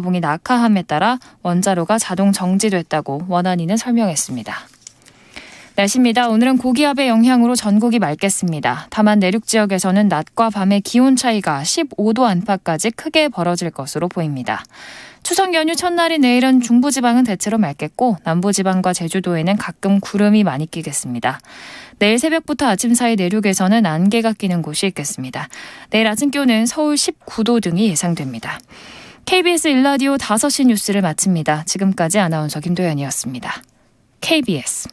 봉이 낙하함에 따라 원자로가 자동 정지됐다고 원안위는 설명했습니다. 날씨입니다. 오늘은 고기압의 영향으로 전국이 맑겠습니다. 다만 내륙 지역에서는 낮과 밤의 기온 차이가 15도 안팎까지 크게 벌어질 것으로 보입니다. 추석 연휴 첫날인 내일은 중부지방은 대체로 맑겠고 남부지방과 제주도에는 가끔 구름이 많이 끼겠습니다. 내일 새벽부터 아침 사이 내륙에서는 안개가 끼는 곳이 있겠습니다. 내일 아침 기온은 서울 19도 등이 예상됩니다. KBS 1라디오 5시 뉴스를 마칩니다. 지금까지 아나운서 김도연이었습니다. KBS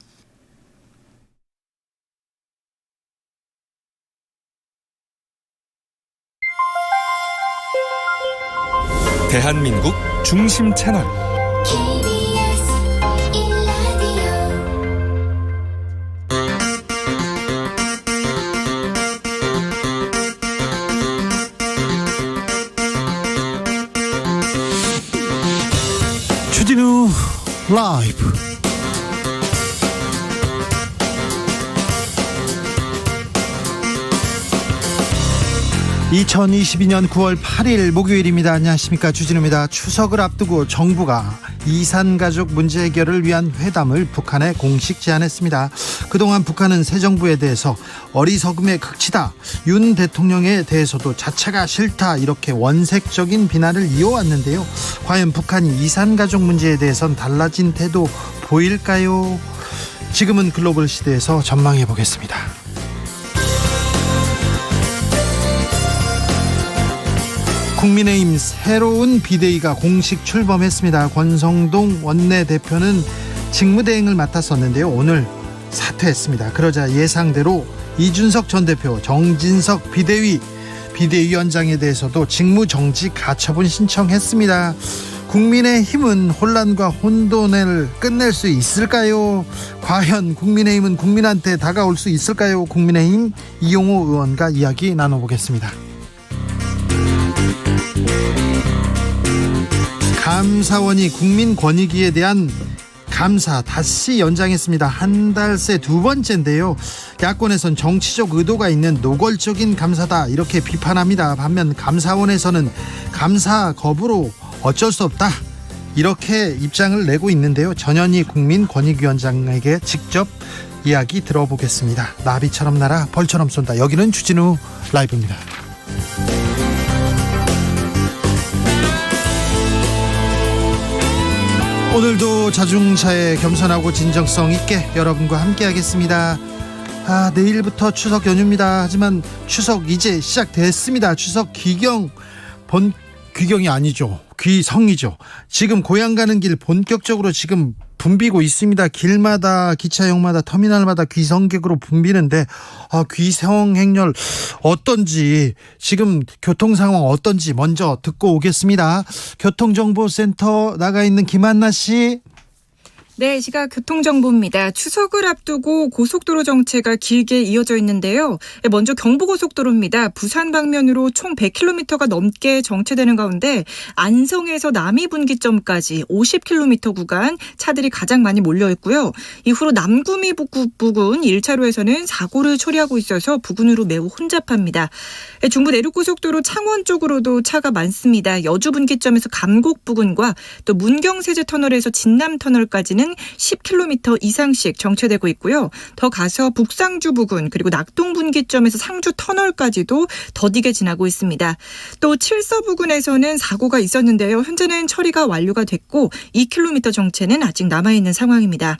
대한민국 중심 채널 KBS 1라디오 주진우 라이브. (2022년 9월 8일) 목요일입니다. 안녕하십니까, 주진우입니다. 추석을 앞두고 정부가 이산가족 문제 해결을 위한 회담을 북한에 공식 제안했습니다. 그동안 북한은 새 정부에 대해서 어리석음의 극치다, 윤 대통령에 대해서도 자체가 싫다, 이렇게 원색적인 비난을 이어왔는데요. 과연 북한이 이산가족 문제에 대해선 달라진 태도 보일까요? 지금은 글로벌 시대에서 전망해 보겠습니다. 국민의힘 새로운 비대위가 공식 출범했습니다. 권성동 원내대표는 직무대행을 맡았었는데요. 오늘 사퇴했습니다. 그러자 예상대로 이준석 전 대표, 정진석 비대위원장에 대해서도 직무정지 가처분 신청했습니다. 국민의힘은 혼란과 혼돈을 끝낼 수 있을까요? 과연 국민의힘은 국민한테 다가올 수 있을까요? 국민의힘 이용호 의원과 이야기 나눠보겠습니다. 감사원이 국민권익위에 대한 감사 다시 연장했습니다. 한 달 새 두 번째인데요. 야권에선 정치적 의도가 있는 노골적인 감사다, 이렇게 비판합니다. 반면 감사원에서는 감사 거부로 어쩔 수 없다, 이렇게 입장을 내고 있는데요. 전현희 국민권익위원장에게 직접 이야기 들어보겠습니다. 나비처럼 날아 벌처럼 쏜다. 여기는 주진우 라이브입니다. 오늘도 자중차에 겸손하고 진정성 있게 여러분과 함께 하겠습니다. 내일부터 추석 연휴입니다. 하지만 추석 이제 시작됐습니다. 추석 귀경, 귀경이 아니죠, 귀성이죠. 지금 고향 가는 길 본격적으로 지금 붐비고 있습니다. 길마다, 기차역마다, 터미널마다 귀성객으로 붐비는데 귀성 행렬 어떤지, 지금 교통 상황 어떤지 먼저 듣고 오겠습니다. 교통정보센터 나가 있는 김한나 씨. 네, 시각 교통정보입니다. 추석을 앞두고 고속도로 정체가 길게 이어져 있는데요. 먼저 경부고속도로입니다. 부산 방면으로 총 100km가 넘게 정체되는 가운데 안성에서 남이분기점까지 50km 구간 차들이 가장 많이 몰려 있고요. 이후로 남구미 부근 1차로에서는 사고를 처리하고 있어서 부근으로 매우 혼잡합니다. 중부 내륙고속도로 창원 쪽으로도 차가 많습니다. 여주분기점에서 감곡 부근과 또 문경세제터널에서 진남터널까지는 10km 이상씩 정체되고 있고요. 더 가서 북상주 부근, 그리고 낙동분기점에서 상주터널까지도 더디게 지나고 있습니다. 또 칠서 부근에서는 사고가 있었는데요. 현재는 처리가 완료가 됐고 2km 정체는 아직 남아있는 상황입니다.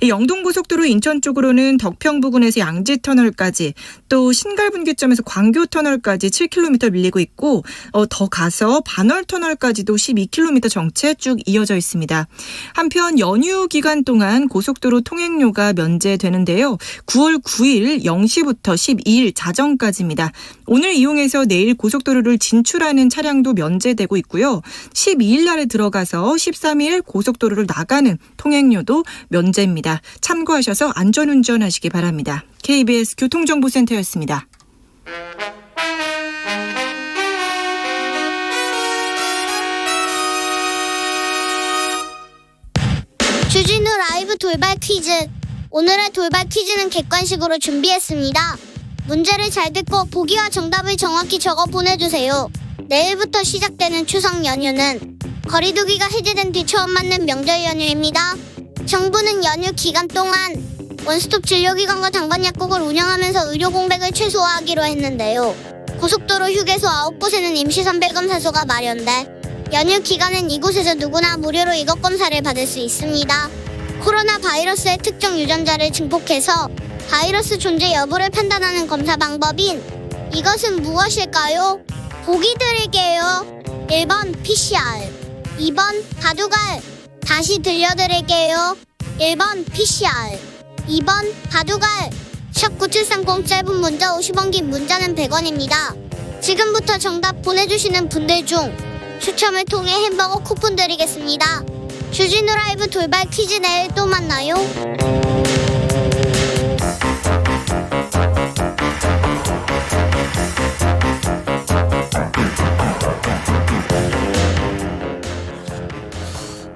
영동고속도로 인천 쪽으로는 덕평 부근에서 양지터널까지, 또 신갈분기점에서 광교터널까지 7km 밀리고 있고 더 가서 반월터널까지도 12km 정체 쭉 이어져 있습니다. 한편 연휴 기간 동안 고속도로 통행료가 면제되는데요. 9월 9일 0시부터 12일 자정까지입니다. 오늘 이용해서 내일 고속도로를 진출하는 차량도 면제되고 있고요. 12일 날에 들어가서 13일 고속도로를 나가는 통행료도 면제입니다. 참고하셔서 안전운전하시기 바랍니다. KBS 교통정보센터였습니다. 주진우 라이브 돌발 퀴즈. 오늘의 돌발 퀴즈는 객관식으로 준비했습니다. 문제를 잘 듣고 보기와 정답을 정확히 적어 보내주세요. 내일부터 시작되는 추석 연휴는 거리두기가 해제된 뒤 처음 맞는 명절 연휴입니다. 정부는 연휴 기간 동안 원스톱 진료기관과 당번약국을 운영하면서 의료 공백을 최소화하기로 했는데요. 고속도로 휴게소 9곳에는 임시 선별검사소가 마련돼 연휴 기간엔 이곳에서 누구나 무료로 이것 검사를 받을 수 있습니다. 코로나 바이러스의 특정 유전자를 증폭해서 바이러스 존재 여부를 판단하는 검사 방법인 이것은 무엇일까요? 보기 드릴게요. 1번 PCR, 2번 바둑알. 다시 들려드릴게요. 1번 PCR, 2번 바둑알. 샵 9730 짧은 문자 50원, 긴 문자는 100원입니다. 지금부터 정답 보내주시는 분들 중 추첨을 통해 햄버거 쿠폰 드리겠습니다. 주진우 라이브 돌발 퀴즈 내일 또 만나요.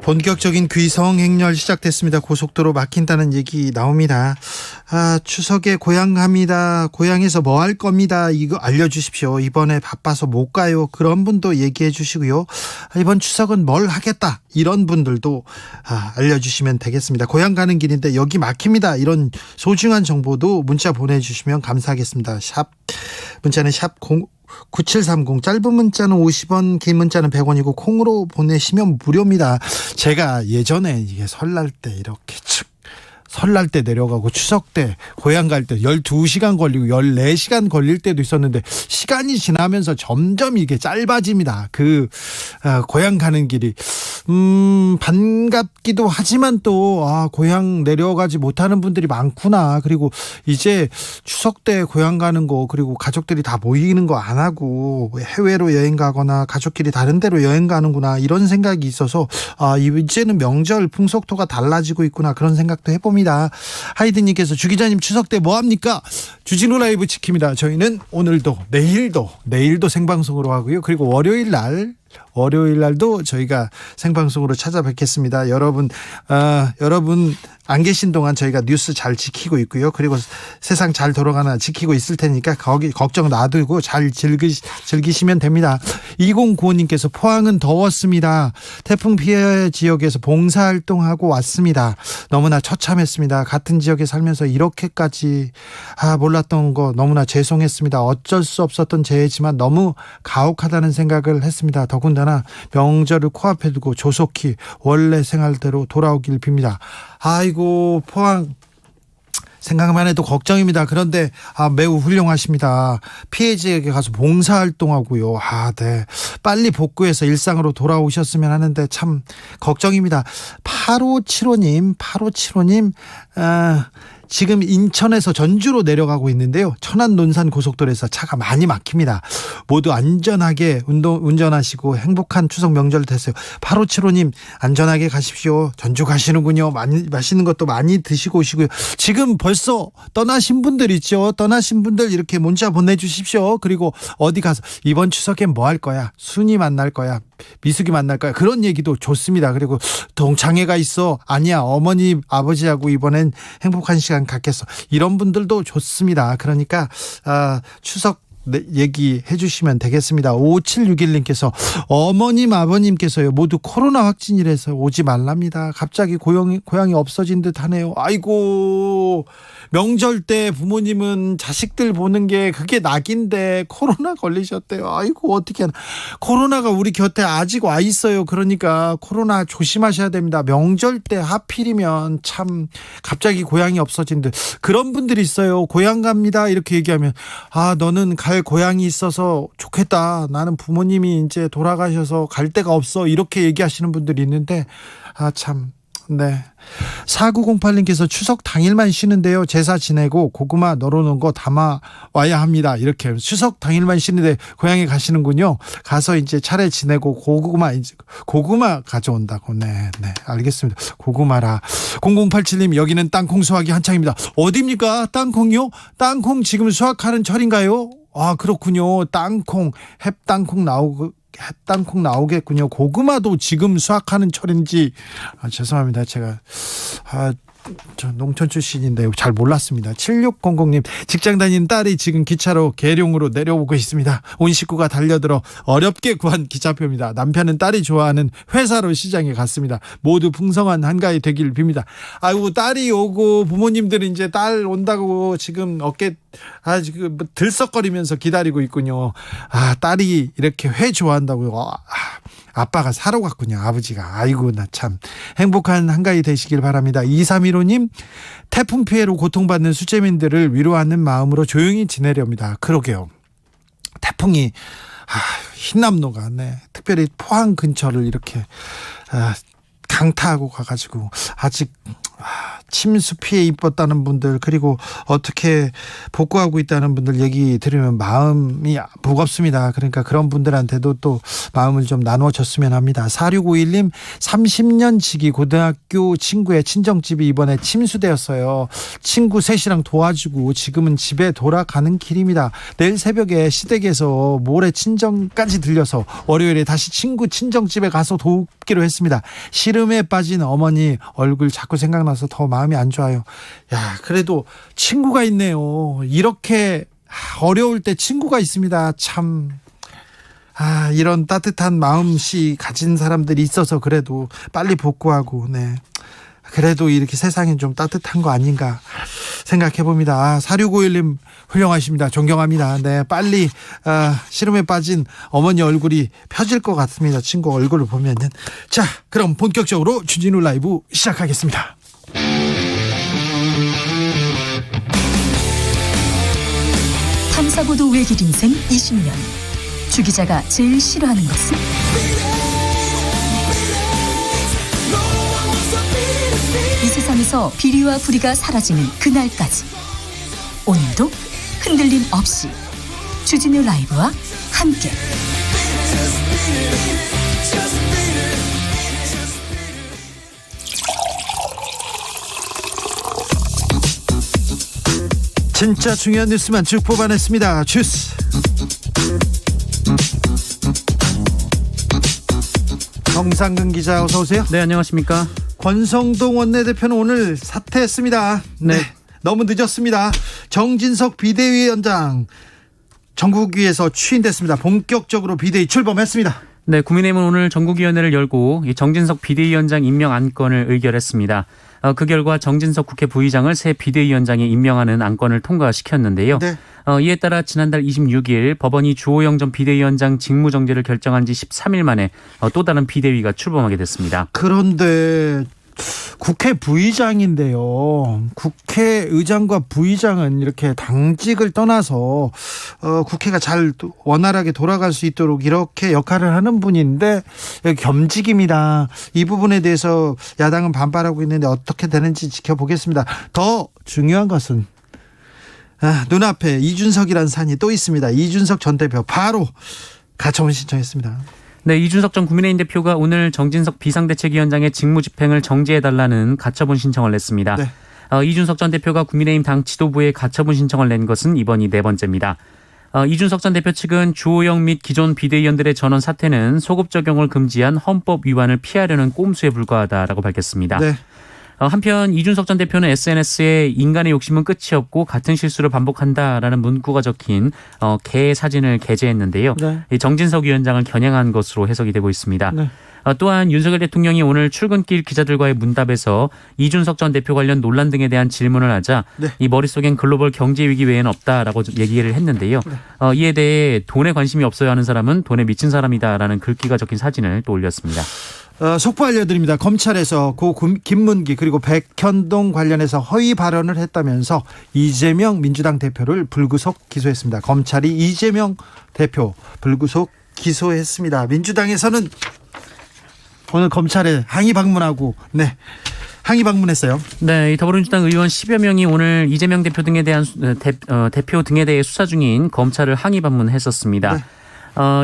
본격적인 귀성 행렬 시작됐습니다. 고속도로 막힌다는 얘기 나옵니다. 추석에 고향 갑니다. 고향에서 뭐 할 겁니다. 이거 알려주십시오. 이번에 바빠서 못 가요. 그런 분도 얘기해 주시고요. 이번 추석은 뭘 하겠다. 이런 분들도 알려주시면 되겠습니다. 고향 가는 길인데 여기 막힙니다. 이런 소중한 정보도 문자 보내주시면 감사하겠습니다. 문자는 샵 9730, 짧은 문자는 50원, 긴 문자는 100원이고 콩으로 보내시면 무료입니다. 제가 예전에 이게 설날 때 이렇게 설날 때 내려가고 추석 때 고향 갈 때 12시간 걸리고 14시간 걸릴 때도 있었는데 시간이 지나면서 점점 이게 짧아집니다. 고향 가는 길이 반갑기도 하지만 또 고향 내려가지 못하는 분들이 많구나. 그리고 이제 추석 때 고향 가는 거, 그리고 가족들이 다 모이는 거 안 하고 해외로 여행 가거나 가족끼리 다른 데로 여행 가는구나, 이런 생각이 있어서 이제는 명절 풍속도가 달라지고 있구나, 그런 생각도 해봅니다. 하이드님께서 주 기자님 추석 때 뭐합니까? 주진우 라이브 지킵니다. 저희는 오늘도 내일도 생방송으로 하고요. 그리고 월요일 날도 저희가 생방송으로 찾아뵙겠습니다. 여러분 안 계신 동안 저희가 뉴스 잘 지키고 있고요. 그리고 세상 잘 돌아가나 지키고 있을 테니까 거기 걱정 놔두고 잘 즐기시면 됩니다. 2095님께서 포항은 더웠습니다. 태풍 피해 지역에서 봉사활동하고 왔습니다. 너무나 처참했습니다. 같은 지역에 살면서 이렇게까지 몰랐던 거 너무나 죄송했습니다. 어쩔 수 없었던 재해지만 너무 가혹하다는 생각을 했습니다. 더군다나 명절을 코앞에 두고 조속히 원래 생활대로 돌아오길 빕니다. 아이고, 포항 생각만 해도 걱정입니다. 그런데 매우 훌륭하십니다. 피해 지역에 가서 봉사활동하고요. 네. 빨리 복구해서 일상으로 돌아오셨으면 하는데 참 걱정입니다. 8575님 지금 인천에서 전주로 내려가고 있는데요. 천안 논산 고속도로에서 차가 많이 막힙니다. 모두 안전하게 운전하시고 행복한 추석 명절 되세요. 8575님 안전하게 가십시오. 전주 가시는군요. 맛있는 것도 많이 드시고 오시고요. 지금 벌써 떠나신 분들 있죠. 떠나신 분들 이렇게 문자 보내주십시오. 그리고 어디 가서 이번 추석엔 뭐 할 거야? 순이 만날 거야? 미숙이 만날 거야? 그런 얘기도 좋습니다. 그리고 동창회가 있어. 아니야, 어머니 아버지하고 이번엔 행복한 시간 갖겠어. 이런 분들도 좋습니다. 그러니까 추석 얘기해 주시면 되겠습니다. 5761님께서 어머님 아버님께서요 모두 코로나 확진이라서 오지 말랍니다. 갑자기 고향이 없어진 듯 하네요. 아이고, 명절 때 부모님은 자식들 보는 게 그게 낙인데 코로나 걸리셨대요. 아이고, 어떻게 하나. 코로나가 우리 곁에 아직 와 있어요. 그러니까 코로나 조심하셔야 됩니다. 명절 때 하필이면 참 갑자기 고향이 없어진 듯. 그런 분들이 있어요. 고향 갑니다 이렇게 얘기하면 너는 갈 고향이 있어서 좋겠다. 나는 부모님이 이제 돌아가셔서 갈 데가 없어. 이렇게 얘기하시는 분들이 있는데 참. 네. 4908님께서 추석 당일만 쉬는데요. 제사 지내고 고구마 널어놓은 거 담아 와야 합니다. 이렇게 추석 당일만 쉬는데 고향에 가시는군요. 가서 이제 차례 지내고 고구마 가져온다고. 네, 알겠습니다. 고구마라. 0087님 여기는 땅콩 수확이 한창입니다. 어디입니까? 땅콩이요? 땅콩 지금 수확하는 철인가요? 그렇군요. 햇땅콩 나오겠군요. 고구마도 지금 수확하는 철인지 죄송합니다. 제가 저 농촌 출신인데 잘 몰랐습니다. 7600님, 직장 다니는 딸이 지금 기차로 계룡으로 내려오고 있습니다. 온 식구가 달려들어 어렵게 구한 기차표입니다. 남편은 딸이 좋아하는 회사로 시장에 갔습니다. 모두 풍성한 한가위 되길 빕니다. 아이고, 딸이 오고 부모님들은 이제 딸 온다고 지금 어깨 지금 들썩거리면서 기다리고 있군요. 딸이 이렇게 회 좋아한다고요. 아빠가 사러 갔군요. 아버지가. 아이고, 나 참 행복한 한가위 되시길 바랍니다. 2315님, 태풍 피해로 고통받는 수재민들을 위로하는 마음으로 조용히 지내렵니다. 그러게요. 태풍이 흰남노가 특별히 포항 근처를 이렇게 강타하고 가가지고 아직 침수 피해 입었다는 분들, 그리고 어떻게 복구하고 있다는 분들 얘기 들으면 마음이 무겁습니다. 그러니까 그런 분들한테도 또 마음을 좀 나눠줬으면 합니다. 4651님, 30년 지기 고등학교 친구의 친정집이 이번에 침수되었어요. 친구 셋이랑 도와주고 지금은 집에 돌아가는 길입니다. 내일 새벽에 시댁에서 모레 친정까지 들려서 월요일에 다시 친구 친정집에 가서 돕기로 했습니다. 시름에 빠진 어머니 얼굴 자꾸 생각나서 더 마음이 안 좋아요. 야, 그래도 친구가 있네요. 이렇게 어려울 때 친구가 있습니다. 참, 이런 따뜻한 마음씨 가진 사람들이 있어서 그래도 빨리 복구하고, 그래도 이렇게 세상이 좀 따뜻한 거 아닌가 생각해 봅니다. 4651님 훌륭하십니다. 존경합니다. 빨리 시름에 빠진 어머니 얼굴이 펴질 것 같습니다. 친구 얼굴을 보면은. 자, 그럼 본격적으로 주진우 라이브 시작하겠습니다. 탐사보도 외길 인생 20년. 주 기자가 제일 싫어하는 것은? 이 세상에서 비리와 부리가 사라지는 그날까지 오늘도 흔들림 없이 주진우 라이브와 함께 진짜 중요한 뉴스만 쭉 뽑아냈습니다. 주스 정상근 기자, 어서 오세요. 네, 안녕하십니까. 권성동 원내대표는 오늘 사퇴했습니다. 네. 너무 늦었습니다. 정진석 비대위원장 전국위에서 취임됐습니다. 본격적으로 비대위 출범했습니다. 네, 국민의힘은 오늘 전국위원회를 열고 정진석 비대위원장 임명 안건을 의결했습니다. 그 결과 정진석 국회 부의장을 새 비대위원장에 임명하는 안건을 통과시켰는데요. 네. 이에 따라 지난달 26일 법원이 주호영 전 비대위원장 직무정지를 결정한 지 13일 만에 또 다른 비대위가 출범하게 됐습니다. 그런데 국회 부의장인데요. 국회의장과 부의장은 이렇게 당직을 떠나서 국회가 잘 원활하게 돌아갈 수 있도록 이렇게 역할을 하는 분인데 겸직입니다. 이 부분에 대해서 야당은 반발하고 있는데 어떻게 되는지 지켜보겠습니다. 더 중요한 것은 눈앞에 이준석이라는 산이 또 있습니다. 이준석 전 대표 바로 가처분 신청했습니다. 네, 이준석 전 국민의힘 대표가 오늘 정진석 비상대책위원장의 직무집행을 정지해달라는 가처분 신청을 냈습니다. 네. 이준석 전 대표가 국민의힘 당 지도부에 가처분 신청을 낸 것은 이번이 네 번째입니다. 이준석 전 대표 측은 주호영 및 기존 비대위원들의 전원 사퇴는 소급 적용을 금지한 헌법 위반을 피하려는 꼼수에 불과하다라고 밝혔습니다. 네. 한편 이준석 전 대표는 SNS에 인간의 욕심은 끝이 없고 같은 실수를 반복한다라는 문구가 적힌 개의 사진을 게재했는데요. 네. 정진석 위원장을 겨냥한 것으로 해석이 되고 있습니다. 네. 또한 윤석열 대통령이 오늘 출근길 기자들과의 문답에서 이준석 전 대표 관련 논란 등에 대한 질문을 하자 네. 이 머릿속엔 글로벌 경제 위기 외에는 없다라고 얘기를 했는데요. 이에 대해 돈에 관심이 없어야 하는 사람은 돈에 미친 사람이다라는 글귀가 적힌 사진을 또 올렸습니다. 속보 알려드립니다. 검찰에서 고 김문기 그리고 백현동 관련해서 허위 발언을 했다면서 이재명 민주당 대표를 불구속 기소했습니다. 검찰이 이재명 대표 불구속 기소했습니다. 민주당에서는 오늘 검찰에 항의 방문하고 항의 방문했어요. 네, 이 더불어민주당 의원 10여 명이 오늘 이재명 대표 등에 대한 대표 등에 대해 수사 중인 검찰을 항의 방문했었습니다. 네.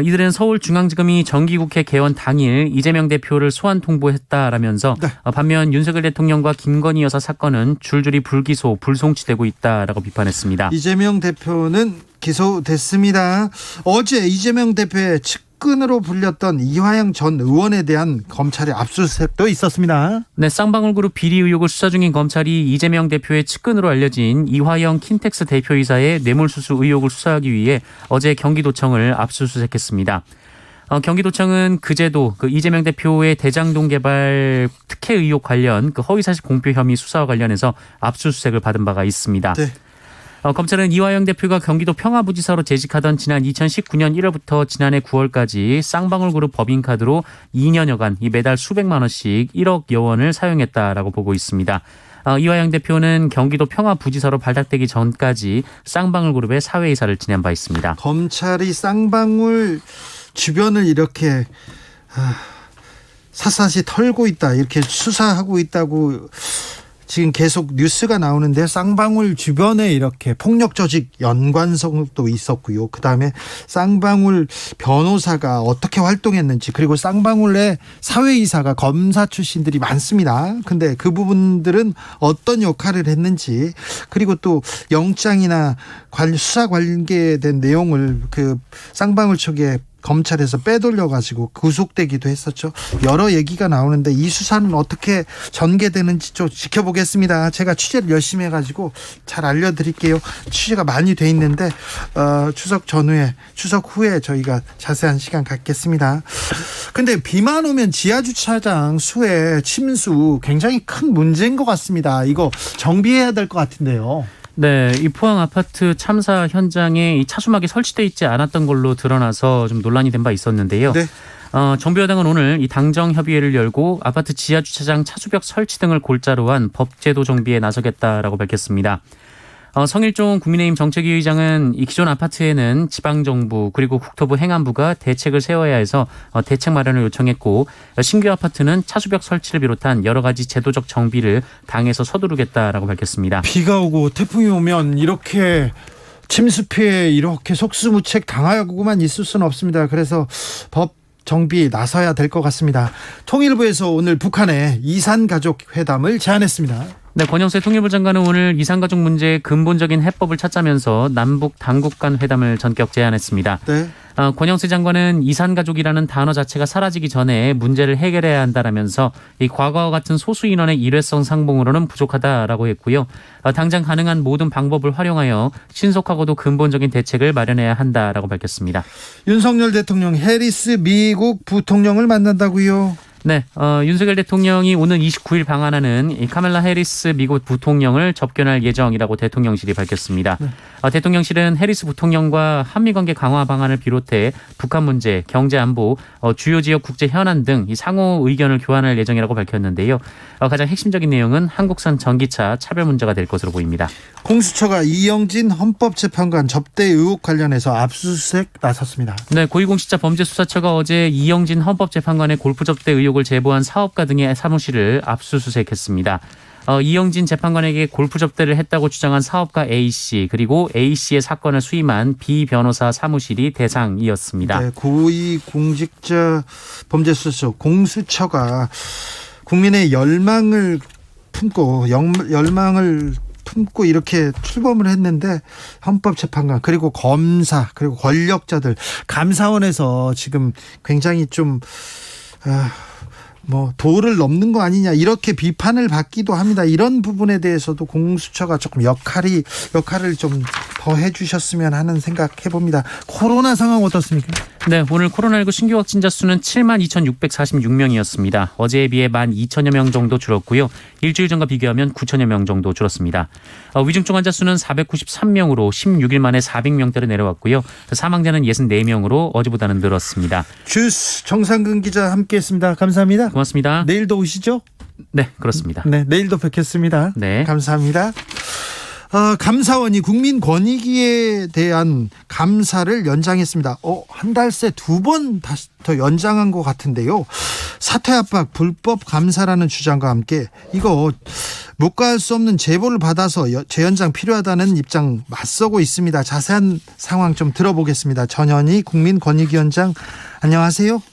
이들은 서울중앙지검이 정기국회 개원 당일 이재명 대표를 소환 통보했다라면서 네. 반면 윤석열 대통령과 김건희 여사 사건은 줄줄이 불기소, 불송치되고 있다라고 비판했습니다. 이재명 대표는 기소됐습니다. 어제 이재명 대표의 측근으로 불렸던 이화영 전 의원에 대한 검찰의 압수수색도 있었습니다. 네, 쌍방울 그룹 비리 의혹을 수사 중인 검찰이 이재명 대표의 측근으로 알려진 이화영 킨텍스 대표이사의 뇌물수수 의혹을 수사하기 위해 어제 경기도청을 압수수색했습니다. 경기도청은 그제도 이재명 대표의 대장동 개발 특혜 의혹 관련 허위사실 공표 혐의 수사와 관련해서 압수수색을 받은 바가 있습니다. 네. 검찰은 이화영 대표가 경기도 평화부지사로 재직하던 지난 2019년 1월부터 지난해 9월까지 쌍방울그룹 법인카드로 2년여간 매달 수백만 원씩 1억여 원을 사용했다라고 보고 있습니다. 이화영 대표는 경기도 평화부지사로 발탁되기 전까지 쌍방울그룹의 사회이사를 지낸 바 있습니다. 검찰이 쌍방울 주변을 이렇게 샅샅이 털고 있다, 이렇게 수사하고 있다고 지금 계속 뉴스가 나오는데, 쌍방울 주변에 이렇게 폭력 조직 연관성도 있었고요. 그다음에 쌍방울 변호사가 어떻게 활동했는지, 그리고 쌍방울의 사회이사가 검사 출신들이 많습니다. 근데 그 부분들은 어떤 역할을 했는지, 그리고 또 영장이나 수사 관계된 내용을 그 쌍방울 쪽에 검찰에서 빼돌려가지고 구속되기도 했었죠. 여러 얘기가 나오는데 이 수사는 어떻게 전개되는지 좀 지켜보겠습니다. 제가 취재를 열심히 해가지고 잘 알려드릴게요. 취재가 많이 돼 있는데 추석 후에 저희가 자세한 시간 갖겠습니다. 근데 비만 오면 지하주차장 수해 침수 굉장히 큰 문제인 것 같습니다. 이거 정비해야 될 것 같은데요. 네, 이 포항 아파트 참사 현장에 이 차수막이 설치돼 있지 않았던 걸로 드러나서 좀 논란이 된 바 있었는데요. 네. 정부 여당은 오늘 이 당정 협의회를 열고 아파트 지하 주차장 차수벽 설치 등을 골자로 한 법제도 정비에 나서겠다라고 밝혔습니다. 성일종 국민의힘 정책위 의장은 이 기존 아파트에는 지방정부 그리고 국토부 행안부가 대책을 세워야 해서 대책 마련을 요청했고, 신규 아파트는 차수벽 설치를 비롯한 여러 가지 제도적 정비를 당에서 서두르겠다라고 밝혔습니다. 비가 오고 태풍이 오면 이렇게 침수 피해 이렇게 속수무책 당하고만 있을 수는 없습니다. 그래서 법 정비 나서야 될 것 같습니다. 통일부에서 오늘 북한에 이산가족 회담을 제안했습니다. 네, 권영세 통일부 장관은 오늘 이산가족 문제의 근본적인 해법을 찾자면서 남북 당국 간 회담을 전격 제안했습니다. 네. 권영세 장관은 이산가족이라는 단어 자체가 사라지기 전에 문제를 해결해야 한다라면서 이 과거와 같은 소수 인원의 일회성 상봉으로는 부족하다라고 했고요. 당장 가능한 모든 방법을 활용하여 신속하고도 근본적인 대책을 마련해야 한다라고 밝혔습니다. 윤석열 대통령 해리스 미국 부통령을 만난다고요? 네, 윤석열 대통령이 오는 29일 방한하는 이 카멜라 해리스 미국 부통령을 접견할 예정이라고 대통령실이 밝혔습니다. 네. 대통령실은 해리스 부통령과 한미관계 강화 방안을 비롯해 북한 문제, 경제 안보, 주요 지역 국제 현안 등 이 상호 의견을 교환할 예정이라고 밝혔는데요. 가장 핵심적인 내용은 한국산 전기차 차별 문제가 될 것으로 보입니다. 공수처가 이영진 헌법재판관 접대 의혹 관련해서 압수수색 나섰습니다. 네, 고위공직자범죄수사처가 어제 이영진 헌법재판관의 골프 접대 의혹을 제보한 사업가 등의 사무실을 압수수색했습니다. 이영진 재판관에게 골프 접대를 했다고 주장한 사업가 A씨, 그리고 A씨의 사건을 수임한 B 변호사 사무실이 대상이었습니다. 네, 고위공직자 범죄수사처 공수처가 국민의 열망을 품고 이렇게 출범을 했는데, 헌법재판관 그리고 검사 그리고 권력자들, 감사원에서 지금 굉장히 좀 도를 넘는 거 아니냐, 이렇게 비판을 받기도 합니다. 이런 부분에 대해서도 공수처가 조금 역할을 좀 더 해주셨으면 하는 생각 해봅니다. 코로나 상황 어떻습니까? 네, 오늘 코로나19 신규 확진자 수는 72,646명이었습니다. 어제에 비해 12,000여 명 정도 줄었고요. 일주일 전과 비교하면 9,000여 명 정도 줄었습니다. 위중증 환자 수는 493명으로 16일 만에 400명대로 내려왔고요. 사망자는 64명으로 어제보다는 늘었습니다. 주스 정상근 기자 함께했습니다. 감사합니다. 고맙습니다. 내일도 오시죠? 네, 그렇습니다. 네, 내일도 뵙겠습니다. 네, 감사합니다. 감사원이 국민권익위에 대한 감사를 연장했습니다. 한 달 새 2번 다시 더 연장한 것 같은데요. 사퇴 압박, 불법 감사라는 주장과 함께 이거 묵과할 수 없는 제보를 받아서 재연장 필요하다는 입장 맞서고 있습니다. 자세한 상황 좀 들어보겠습니다. 전현희 국민권익위원장, 안녕하세요.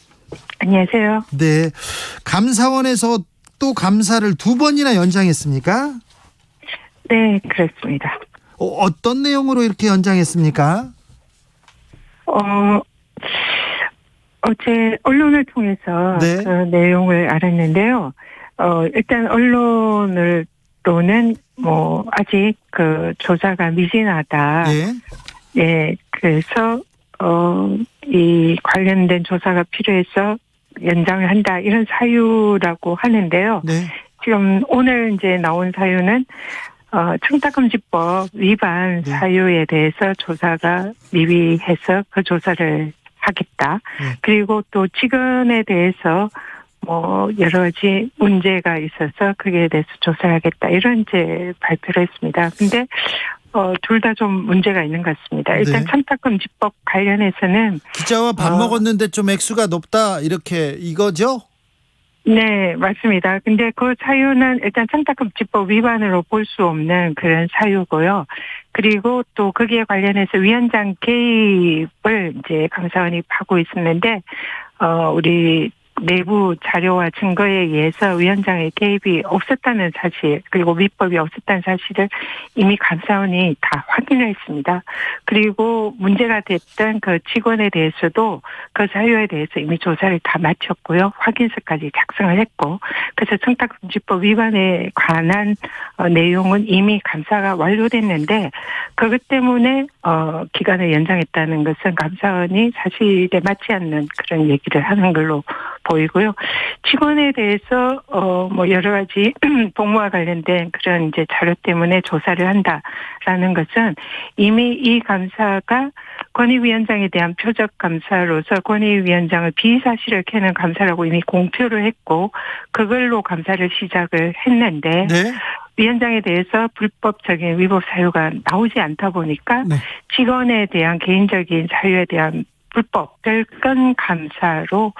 안녕하세요. 네, 감사원에서 또 감사를 2번이나 연장했습니까? 네, 그렇습니다. 어떤 내용으로 이렇게 연장했습니까? 어제 언론을 통해서 네. 그 내용을 알았는데요. 일단 언론으로는 아직 그 조사가 미진하다. 예. 예, 그래서 이 관련된 조사가 필요해서 연장을 한다 이런 사유라고 하는데요. 네. 지금 오늘 이제 나온 사유는 청탁금지법 위반 네. 사유에 대해서 조사가 미비해서 그 조사를 하겠다. 네. 그리고 또 직원에 대해서 여러 가지 문제가 있어서 그에 대해서 조사를 하겠다. 이런 이제 발표를 했습니다. 근데 둘 다 좀 문제가 있는 것 같습니다. 일단 네. 청탁금지법 관련해서는 기자와 밥 먹었는데 좀 액수가 높다 이렇게 이거죠? 네, 맞습니다. 근데 그 사유는 일단 청탁금지법 위반으로 볼 수 없는 그런 사유고요. 그리고 또 거기에 관련해서 위원장 개입을 이제 감사원이 하고 있었는데, 우리 내부 자료와 증거에 의해서 위원장의 개입이 없었다는 사실, 그리고 위법이 없었다는 사실을 이미 감사원이 다 확인을 했습니다. 그리고 문제가 됐던 그 직원에 대해서도 그 사유에 대해서 이미 조사를 다 마쳤고요. 확인서까지 작성을 했고, 그래서 청탁금지법 위반에 관한 내용은 이미 감사가 완료됐는데, 그것 때문에 기간을 연장했다는 것은 감사원이 사실에 맞지 않는 그런 얘기를 하는 걸로 보이고요. 직원에 대해서 여러 가지 복무와 관련된 그런 이제 자료 때문에 조사를 한다라는 것은 이미 이 감사가 권익위원장에 대한 표적 감사로서 권익위원장을 비사실을 캐는 감사라고 이미 공표를 했고 그걸로 감사를 시작을 했는데 네. 위원장에 대해서 불법적인 위법 사유가 나오지 않다 보니까 네. 직원에 대한 개인적인 사유에 대한 불법 별건 감사로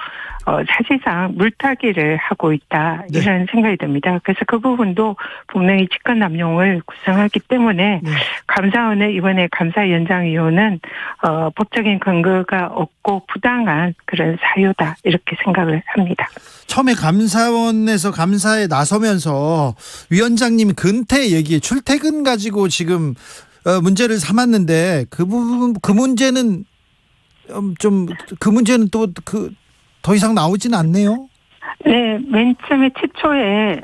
사실상 물타기를 하고 있다 네. 이런 생각이 듭니다. 그래서 그 부분도 분명히 직권남용을 구성하기 때문에 네. 감사원의 이번에 감사 연장 이유는 법적인 근거가 없고 부당한 그런 사유다 이렇게 생각을 합니다. 처음에 감사원에서 감사에 나서면서 위원장님 근태 얘기 출퇴근 가지고 지금 문제를 삼았는데 그 부분 그 문제는 그 문제는 또 더 이상 나오지는 않네요. 네, 맨 처음에 최초에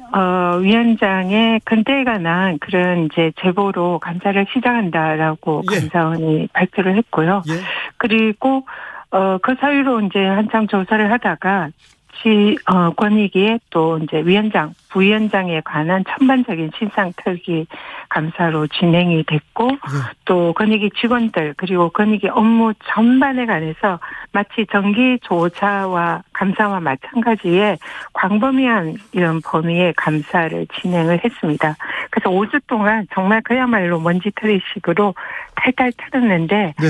위원장의 근태에 관한 그런 이제 제보로 감사를 시작한다라고 예. 감사원이 발표를 했고요. 예. 그리고 그 사유로 이제 한참 조사를 하다가 권익위에 또 이제 위원장, 부위원장에 관한 전반적인 신상털기 감사로 진행이 됐고 또 권익위 직원들 그리고 권익위 업무 전반에 관해서 마치 정기조사와 감사와 마찬가지의 광범위한 이런 범위의 감사를 진행을 했습니다. 그래서 5주 동안 정말 그야말로 먼지털이식으로 탈탈 털었는데 네.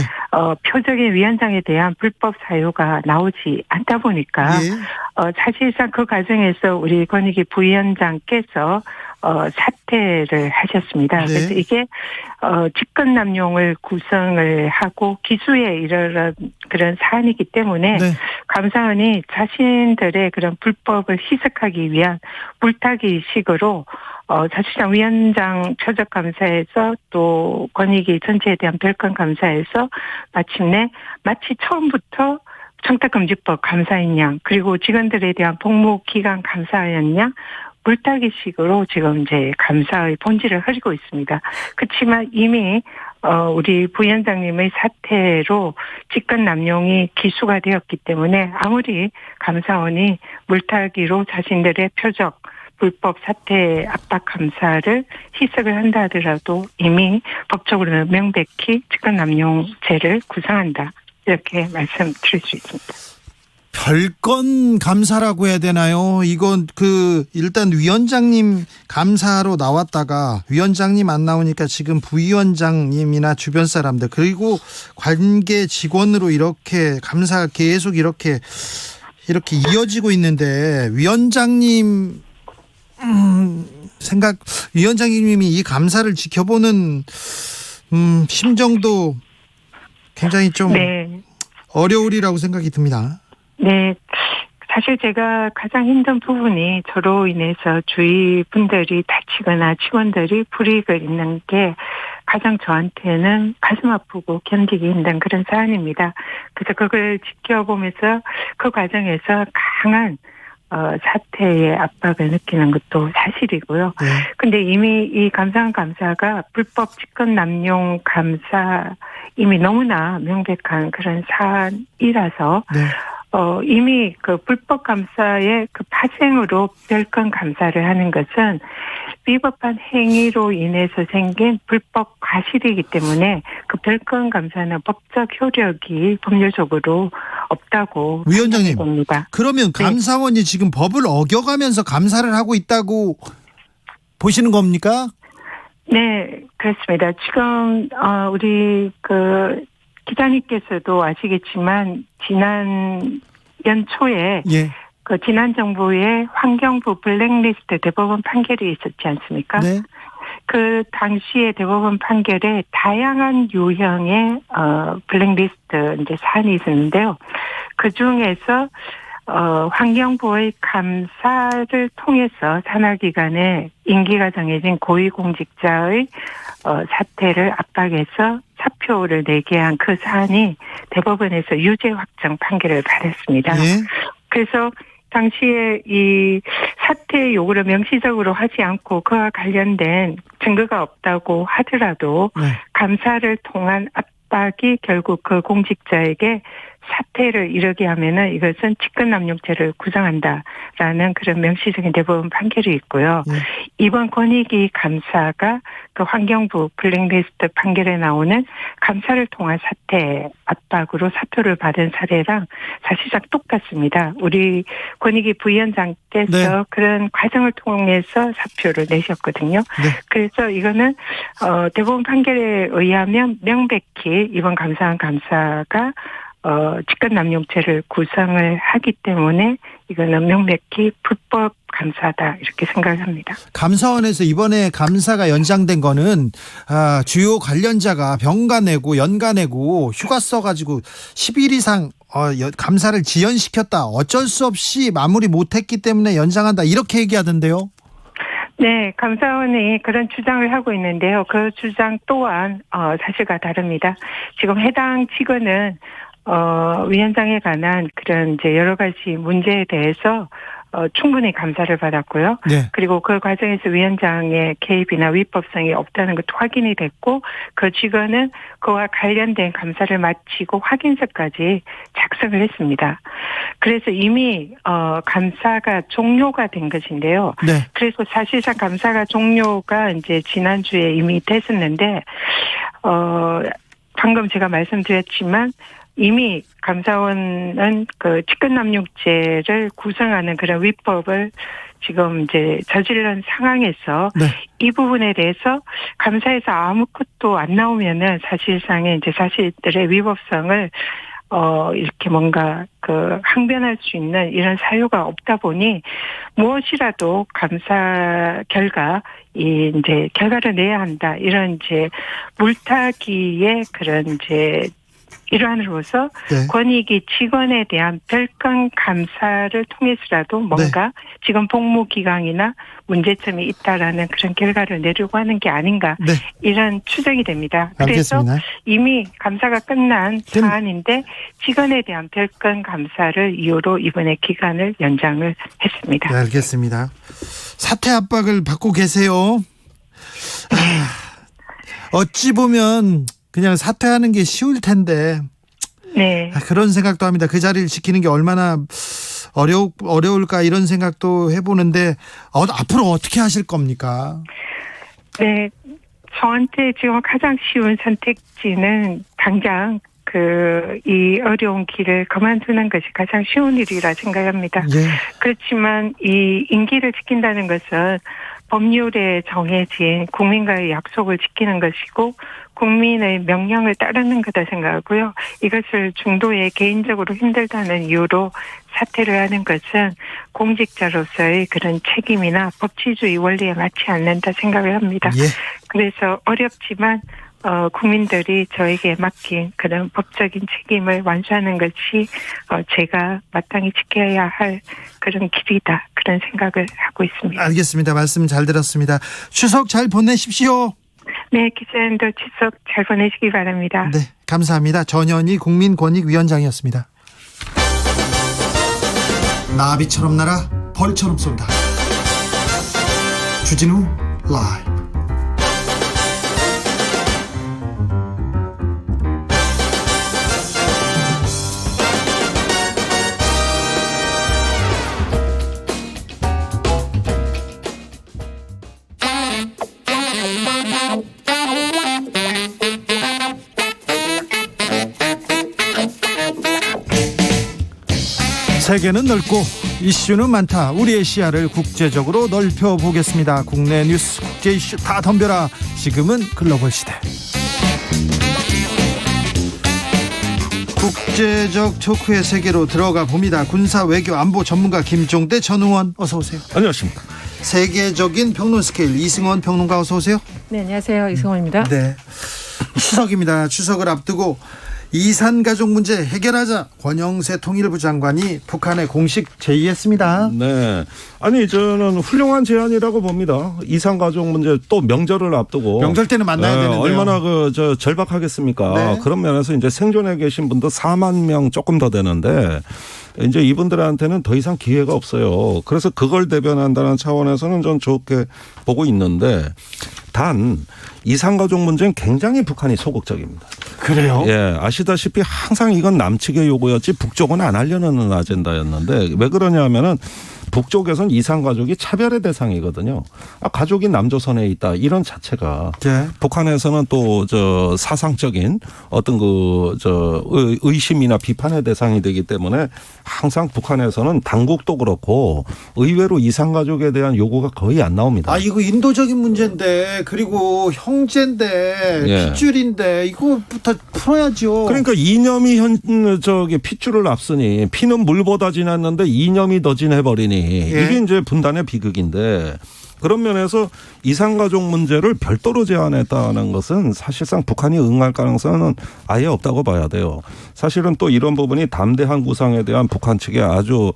표적인 위원장에 대한 불법 사유가 나오지 않다 보니까 예. 사실상 그 과정에서 우리 권익위 부위원장께서 사퇴를 하셨습니다. 네. 그래서 이게 직권남용을 구성을 하고 기수에 이르는 그런 사안이기 때문에 네. 감사원이 자신들의 그런 불법을 희석하기 위한 물타기식으로 사실상 위원장 표적 감사에서 또 권익위 전체에 대한 별건 감사에서 마침내 마치 처음부터 청탁금지법 감사인 양 그리고 직원들에 대한 복무기간 감사인 양 물타기식으로 지금 이제 감사의 본질을 흐리고 있습니다. 그렇지만 이미 우리 부위원장님의 사퇴로 직권남용이 기수가 되었기 때문에 아무리 감사원이 물타기로 자신들의 표적 불법 사퇴 압박 감사를 희석을 한다 하더라도 이미 법적으로는 명백히 직권남용죄를 구성한다. 이렇게 말씀드릴 수 있습니다. 별건 감사라고 해야 되나요? 이건 일단 위원장님 감사로 나왔다가 위원장님 안 나오니까 지금 부위원장님이나 주변 사람들 그리고 관계 직원으로 이렇게 감사가 계속 이렇게 이어지고 있는데 위원장님 위원장님이 이 감사를 지켜보는 심정도 굉장히 좀 네. 어려우리라고 생각이 듭니다. 네. 사실 제가 가장 힘든 부분이 저로 인해서 주위 분들이 다치거나 직원들이 불이익을 입는 게 가장 저한테는 가슴 아프고 견디기 힘든 그런 사안입니다. 그래서 그걸 지켜보면서 그 과정에서 강한 사태의 압박을 느끼는 것도 사실이고요. 네. 근데 이미 이 감사가 불법 직권 남용 감사 이미 너무나 명백한 그런 사안이라서 네. 이미 그 불법 감사의 그 파생으로 별건 감사를 하는 것은 위법한 행위로 인해서 생긴 불법 과실이기 때문에 그 별건 감사는 법적 효력이 법률적으로 없다고 위원장님, 봅니다. 그러면 감사원이 지금 법을 어겨가면서 감사를 하고 있다고 보시는 겁니까? 네, 그렇습니다. 지금 우리 그 기자님께서도 아시겠지만 지난 연초에 예. 그 지난 정부의 환경부 블랙리스트 대법원 판결이 있었지 않습니까? 네. 그 당시의 대법원 판결에 다양한 유형의 블랙리스트 이제 사안이 있었는데요. 그 중에서 환경부의 감사를 통해서 산하기관에 임기가 정해진 고위공직자의 사퇴를 압박해서 사표를 내게 한 그 사안이 대법원에서 유죄 확정 판결을 받았습니다. 예. 그래서 당시에 이 사퇴 요구를 명시적으로 하지 않고 그와 관련된 증거가 없다고 하더라도 네. 감사를 통한 압박이 결국 그 공직자에게 사퇴를 이르게 하면은 이것은 직권남용죄를 구성한다라는 그런 명시적인 대법원 판결이 있고요. 네. 이번 권익위 감사가 그 환경부 블랙리스트 판결에 나오는 감사를 통한 사퇴 압박으로 사표를 받은 사례랑 사실상 똑같습니다. 우리 권익위 부위원장께서 네. 그런 과정을 통해서 사표를 내셨거든요. 네. 그래서 이거는 대법원 판결에 의하면 명백히 이번 감사가 직권남용죄를 구성을 하기 때문에 이거는 명백히 불법 감사다 이렇게 생각을 합니다. 감사원에서 이번에 감사가 연장된 거는 주요 관련자가 병가 내고 연가 내고 휴가 써가지고 10일 이상 감사를 지연시켰다. 어쩔 수 없이 마무리 못했기 때문에 연장한다. 이렇게 얘기하던데요. 네, 감사원이 그런 주장을 하고 있는데요. 그 주장 또한 사실과 다릅니다. 지금 해당 직원은 위원장에 관한 그런 이제 여러 가지 문제에 대해서 충분히 감사를 받았고요. 네. 그리고 그 과정에서 위원장의 개입이나 위법성이 없다는 것도 확인이 됐고 그 직원은 그와 관련된 감사를 마치고 확인서까지 작성을 했습니다. 그래서 이미 감사가 종료가 된 것인데요. 네. 그래서 사실상 감사가 종료가 이제 지난주에 이미 됐었는데 방금 제가 말씀드렸지만 이미 감사원은 그 직권남용죄를 구성하는 그런 위법을 지금 이제 저지른 상황에서 네. 이 부분에 대해서 감사에서 아무것도 안 나오면은 사실상의 이제 사실들의 위법성을 이렇게 뭔가 그 항변할 수 있는 이런 사유가 없다 보니 무엇이라도 감사 결과 이제 결과를 내야 한다 이런 이제 물타기의 그런 이제 일환으로서 네. 권익위 직원에 대한 별건 감사를 통해서라도 뭔가 지금 복무기강이나 문제점이 있다라는 그런 결과를 내려고 하는 게 아닌가 네. 이런 추정이 됩니다. 그래서 알겠습니다. 이미 감사가 끝난 사안인데 직원에 대한 별건 감사를 이유로 이번에 기간을 연장을 했습니다. 네, 알겠습니다. 사퇴 압박을 받고 계세요. 어찌 보면 그냥 사퇴하는 게 쉬울 텐데 네. 그런 생각도 합니다. 그 자리를 지키는 게 얼마나 어려울까 이런 생각도 해보는데 앞으로 어떻게 하실 겁니까? 네. 저한테 지금 가장 쉬운 선택지는 당장 이 어려운 길을 그만두는 것이 가장 쉬운 일이라 생각합니다. 예. 그렇지만 이 임기를 지킨다는 것은 법률에 정해진 국민과의 약속을 지키는 것이고 국민의 명령을 따르는 거다 생각하고요. 이것을 중도에 개인적으로 힘들다는 이유로 사퇴를 하는 것은 공직자로서의 그런 책임이나 법치주의 원리에 맞지 않는다 생각을 합니다. 예. 그래서 어렵지만 국민들이 저에게 맡긴 그런 법적인 책임을 완수하는 것이 제가 마땅히 지켜야 할 그런 길이다. 그런 생각을 하고 있습니다. 알겠습니다. 말씀 잘 들었습니다. 추석 잘 보내십시오. 네, 기자님도 추석 잘 보내시기 바랍니다. 네, 감사합니다. 전현희 국민권익위원장이었습니다. 나비처럼 날아 벌처럼 쏜다. 주진우 라이브. 세계는 넓고 이슈는 많다. 우리의 시야를 국제적으로 넓혀보겠습니다. 국내 뉴스, 국제 이슈 다 덤벼라. 지금은 글로벌 시대. 국제적 토크의 세계로 들어가 봅니다. 군사 외교 안보 전문가 김종대 전 의원 어서 오세요. 안녕하십니까. 세계적인 평론 스케일 이승원 평론가 어서 오세요. 네, 안녕하세요. 이승원입니다. 네. 추석입니다. 추석을 앞두고 이산가족 문제 해결하자. 권영세 통일부 장관이 북한에 공식 제의했습니다. 네. 아니, 저는 훌륭한 제안이라고 봅니다. 이산가족 문제 또 명절을 앞두고. 명절 때는 만나야 되는데요. 얼마나 절박하겠습니까? 네. 그런 면에서 이제 생존해 계신 분도 4만 명 조금 더 되는데 이제 이분들한테는 더 이상 기회가 없어요. 그래서 그걸 대변한다는 차원에서는 전 좋게 보고 있는데 단 이산가족 문제는 굉장히 북한이 소극적입니다. 그래요? 예, 아시다시피 항상 이건 남측의 요구였지 북쪽은 안 하려는 아젠다였는데 왜 그러냐면은 북쪽에서는 이산가족이 차별의 대상이거든요. 가족이 남조선에 있다 이런 자체가 네. 북한에서는 또 사상적인 어떤 의심이나 비판의 대상이 되기 때문에 항상 북한에서는 당국도 그렇고 의외로 이산가족에 대한 요구가 거의 안 나옵니다. 이거 인도적인 문제인데 그리고 형제인데 예. 핏줄인데 이거부터 풀어야죠. 그러니까 이념이 핏줄을 앞서니 피는 물보다 진했는데 이념이 더 진해버리니 이게 이제 분단의 비극인데 그런 면에서 이산가족 문제를 별도로 제안했다는 것은 사실상 북한이 응할 가능성은 아예 없다고 봐야 돼요. 사실은 또 이런 부분이 담대한 구상에 대한 북한 측의 아주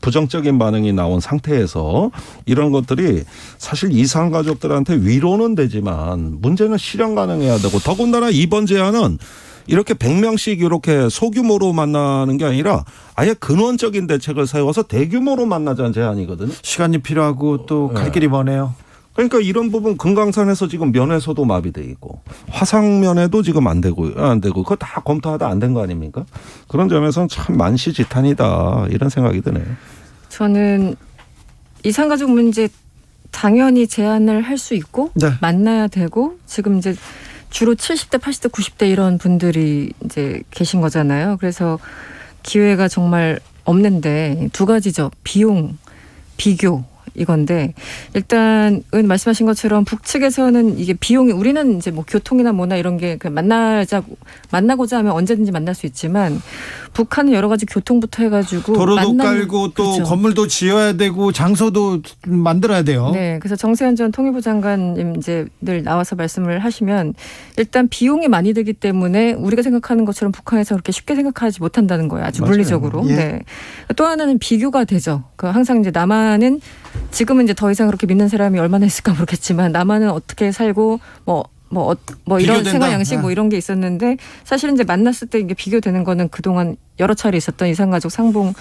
부정적인 반응이 나온 상태에서 이런 것들이 사실 이산가족들한테 위로는 되지만 문제는 실현 가능해야 되고 더군다나 이번 제안은 이렇게 100명씩 이렇게 소규모로 만나는 게 아니라 아예 근원적인 대책을 세워서 대규모로 만나자는 제안이거든요. 시간이 필요하고 또 갈 길이 머네요. 그러니까 이런 부분 금강산에서 지금 면에서도 마비돼 있고 화상면에도 지금 안 되고 그거 다 검토하다 안 된 거 아닙니까? 그런 점에서는 참 만시지탄이다 이런 생각이 드네요. 저는 이산가족 문제 당연히 제안을 할 수 있고 네. 만나야 되고 지금 이제 주로 70대, 80대, 90대 이런 분들이 이제 계신 거잖아요. 그래서 기회가 정말 없는데 두 가지죠. 비용, 비교 이건데 일단 의원 말씀하신 것처럼 북측에서는 이게 비용이 우리는 이제 뭐 교통이나 뭐나 이런 게 만나고자 하면 언제든지 만날 수 있지만 북한은 여러 가지 교통부터 해가지고 도로도 깔고 또 그렇죠. 건물도 지어야 되고 장소도 만들어야 돼요. 네, 그래서 정세현 전 통일부 장관님 이제 늘 나와서 말씀을 하시면 일단 비용이 많이 들기 때문에 우리가 생각하는 것처럼 북한에서 그렇게 쉽게 생각하지 못한다는 거예요. 아주 맞아요. 물리적으로. 예. 네. 또 하나는 비교가 되죠. 항상 이제 남한은 지금은 이제 더 이상 그렇게 믿는 사람이 얼마나 있을까 모르겠지만 남한은 어떻게 살고 뭐 이런 비교된다. 생활 양식 뭐 이런 게 있었는데 사실은 이제 만났을 때 이게 비교되는 거는 그동안 여러 차례 있었던 이산가족 상봉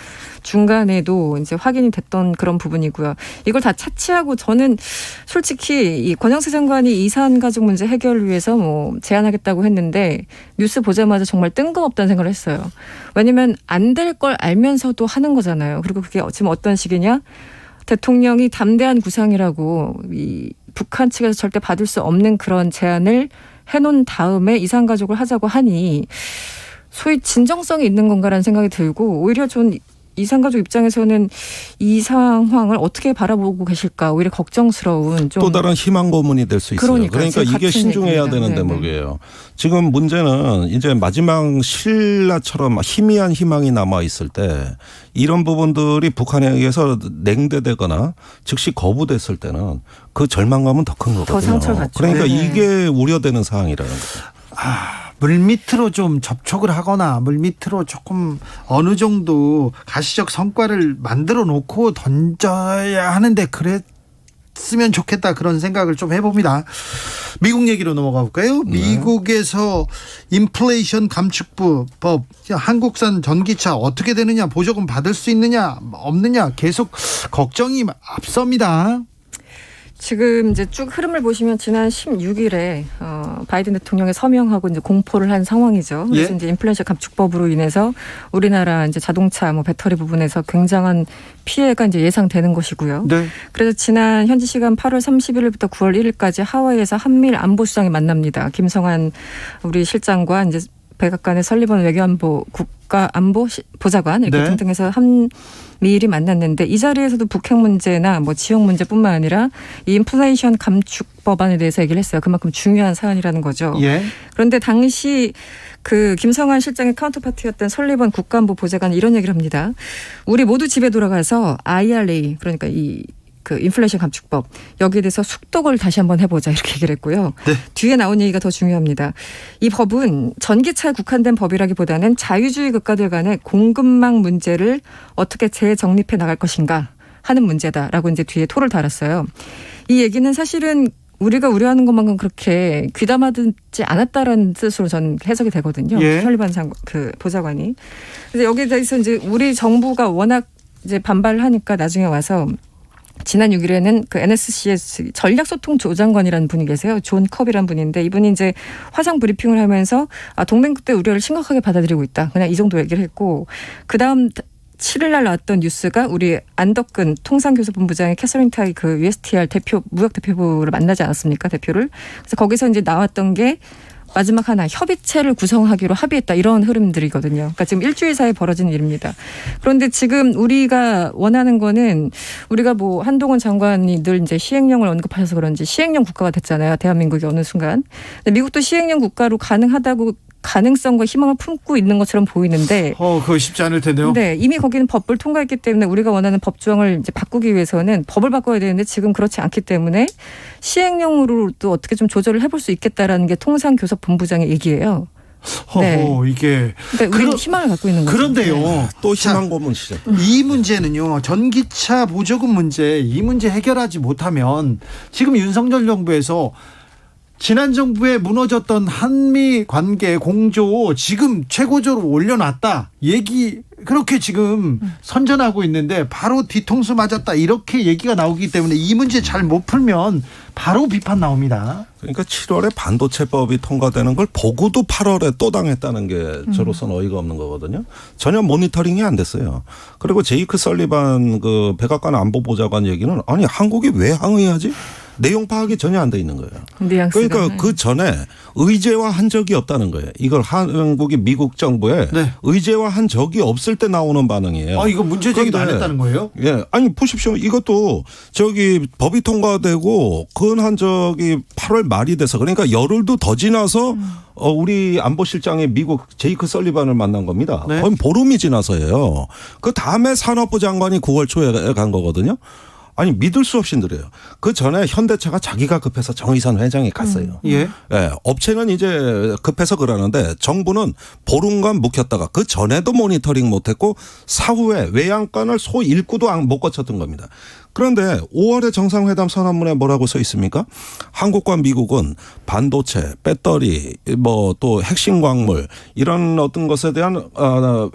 중간에도 이제 확인이 됐던 그런 부분이고요. 이걸 다 차치하고 저는 솔직히 이 권영세 장관이 이산가족 문제 해결을 위해서 뭐 제안하겠다고 했는데 뉴스 보자마자 정말 뜬금없다는 생각을 했어요. 왜냐면 안 될 걸 알면서도 하는 거잖아요. 그리고 그게 지금 어떤 식이냐? 대통령이 담대한 구상이라고 이 북한 측에서 절대 받을 수 없는 그런 제안을 해놓은 다음에 이산가족을 하자고 하니 소위 진정성이 있는 건가라는 생각이 들고 오히려 전 이산가족 입장에서는 이 상황을 어떻게 바라보고 계실까 오히려 걱정스러운 좀 또 다른 희망 고문이 될 수 있어요. 그러니까 이게 같은 신중해야 얘기입니다. 되는 네네. 대목이에요. 지금 문제는 이제 마지막 신라처럼 희미한 희망이 남아 있을 때 이런 부분들이 북한에 의해서 냉대되거나 즉시 거부됐을 때는 그 절망감은 더 큰 거거든요. 더 상처를 받죠. 그러니까 네네. 이게 우려되는 사항이라는 거죠. 물밑으로 좀 접촉을 하거나 물밑으로 조금 어느 정도 가시적 성과를 만들어 놓고 던져야 하는데 그랬으면 좋겠다 그런 생각을 좀 해봅니다. 미국 얘기로 넘어가 볼까요? 미국에서 인플레이션 감축법 한국산 전기차 어떻게 되느냐 보조금 받을 수 있느냐 없느냐 계속 걱정이 앞섭니다. 지금 이제 쭉 흐름을 보시면 지난 16일에 바이든 대통령이 서명하고 이제 공포를 한 상황이죠. 그래서 예? 이제 인플레이션 감축법으로 인해서 우리나라 이제 자동차 뭐 배터리 부분에서 굉장한 피해가 이제 예상되는 것이고요. 네. 그래서 지난 현지 시간 8월 31일부터 9월 1일까지 하와이에서 한미일 안보수장이 만납니다. 김성한 우리 실장과 이제 백악관의 설리번 외교안보 국가안보 보좌관 이렇게 네. 등등해서 한미일이 만났는데 이 자리에서도 북핵 문제나 뭐 지역 문제뿐만 아니라 이 인플레이션 감축 법안에 대해서 얘기를 했어요. 그만큼 중요한 사안이라는 거죠. 예. 그런데 당시 그 김성한 실장의 카운터파트였던 설리번 국가안보 보좌관이 이런 얘기를 합니다. 우리 모두 집에 돌아가서 IRA 그러니까 그 인플레이션 감축법 여기에 대해서 숙독을 다시 한번 해보자 이렇게 얘기를 했고요. 네. 뒤에 나온 얘기가 더 중요합니다. 이 법은 전기차에 국한된 법이라기보다는 자유주의 국가들 간의 공급망 문제를 어떻게 재정립해 나갈 것인가 하는 문제다라고 이제 뒤에 토를 달았어요. 이 얘기는 사실은 우리가 우려하는 것만큼 그렇게 귀담아듣지 않았다라는 뜻으로 저는 해석이 되거든요. 예. 설리반 그 보좌관이. 그래서 여기에 대해서 이제 우리 정부가 워낙 이제 반발을 하니까 나중에 와서 지난 6일에는 그 NSCS 전략소통조장관이라는 분이 계세요. 존 컵이라는 분인데 이분이 이제 화상 브리핑을 하면서 동맹국 대 우려를 심각하게 받아들이고 있다. 그냥 이 정도 얘기를 했고 그다음 7일 날 나왔던 뉴스가 우리 안덕근 통상교섭본부장의 캐서린 타이 그 USTR 대표 무역 대표부를 만나지 않았습니까? 대표를. 그래서 거기서 이제 나왔던 게 마지막 하나 협의체를 구성하기로 합의했다 이런 흐름들이거든요. 그러니까 지금 일주일 사이에 벌어진 일입니다. 그런데 지금 우리가 원하는 거는 우리가 뭐 한동훈 장관이 늘 이제 시행령을 언급하셔서 그런지 시행령 국가가 됐잖아요. 대한민국이 어느 순간. 근데 미국도 시행령 국가로 가능하다고 가능성과 희망을 품고 있는 것처럼 보이는데 그거 쉽지 않을 텐데요. 네, 이미 거기는 법을 통과했기 때문에 우리가 원하는 법 조항을 이제 바꾸기 위해서는 법을 바꿔야 되는데 지금 그렇지 않기 때문에 시행령으로 또 어떻게 좀 조절을 해볼 수 있겠다라는 게 통상교섭본부장의 얘기예요. 이게 그러니까 우리는 희망을 갖고 있는 거죠. 그런데요. 네. 또 희망 고문 시작. 이 문제는요. 전기차 보조금 문제 이 문제 해결하지 못하면 지금 윤석열 정부에서 지난 정부에 무너졌던 한미 관계 공조 지금 최고조로 올려놨다 얘기 그렇게 지금 선전하고 있는데 바로 뒤통수 맞았다 이렇게 얘기가 나오기 때문에 이 문제 잘 못 풀면 바로 비판 나옵니다. 그러니까 7월에 반도체법이 통과되는 걸 보고도 8월에 또 당했다는 게 저로서는 어이가 없는 거거든요. 전혀 모니터링이 안 됐어요. 그리고 제이크 설리반 그 백악관 안보보좌관 얘기는 아니 한국이 왜 항의하지? 내용 파악이 전혀 안 돼 있는 거예요. 그러니까 그 전에 의제화한 적이 없다는 거예요. 이걸 한국이 미국 정부에 네. 의제화한 적이 없을 때 나오는 반응이에요. 이거 문제 제기도 안 했다는 거예요? 예, 아니 보십시오. 이것도 법이 통과되고 한 8월 말이 돼서 그러니까 열흘도 더 지나서 우리 안보실장이 미국 제이크 설리반을 만난 겁니다. 네. 거의 보름이 지나서예요. 그 다음에 산업부 장관이 9월 초에 간 거거든요. 아니 믿을 수 없이 느려요. 그 전에 현대차가 자기가 급해서 정의선 회장이 갔어요. 예. 예, 업체는 이제 급해서 그러는데 정부는 보름간 묵혔다가 그 전에도 모니터링 못했고 사후에 외양간을 소 일구도 못 거쳤던 겁니다. 그런데 5월에 정상회담 선언문에 뭐라고 써 있습니까? 한국과 미국은 반도체, 배터리, 또 핵심 광물 이런 어떤 것에 대한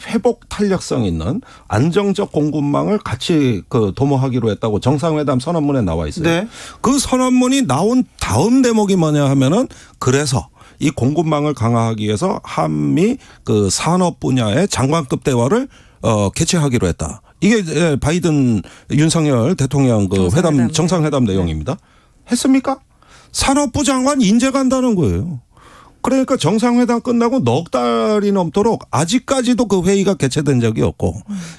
회복 탄력성 있는 안정적 공급망을 같이 도모하기로 했다고 정상회담 선언문에 나와 있어요. 네. 그 선언문이 나온 다음 대목이 뭐냐 하면은 그래서 이 공급망을 강화하기 위해서 한미 그 산업 분야의 장관급 대화를 개최하기로 했다. 이게 바이든 윤석열 대통령 그 정상회담 내용입니다. 했습니까? 산업부 장관 인재 간다는 거예요. 그러니까 정상회담 끝나고 넉 달이 넘도록 아직까지도 그 회의가 개최된 적이 없고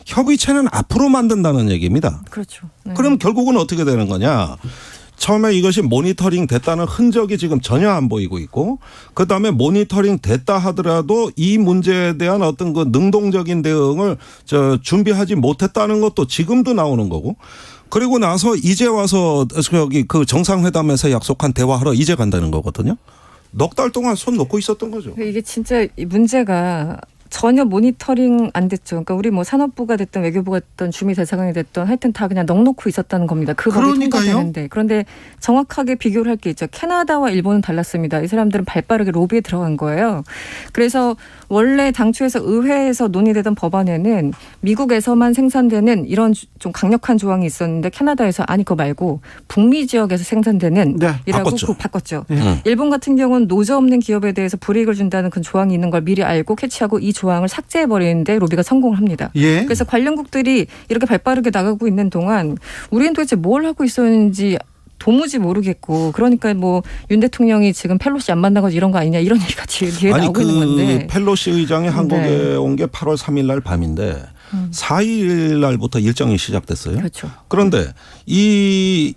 협의체는 앞으로 만든다는 얘기입니다. 그렇죠. 네. 그럼 결국은 어떻게 되는 거냐. 처음에 이것이 모니터링 됐다는 흔적이 지금 전혀 안 보이고 있고 그다음에 모니터링 됐다 하더라도 이 문제에 대한 어떤 그 능동적인 대응을 준비하지 못했다는 것도 지금도 나오는 거고 그리고 나서 이제 와서 저기 그 정상회담에서 약속한 대화하러 이제 간다는 거거든요. 넉 달 동안 손 놓고 있었던 거죠. 이게 진짜 이 문제가 전혀 모니터링 안 됐죠. 그러니까 우리 뭐 산업부가 됐든 외교부가 됐든 주미대사관이 됐든 하여튼 다 그냥 넉놓고 있었다는 겁니다. 그 법이 통과되는데. 그런데 정확하게 비교를 할 게 있죠. 캐나다와 일본은 달랐습니다. 이 사람들은 발빠르게 로비에 들어간 거예요. 그래서 원래 당초에서 의회에서 논의되던 법안에는 미국에서만 생산되는 이런 좀 강력한 조항이 있었는데 캐나다에서 아니 그거 말고 북미 지역에서 생산되는 이라고 바꿨죠. 일본 같은 경우는 노조 없는 기업에 대해서 불이익을 준다는 그 조항이 있는 걸 미리 알고 캐치하고 이 조항을 삭제해버리는데 로비가 성공을 합니다. 그래서 관련국들이 이렇게 발빠르게 나가고 있는 동안 우리는 도대체 뭘 하고 있었는지 도무지 모르겠고 그러니까 뭐 윤 대통령이 지금 펠로시 안 만나고 이런 거 아니냐 이런 얘기가 뒤에 나오고 있는 건데. 펠로시 의장이 한국에 온 게 8월 3일 날 밤인데 4일 날부터 일정이 시작됐어요. 그렇죠. 그런데 이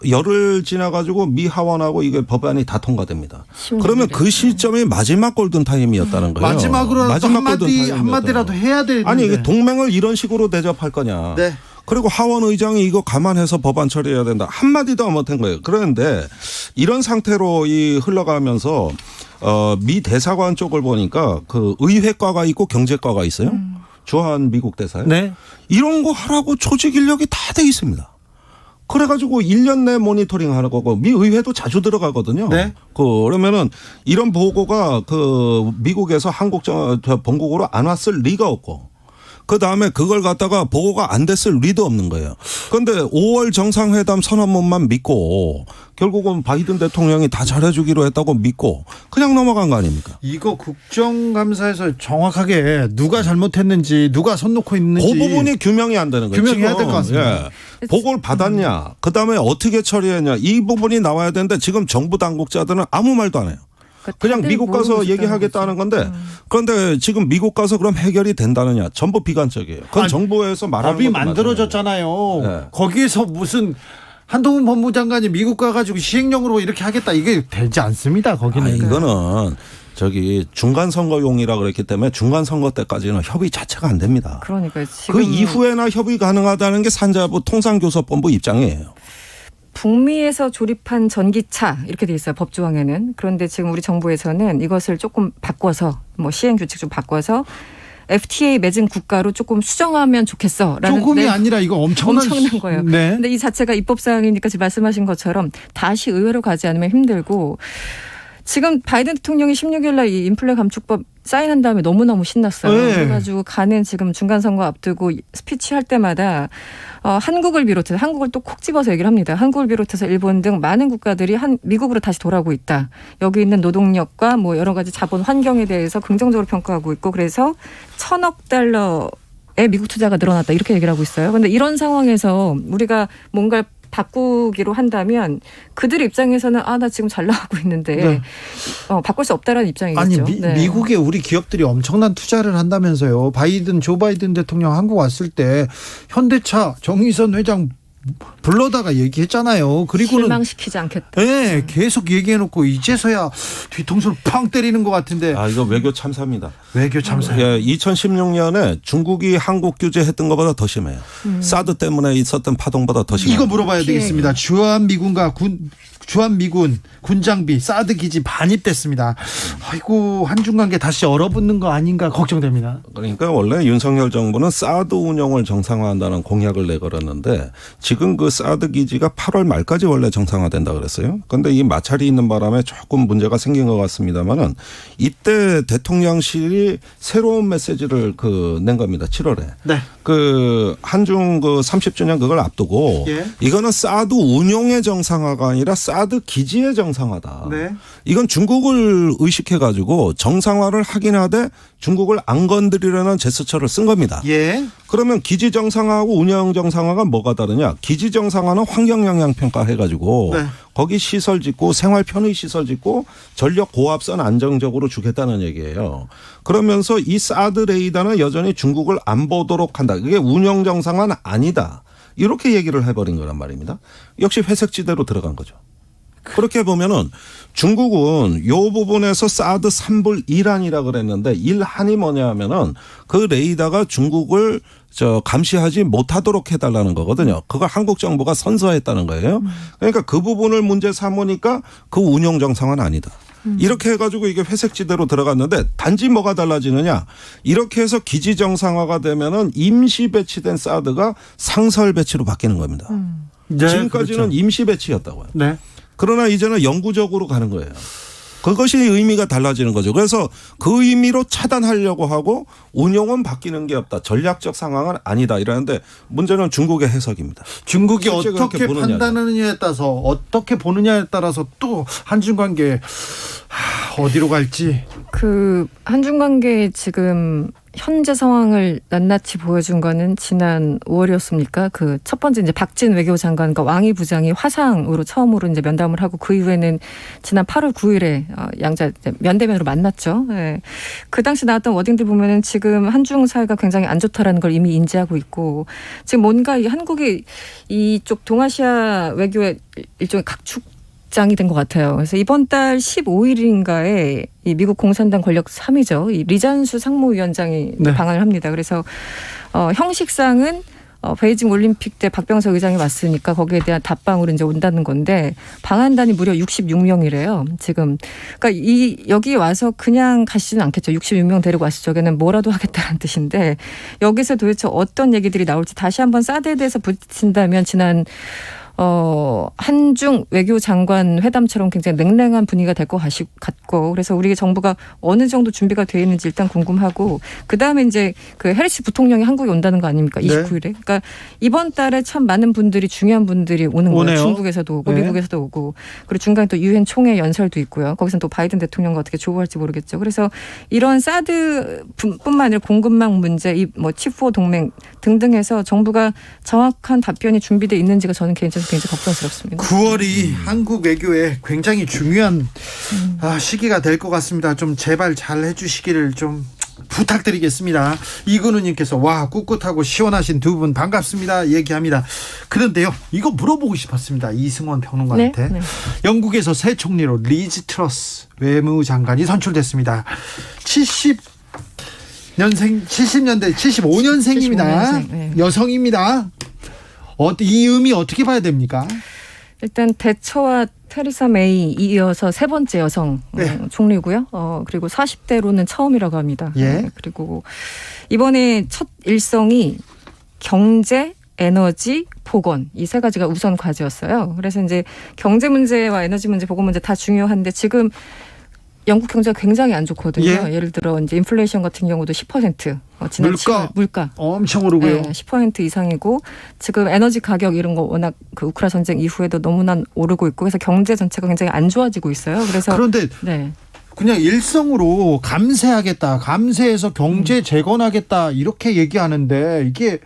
열흘 지나가지고 미 하원하고 이게 법안이 다 통과됩니다. 그러면 그 시점이 마지막 골든타임이었다는 거예요. 마지막으로 한마디라도 해야 되는데. 아니 이게 동맹을 이런 식으로 대접할 거냐. 네. 그리고 하원 의장이 이거 감안해서 법안 처리해야 된다. 한마디도 못한 거예요. 그런데 이런 상태로 흘러가면서 미 대사관 쪽을 보니까 그 의회과가 있고 경제과가 있어요. 주한 미국 대사요. 네. 이런 거 하라고 조직 인력이 다 돼 있습니다. 그래가지고 1년 내 모니터링 하는 거고 미 의회도 자주 들어가거든요. 네. 그러면은 이런 보고가 그 미국에서 한국 본국으로 안 왔을 리가 없고. 그 다음에 그걸 갖다가 보고가 안 됐을 리도 없는 거예요. 그런데 5월 정상회담 선언문만 믿고 결국은 바이든 대통령이 다 잘해주기로 했다고 믿고 그냥 넘어간 거 아닙니까? 이거 국정감사에서 정확하게 누가 잘못했는지 누가 손 놓고 있는지 그 부분이 규명이 안 되는 거예요. 규명해야 될 것 같습니다. 예. 보고를 받았냐 그다음에 어떻게 처리했냐 이 부분이 나와야 되는데 지금 정부 당국자들은 아무 말도 안 해요. 그냥 미국 가서 얘기하겠다는 건데 그런데 지금 미국 가서 그럼 해결이 된다느냐 전부 비관적이에요. 그건 정부에서 말하는 법이 만들어졌잖아요. 네. 거기에서 무슨 한동훈 법무장관이 미국 가가지고 시행령으로 이렇게 하겠다 이게 되지 않습니다. 거기는. 이거는 중간 선거용이라 그랬기 때문에 중간 선거 때까지는 협의 자체가 안 됩니다. 그러니까 지금 그 이후에나 협의 가능하다는 게 산자부 통상교섭본부 입장이에요. 북미에서 조립한 전기차 이렇게 돼 있어요. 법조항에는. 그런데 지금 우리 정부에서는 이것을 조금 바꿔서 뭐 시행 규칙 좀 바꿔서 FTA 맺은 국가로 조금 수정하면 좋겠어라는. 조금이 아니라 이거 엄청난 거예요. 네. 근데 이 자체가 입법 사항이니까 지금 말씀하신 것처럼 다시 의회로 가지 않으면 힘들고 지금 바이든 대통령이 16일 날 이 인플레 감축법 사인한 다음에 너무너무 신났어요. 네. 그래가지고 가는 지금 중간선거 앞두고 스피치 할 때마다 한국을 비롯해서 한국을 또 콕 집어서 얘기를 합니다. 한국을 비롯해서 일본 등 많은 국가들이 미국으로 다시 돌아오고 있다. 여기 있는 노동력과 뭐 여러 가지 자본 환경에 대해서 긍정적으로 평가하고 있고 그래서 1,000억 달러의 미국 투자가 늘어났다. 이렇게 얘기를 하고 있어요. 그런데 이런 상황에서 우리가 뭔가 바꾸기로 한다면 그들 입장에서는 나 지금 잘 나가고 있는데 네. 바꿀 수 없다라는 입장이겠죠. 아니 네. 미국에 우리 기업들이 엄청난 투자를 한다면서요. 조 바이든 대통령 한국 왔을 때 현대차 정의선 회장 불러다가 얘기했잖아요. 그리고는 실망시키지 않겠다. 네, 계속 얘기해놓고 이제서야 뒤통수를 팡 때리는 것 같은데. 이거 외교 참사입니다. 외교 참사. 예, 2016년에 중국이 한국 규제했던 것보다 더 심해요. 사드 때문에 있었던 파동보다 더 심해요. 이거 물어봐야 되겠습니다. 주한미군 군장비 사드 기지 반입됐습니다. 아이고 한중 관계 다시 얼어붙는 거 아닌가 걱정됩니다. 그러니까 원래 윤석열 정부는 사드 운영을 정상화한다는 공약을 내걸었는데 지금 그 사드 기지가 8월 말까지 원래 정상화된다 그랬어요. 그런데 이 마찰이 있는 바람에 조금 문제가 생긴 것 같습니다만은 이때 대통령실이 새로운 메시지를 낸 겁니다. 7월에. 네. 한중 30주년 그걸 앞두고 이거는 사드 운용의 정상화가 아니라 사드 기지의 정상화다. 네. 이건 중국을 의식해가지고 정상화를 하긴 하되 중국을 안 건드리려는 제스처를 쓴 겁니다. 예. 그러면 기지 정상화하고 운영 정상화가 뭐가 다르냐? 기지 정상화는 환경 영향 평가 해가지고 거기 시설 짓고 생활 편의 시설 짓고 전력 고압선 안정적으로 주겠다는 얘기예요. 그러면서 이 사드 레이더는 여전히 중국을 안 보도록 한다. 그게 운영 정상은 아니다. 이렇게 얘기를 해버린 거란 말입니다. 역시 회색지대로 들어간 거죠. 그렇게 보면은 중국은 이 부분에서 사드 3불 1한이라 그랬는데 1한이 뭐냐 하면은 그 레이더가 중국을 감시하지 못하도록 해달라는 거거든요. 그걸 한국 정부가 선서했다는 거예요. 그러니까 그 부분을 문제 삼으니까 그 운영 정상은 아니다. 이렇게 해가지고 이게 회색지대로 들어갔는데 단지 뭐가 달라지느냐. 이렇게 해서 기지 정상화가 되면은 임시 배치된 사드가 상설 배치로 바뀌는 겁니다. 네, 지금까지는 그렇죠. 임시 배치였다고요. 네. 그러나 이제는 영구적으로 가는 거예요. 그것이 의미가 달라지는 거죠. 그래서 그 의미로 차단하려고 하고 운용은 바뀌는 게 없다. 전략적 상황은 아니다. 이러는데 문제는 중국의 해석입니다. 중국이 실제 어떻게 그렇게 보느냐죠. 판단하느냐에 따라서 어떻게 보느냐에 따라서 또 한중 관계 어디로 갈지. 그 한중 관계 지금 현재 상황을 낱낱이 보여준 거는 지난 5월이었습니까? 그 첫 번째 이제 박진 외교장관과 왕이 부장이 화상으로 처음으로 이제 면담을 하고 그 이후에는 지난 8월 9일에 양자 면대면으로 만났죠. 예. 그 당시 나왔던 워딩들 보면은 지금 한중 사이가 굉장히 안 좋다라는 걸 이미 인지하고 있고 지금 뭔가 이 한국이 이쪽 동아시아 외교의 일종의 각축장이 된 것 같아요. 그래서 이번 달 15일인가에 이 미국 공산당 권력 3위죠. 이 리잔수 상무위원장이 네. 방한을 합니다. 그래서 형식상은 베이징 올림픽 때 박병석 의장이 왔으니까 거기에 대한 답방으로 이제 온다는 건데 방한단이 무려 66명이래요. 지금 그러니까 여기 와서 그냥 가시지는 않겠죠. 66명 데리고 와서 저게는 뭐라도 하겠다는 뜻인데 여기서 도대체 어떤 얘기들이 나올지 다시 한번 사드에 대해서 부딪힌다면 지난 한중 외교장관 회담처럼 굉장히 냉랭한 분위기가 될 것 같고 그래서 우리 정부가 어느 정도 준비가 되어 있는지 일단 궁금하고 그다음에 이제 그 해리스 부통령이 한국에 온다는 거 아닙니까? 29일에. 그러니까 이번 달에 참 많은 분들이 중요한 분들이 오는 거예요. 오네요. 중국에서도 오고 네. 미국에서도 오고 그리고 중간에 또 유엔 총회 연설도 있고요. 거기서는 또 바이든 대통령과 어떻게 조우할지 모르겠죠. 그래서 이런 사드뿐만 아니라 공급망 문제, 이 뭐 치포 동맹 등등해서 정부가 정확한 답변이 준비되어 있는지가 저는 개인적으로 굉장히 걱정스럽습니다. 9월이 한국 외교에 굉장히 중요한 시기가 될 것 같습니다. 좀 제발 잘 해주시기를 좀 부탁드리겠습니다. 이근우님께서 와 꿋꿋하고 시원하신 두 분 반갑습니다 얘기합니다. 그런데요 이거 물어보고 싶었습니다. 이승원 평론가한테. 네? 영국에서 새 총리로 리즈 트러스 외무장관이 선출됐습니다. 70년대 75년생입니다. 75년생, 네. 여성입니다. 이 의미 어떻게 봐야 됩니까? 일단 대처와 테리사 메이 이어서 세 번째 여성 네. 총리고요. 그리고 40대로는 처음이라고 합니다. 예. 그리고 이번에 첫 일성이 경제, 에너지, 보건 이 세 가지가 우선 과제였어요. 그래서 이제 경제 문제와 에너지 문제, 보건 문제 다 중요한데 지금 영국 경제가 굉장히 안 좋거든요. 예. 예를 들어 이제 인플레이션 같은 경우도 10%, 지난 7월 물가 엄청 오르고요. 네, 10% 이상이고 지금 에너지 가격 이런 거 워낙 그 우크라 전쟁 이후에도 너무나 오르고 있고 그래서 경제 전체가 굉장히 안 좋아지고 있어요. 그래서 그런데 네. 그냥 일성으로 감세하겠다, 감세해서 경제 재건하겠다 이렇게 얘기하는데 이게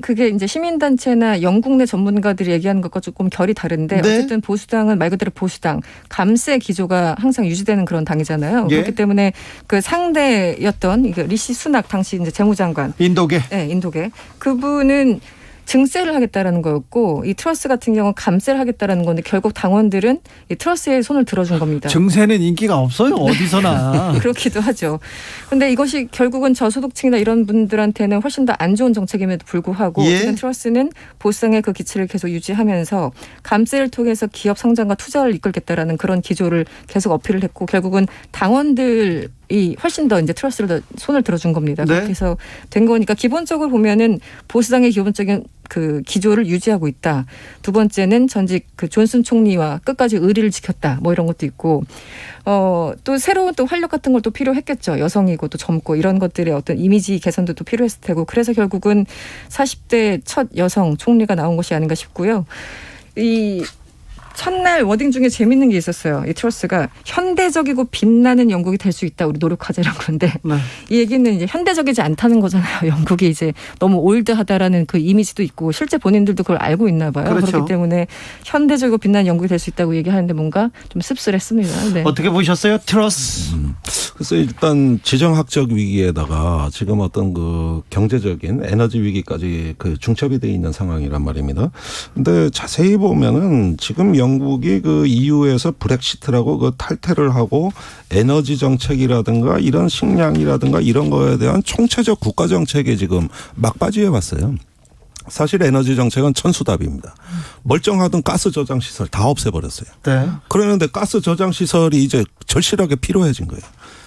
그게 이제 시민단체나 영국 내 전문가들이 얘기하는 것과 조금 결이 다른데 네. 어쨌든 보수당은 말 그대로 보수당 감세 기조가 항상 유지되는 그런 당이잖아요. 예. 그렇기 때문에 그 상대였던 이게 리시 수낙 당시 이제 재무장관 인도계 네, 인도계 그분은 증세를 하겠다라는 거였고 이 트러스 같은 경우는 감세를 하겠다라는 건데 결국 당원들은 이 트러스에 손을 들어준 겁니다. 증세는 인기가 없어요 어디서나. 그렇기도 하죠. 그런데 이것이 결국은 저소득층이나 이런 분들한테는 훨씬 더 안 좋은 정책임에도 불구하고 예. 어쨌든 트러스는 보수당의 그 기치를 계속 유지하면서 감세를 통해서 기업 성장과 투자를 이끌겠다라는 그런 기조를 계속 어필을 했고 결국은 당원들 이 훨씬 더 이제 트러스를 더 손을 들어준 겁니다. 네. 그렇게 해서 된 거니까 기본적으로 보면은 보수당의 기본적인 그 기조를 유지하고 있다. 두 번째는 전직 그 존슨 총리와 끝까지 의리를 지켰다. 뭐 이런 것도 있고 또 새로운 또 활력 같은 걸 또 필요했겠죠. 여성이고 또 젊고 이런 것들의 어떤 이미지 개선도 또 필요했을 테고 그래서 결국은 40대 첫 여성 총리가 나온 것이 아닌가 싶고요. 이 첫날 워딩 중에 재밌는 게 있었어요. 이 트러스가 현대적이고 빛나는 영국이 될 수 있다. 우리 노력하자 이런 건데 네. 이 얘기는 이제 현대적이지 않다는 거잖아요. 영국이 이제 너무 올드하다라는 그 이미지도 있고 실제 본인들도 그걸 알고 있나 봐요. 그렇죠. 그렇기 때문에 현대적이고 빛나는 영국이 될 수 있다고 얘기하는데 뭔가 좀 씁쓸했습니다. 네. 어떻게 보셨어요? 트러스. 그래서 일단 지정학적 위기에다가 지금 어떤 그 경제적인 에너지 위기까지 그 중첩이 돼 있는 상황이란 말입니다. 근데 자세히 보면은 지금 영국이 그 EU에서 브렉시트라고 그 탈퇴를 하고 에너지 정책이라든가 이런 식량이라든가 이런 거에 대한 총체적 국가 정책에 지금 막바지에 왔어요. 사실 에너지 정책은 천수답입니다. 멀쩡하던 가스 저장 시설 다 없애버렸어요. 네. 그러는데 가스 저장 시설이 이제 절실하게 필요해진 거예요.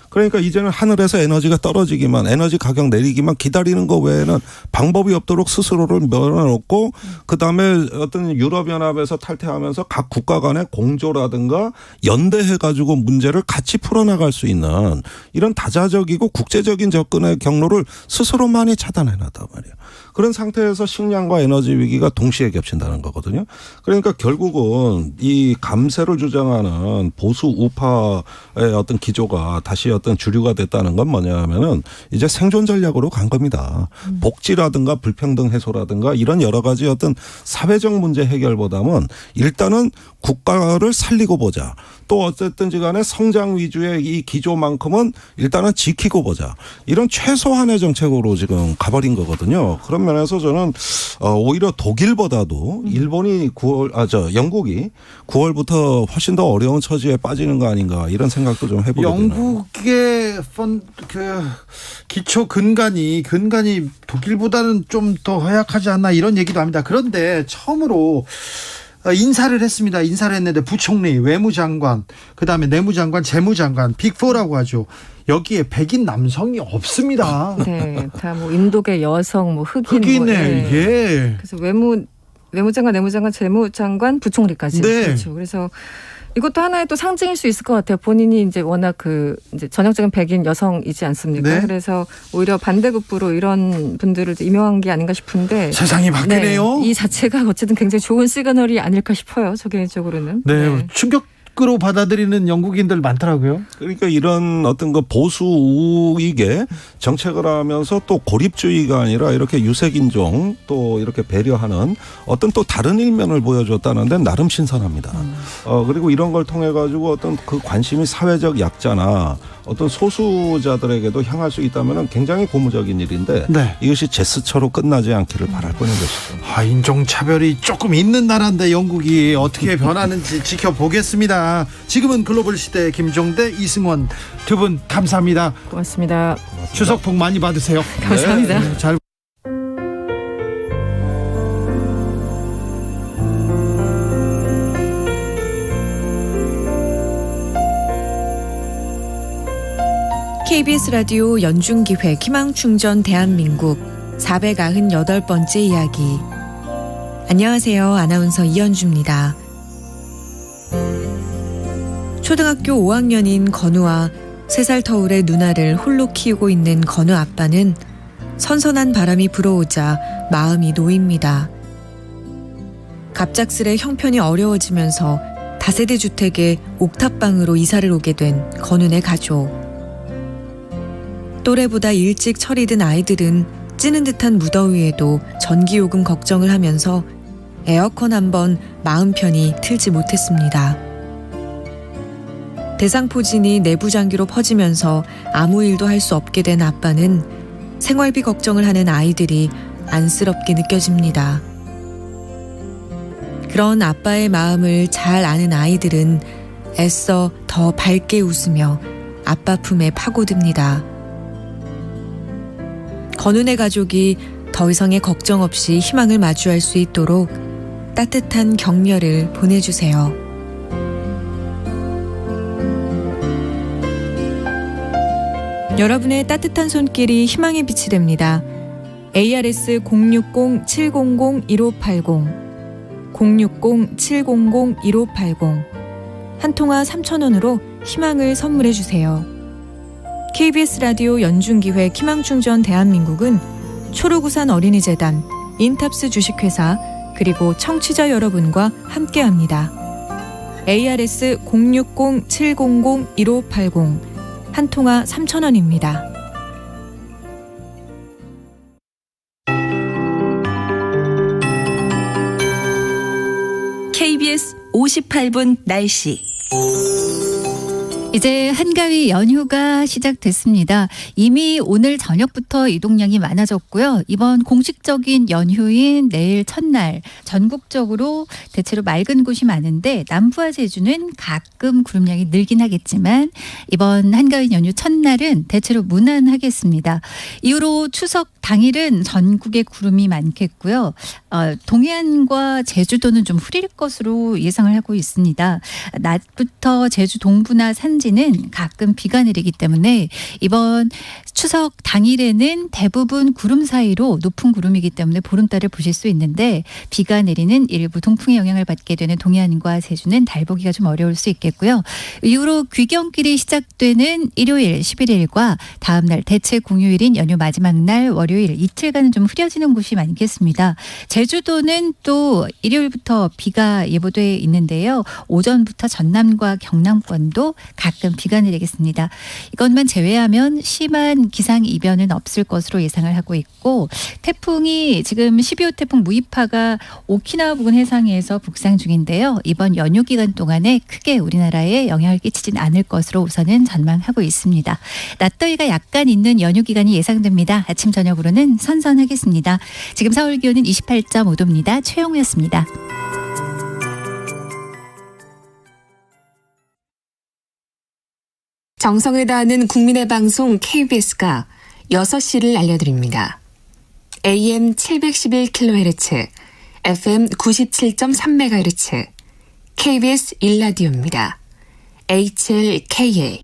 그러니까 이제는 하늘에서 에너지가 떨어지기만, 에너지 가격 내리기만 기다리는 거 외에는 방법이 없도록 스스로를 밀어놓고 그다음에 어떤 유럽연합에서 탈퇴하면서 각 국가 간의 공조라든가 연대해가지고 문제를 같이 풀어나갈 수 있는 이런 다자적이고 국제적인 접근의 경로를 스스로 많이 차단해놨단 말이에요. 그런 상태에서 식량과 에너지 위기가 동시에 겹친다는 거거든요. 그러니까 결국은 이 감세를 주장하는 보수 우파의 어떤 기조가 다시 어떤 주류가 됐다는 건 뭐냐면은 이제 생존 전략으로 간 겁니다. 복지라든가 불평등 해소라든가 이런 여러 가지 어떤 사회적 문제 해결보다는 일단은 국가를 살리고 보자. 또 어쨌든지 간에 성장 위주의 이 기조만큼은 일단은 지키고 보자. 이런 최소한의 정책으로 지금 가버린 거거든요. 그런 면에서 저는 오히려 독일보다도 일본이 영국이 9월부터 훨씬 더 어려운 처지에 빠지는 거 아닌가 이런 생각도 좀 해보게 되네요. 영국의 기초 근간이 독일보다는 좀 더 허약하지 않나 이런 얘기도 합니다. 그런데 처음으로 인사를 했습니다. 인사를 했는데 부총리, 외무장관, 그다음에 내무장관, 재무장관, 빅4라고 하죠. 여기에 백인 남성이 없습니다. 네, 다 뭐 인도계 여성, 뭐 흑인, 네. 예. 그래서 외무장관, 내무장관, 재무장관, 부총리까지. 네. 그렇죠. 그래서 이것도 하나의 또 상징일 수 있을 것 같아요. 본인이 이제 워낙 이제 전형적인 백인 여성이지 않습니까? 네. 그래서 오히려 반대급부로 이런 분들을 임명한 게 아닌가 싶은데. 세상이 바뀌네요. 네, 이 자체가 어쨌든 굉장히 좋은 시그널이 아닐까 싶어요. 저 개인적으로는. 네. 충격으로 받아들이는 영국인들 많더라고요. 그러니까 이런 어떤 그 보수 우익의 정책을 하면서 또 고립주의가 아니라 이렇게 유색인종 또 이렇게 배려하는 어떤 또 다른 일면을 보여줬다는 데는 나름 신선합니다. 그리고 이런 걸 통해 가지고 어떤 그 관심이 사회적 약자나 어떤 소수자들에게도 향할 수 있다면 굉장히 고무적인 일인데 네. 이것이 제스처로 끝나지 않기를 바랄 뿐인 것이죠. 인종차별이 조금 있는 나라인데 영국이 어떻게 변하는지 지켜보겠습니다. 지금은 글로벌 시대 김종대, 이승원 두 분 감사합니다. 고맙습니다. 추석 복 많이 받으세요. 감사합니다. 네, 잘. KBS 라디오 연중기획 희망충전 대한민국 498번째 이야기. 안녕하세요. 아나운서 이현주입니다. 초등학교 5학년인 건우와 3살 터울의 누나를 홀로 키우고 있는 건우 아빠는 선선한 바람이 불어오자 마음이 놓입니다. 갑작스레 형편이 어려워지면서 다세대 주택의 옥탑방으로 이사를 오게 된 건우네 가족. 또래보다 일찍 철이 든 아이들은 찌는 듯한 무더위에도 전기요금 걱정을 하면서 에어컨 한 번 마음 편히 틀지 못했습니다. 대상포진이 내부 장기로 퍼지면서 아무 일도 할 수 없게 된 아빠는 생활비 걱정을 하는 아이들이 안쓰럽게 느껴집니다. 그런 아빠의 마음을 잘 아는 아이들은 애써 더 밝게 웃으며 아빠 품에 파고듭니다. 건우네 가족이 더 이상의 걱정 없이 희망을 마주할 수 있도록 따뜻한 격려를 보내주세요. 여러분의 따뜻한 손길이 희망의 빛이 됩니다. ARS 060-700-1580 060-700-1580 한 통화 3,000원으로 희망을 선물해 주세요. KBS 라디오 연중기획 희망충전 대한민국은 초록우산 어린이재단, 인탑스 주식회사 그리고 청취자 여러분과 함께합니다. ARS 060-700-1580 한 통화 3,000원입니다. KBS 58분 날씨. 이제 한가위 연휴가 시작됐습니다. 이미 오늘 저녁부터 이동량이 많아졌고요. 이번 공식적인 연휴인 내일 첫날 전국적으로 대체로 맑은 곳이 많은데 남부와 제주는 가끔 구름량이 늘긴 하겠지만 이번 한가위 연휴 첫날은 대체로 무난하겠습니다. 이후로 추석 당일은 전국에 구름이 많겠고요. 동해안과 제주도는 좀 흐릴 것으로 예상을 하고 있습니다. 낮부터 제주 동부나 산지는 가끔 비가 내리기 때문에 이번 추석 당일에는 대부분 구름 사이로 높은 구름이기 때문에 보름달을 보실 수 있는데 비가 내리는 일부 동풍의 영향을 받게 되는 동해안과 제주는 달 보기가 좀 어려울 수 있겠고요. 이후로 귀경길이 시작되는 일요일 11일과 다음 날 대체 공휴일인 연휴 마지막 날 월요일 이틀간은 좀 흐려지는 곳이 많겠습니다. 제주도는 또 일요일부터 비가 예보돼 있는데요. 오전부터 전남과 경남권도 가끔 비가 내리겠습니다. 이것만 제외하면 심한 기상이변은 없을 것으로 예상을 하고 있고 태풍이 지금 12호 태풍 무이파가 오키나와 부근 해상에서 북상 중인데요. 이번 연휴 기간 동안에 크게 우리나라에 영향을 끼치진 않을 것으로 우선은 전망하고 있습니다. 낮더위가 약간 있는 연휴 기간이 예상됩니다. 아침 저녁으로는 선선하겠습니다. 지금 서울 기온은 28.5도입니다. 최영우였습니다. 정성을 다하는 국민의 방송 KBS가 6시를 알려드립니다. AM 711kHz, FM 97.3MHz, KBS 1라디오입니다. HLKA.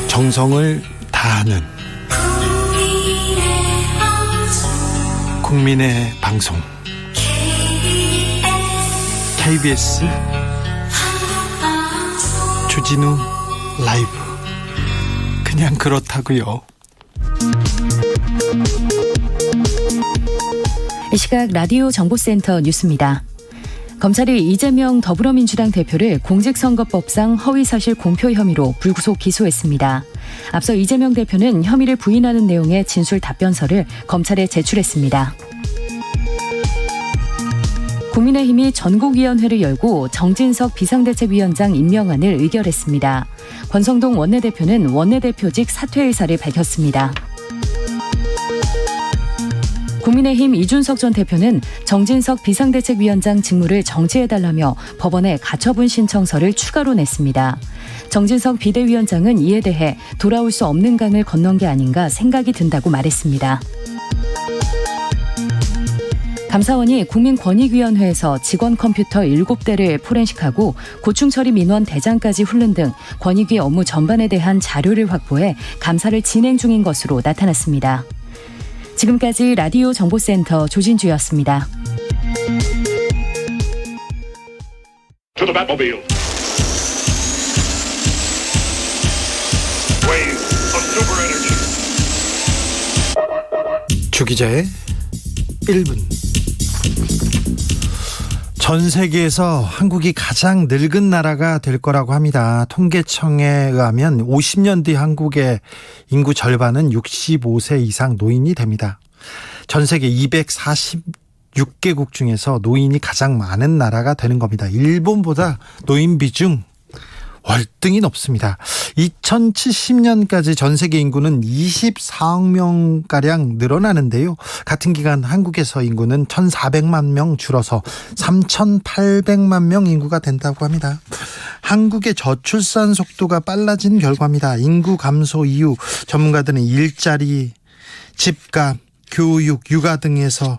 정성을 다하는 국민의 방송 KBS 주진우 라이브 그냥 그렇다고요. 이 시각 라디오 정보센터 뉴스입니다. 검찰이 이재명 더불어민주당 대표를 공직선거법상 허위사실 공표 혐의로 불구속 기소했습니다. 앞서 이재명 대표는 혐의를 부인하는 내용의 진술 답변서를 검찰에 제출했습니다. 국민의힘이 전국위원회를 열고 정진석 비상대책위원장 임명안을 의결했습니다. 권성동 원내대표는 원내대표직 사퇴 의사를 밝혔습니다. 국민의힘 이준석 전 대표는 정진석 비상대책위원장 직무를 정지해달라며 법원에 가처분 신청서를 추가로 냈습니다. 정진석 비대위원장은 이에 대해 돌아올 수 없는 강을 건넌 게 아닌가 생각이 든다고 말했습니다. 감사원이 국민권익위원회에서 직원 컴퓨터 7대를 포렌식하고 고충처리 민원 대장까지 훑는 등 권익위 업무 전반에 대한 자료를 확보해 감사를 진행 중인 것으로 나타났습니다. 지금까지 라디오 정보센터 조진주였습니다. 주 기자의 1분. 전 세계에서 한국이 가장 늙은 나라가 될 거라고 합니다. 통계청에 의하면 50년 뒤 한국의 인구 절반은 65세 이상 노인이 됩니다. 전 세계 246개국 중에서 노인이 가장 많은 나라가 되는 겁니다. 일본보다 노인 비중 월등히 높습니다. 2070년까지 전 세계 인구는 24억 명가량 늘어나는데요. 같은 기간 한국에서 인구는 1,400만 명 줄어서 3,800만 명 인구가 된다고 합니다. 한국의 저출산 속도가 빨라진 결과입니다. 인구 감소 이후 전문가들은 일자리, 집값, 교육, 육아 등에서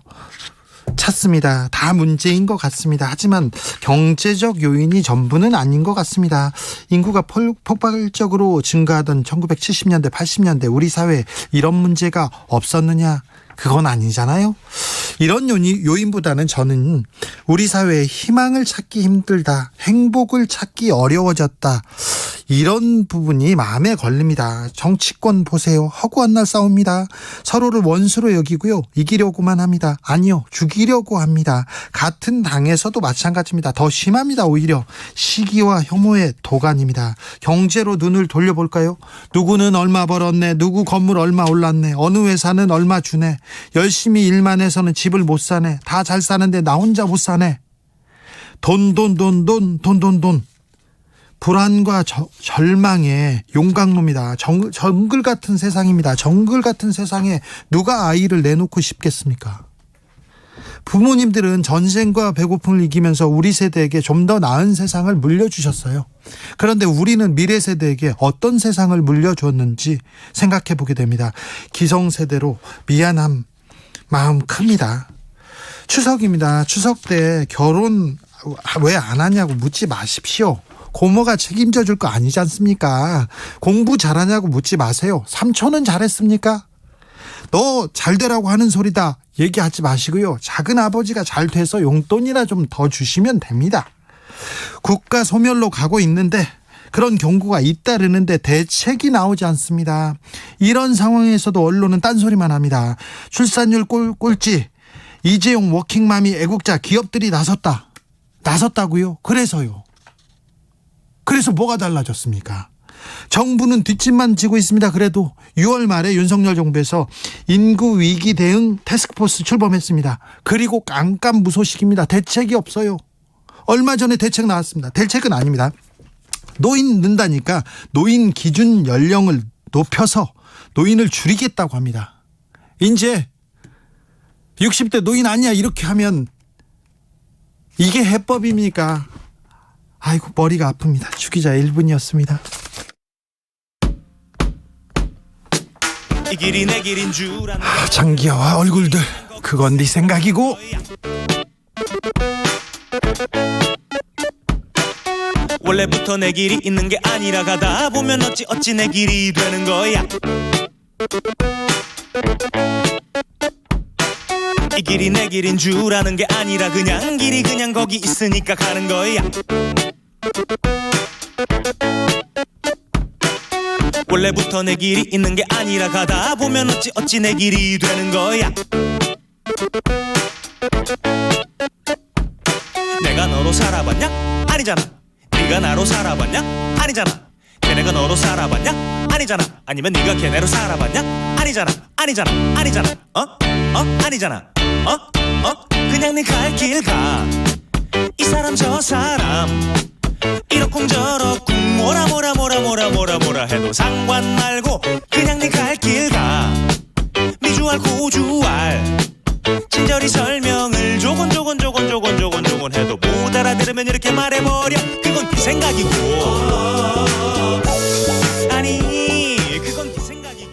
찾습니다. 다 문제인 것 같습니다. 하지만 경제적 요인이 전부는 아닌 것 같습니다. 인구가 폭발적으로 증가하던 1970년대, 80년대 우리 사회에 이런 문제가 없었느냐? 그건 아니잖아요. 이런 요인보다는 저는 우리 사회에 희망을 찾기 힘들다, 행복을 찾기 어려워졌다, 이런 부분이 마음에 걸립니다. 정치권 보세요. 허구한 날 싸웁니다. 서로를 원수로 여기고요. 이기려고만 합니다. 아니요. 죽이려고 합니다. 같은 당에서도 마찬가지입니다. 더 심합니다. 오히려 시기와 혐오의 도가니입니다. 경제로 눈을 돌려볼까요? 누구는 얼마 벌었네. 누구 건물 얼마 올랐네. 어느 회사는 얼마 주네. 열심히 일만 해서는 집을 못 사네. 다 잘 사는데 나 혼자 못 사네. 돈. 불안과 절망의 용광로입니다. 정글 같은 세상입니다. 정글 같은 세상에 누가 아이를 내놓고 싶겠습니까? 부모님들은 전쟁과 배고픔을 이기면서 우리 세대에게 좀 더 나은 세상을 물려주셨어요. 그런데 우리는 미래 세대에게 어떤 세상을 물려주었는지 생각해 보게 됩니다. 기성세대로 미안함 마음 큽니다. 추석입니다. 추석 때 결혼 왜 안 하냐고 묻지 마십시오. 고모가 책임져 줄 거 아니지 않습니까? 공부 잘하냐고 묻지 마세요. 삼촌은 잘했습니까? 너 잘 되라고 하는 소리다 얘기하지 마시고요. 작은 아버지가 잘 돼서 용돈이나 좀 더 주시면 됩니다. 국가 소멸로 가고 있는데 그런 경고가 잇따르는데 대책이 나오지 않습니다. 이런 상황에서도 언론은 딴소리만 합니다. 출산율 꼴찌, 이재용 워킹맘이 애국자, 기업들이 나섰다고요? 그래서요. 그래서 뭐가 달라졌습니까? 정부는 뒷짐만 지고 있습니다. 그래도 6월 말에 윤석열 정부에서 인구 위기 대응 태스크포스 출범했습니다. 그리고 깜깜무소식입니다. 대책이 없어요. 얼마 전에 대책 나왔습니다. 대책은 아닙니다. 노인 는다니까 노인 기준 연령을 높여서 노인을 줄이겠다고 합니다. 이제 60대 노인 아니야 이렇게 하면 이게 해법입니까? 아이고 머리가 아픕니다. 주기자 1분이었습니다. 장기하와 얼굴들 그건 네 생각이고 원래부터 내 길이 있는 게 아니라 가다 보면 어찌 내 길이 되는 거야. 이 길이 내 길인 줄 아는 게 아니라 그냥 길이 그냥 거기 있으니까 가는 거야. 원래부터 내 길이 있는 게 아니라 가다 보면 어찌 내 길이 되는 거야. 내가 너로 살아봤냐? 아니잖아. 네가 나로 살아봤냐? 아니잖아. 걔네가 너로 살아봤냐? 아니잖아. 아니면 네가 걔네로 살아봤냐? 아니잖아. 아니잖아. 그냥 네 갈 길 가. 이 사람 저 사람 이러쿵저러쿵 뭐라 해도 상관 말고 그냥 네 갈 길 가. 미주알 고주알 친절히 설명을 조곤 해도 못 알아들으면 이렇게 말해버려. 그건 네 생각이고 아니 그건 네 생각이고.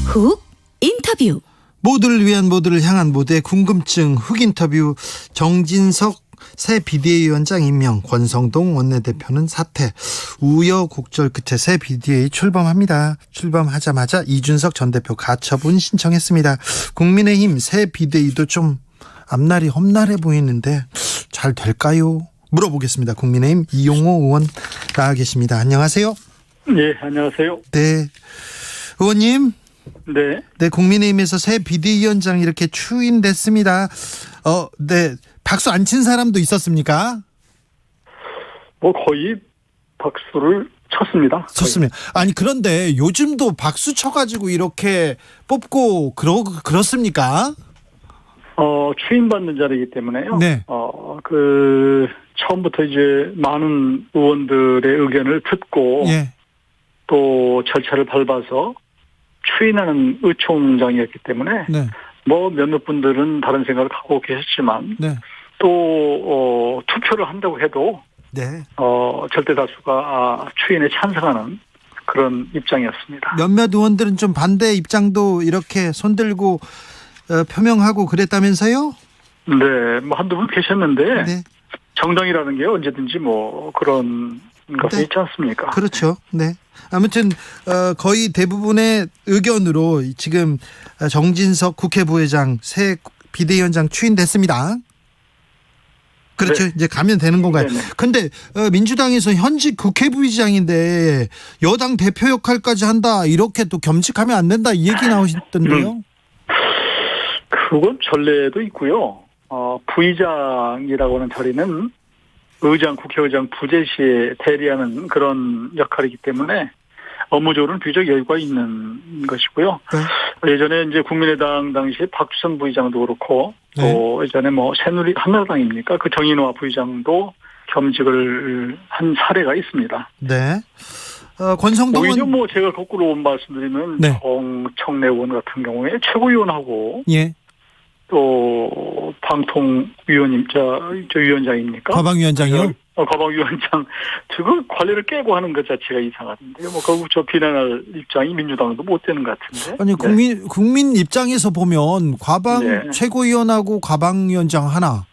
훅 인터뷰. 모두를 위한 모두를 향한 모두의 궁금증 훅 인터뷰. 정진석 새 비대위원장 임명, 권성동 원내대표는 사퇴. 우여곡절 끝에 새 비대위 출범합니다. 출범하자마자 이준석 전 대표 가처분 신청했습니다. 국민의힘 새 비대위도 좀 앞날이 험난해 보이는데 잘 될까요? 물어보겠습니다. 국민의힘 이용호 의원 나와 계십니다. 안녕하세요. 네, 안녕하세요. 네, 의원님. 네, 국민의힘에서 새 비대위원장 이렇게 추인됐습니다. 네, 박수 안 친 사람도 있었습니까? 뭐 거의 박수를 쳤습니다. 쳤습니다. 아니 그런데 요즘도 박수 쳐가지고 이렇게 뽑고 그렇습니까? 추임받는 자리이기 때문에요. 네. 처음부터 이제 많은 의원들의 의견을 듣고 예. 또 절차를 밟아서 추인하는 의총장이었기 때문에 네. 뭐 몇몇 분들은 다른 생각을 갖고 계셨지만 네. 또 투표를 한다고 해도 네. 절대 다수가 추인에 찬성하는 그런 입장이었습니다. 몇몇 의원들은 좀 반대 입장도 이렇게 손들고 표명하고 그랬다면서요? 네, 뭐 한두 분 계셨는데 네. 정당이라는 게 언제든지 뭐 그런 것이 네. 있지 않습니까? 그렇죠. 네. 아무튼 거의 대부분의 의견으로 지금 정진석 국회 부회장 새 비대위원장 추인됐습니다. 그렇죠. 네. 이제 가면 되는 건가요? 네네. 근데 민주당에서 현직 국회 부의장인데 여당 대표 역할까지 한다. 이렇게 또 겸직하면 안 된다. 이 얘기 나오시던데요. 그건 전례도 있고요. 부의장이라고 하는 자리는 의장, 국회의장 부재시에 대리하는 그런 역할이기 때문에 업무적으로는 비교적 여유가 있는 것이고요. 네. 예전에 이제 국민의당 당시에 박주선 부의장도 그렇고 또 예전에 뭐 새누리 한나라당입니까? 그 정인화 부의장도 겸직을 한 사례가 있습니다. 네. 권성동 오히려 뭐 제가 거꾸로 말씀드리면 네. 정청래 의원 같은 경우에 최고위원하고 예. 또 방통위원님 저 위원장입니까? 과방위원장이요? 과방위원장 그 관리를 깨고 하는 것 자체가 이상하던데요. 뭐 결국 저 비난할 입장이 민주당도 못 되는 것 같은데. 아니 국민 입장에서 보면 과방 네. 최고위원하고 과방위원장 하나,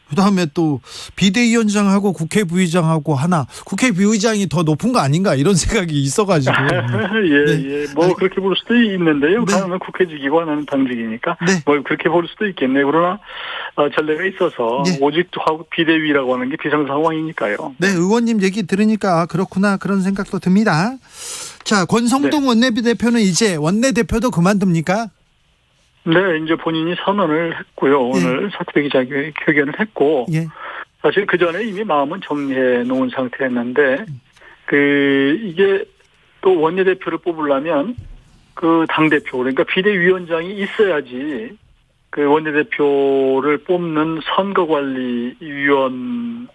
그다음에 또 비대위원장하고 국회 부의장하고 하나, 국회 부의장이 더 높은 거 아닌가 이런 생각이 있어가지고. 예. 뭐 그렇게 볼 수도 있는데요. 하나는 국회직이고 하나는 당직이니까. 뭐 그렇게 볼 수도 있겠네요. 그러나 전례가 있어서 오직도 하고 비대위라고 하는 게 비상 상황이니까요. 네, 의원님 얘기 들으니까 그렇구나 그런 생각도 듭니다. 자, 권성동 원내비대표는 이제 원내대표도 그만둡니까? 네, 이제 본인이 선언을 했고요. 오늘 사퇴 기자회견을 했고, 사실 그 전에 이미 마음은 정리해 놓은 상태였는데, 이게 또 원내대표를 뽑으려면 그 당대표, 그러니까 비대위원장이 있어야지 그 원내대표를 뽑는 선거관리위원장을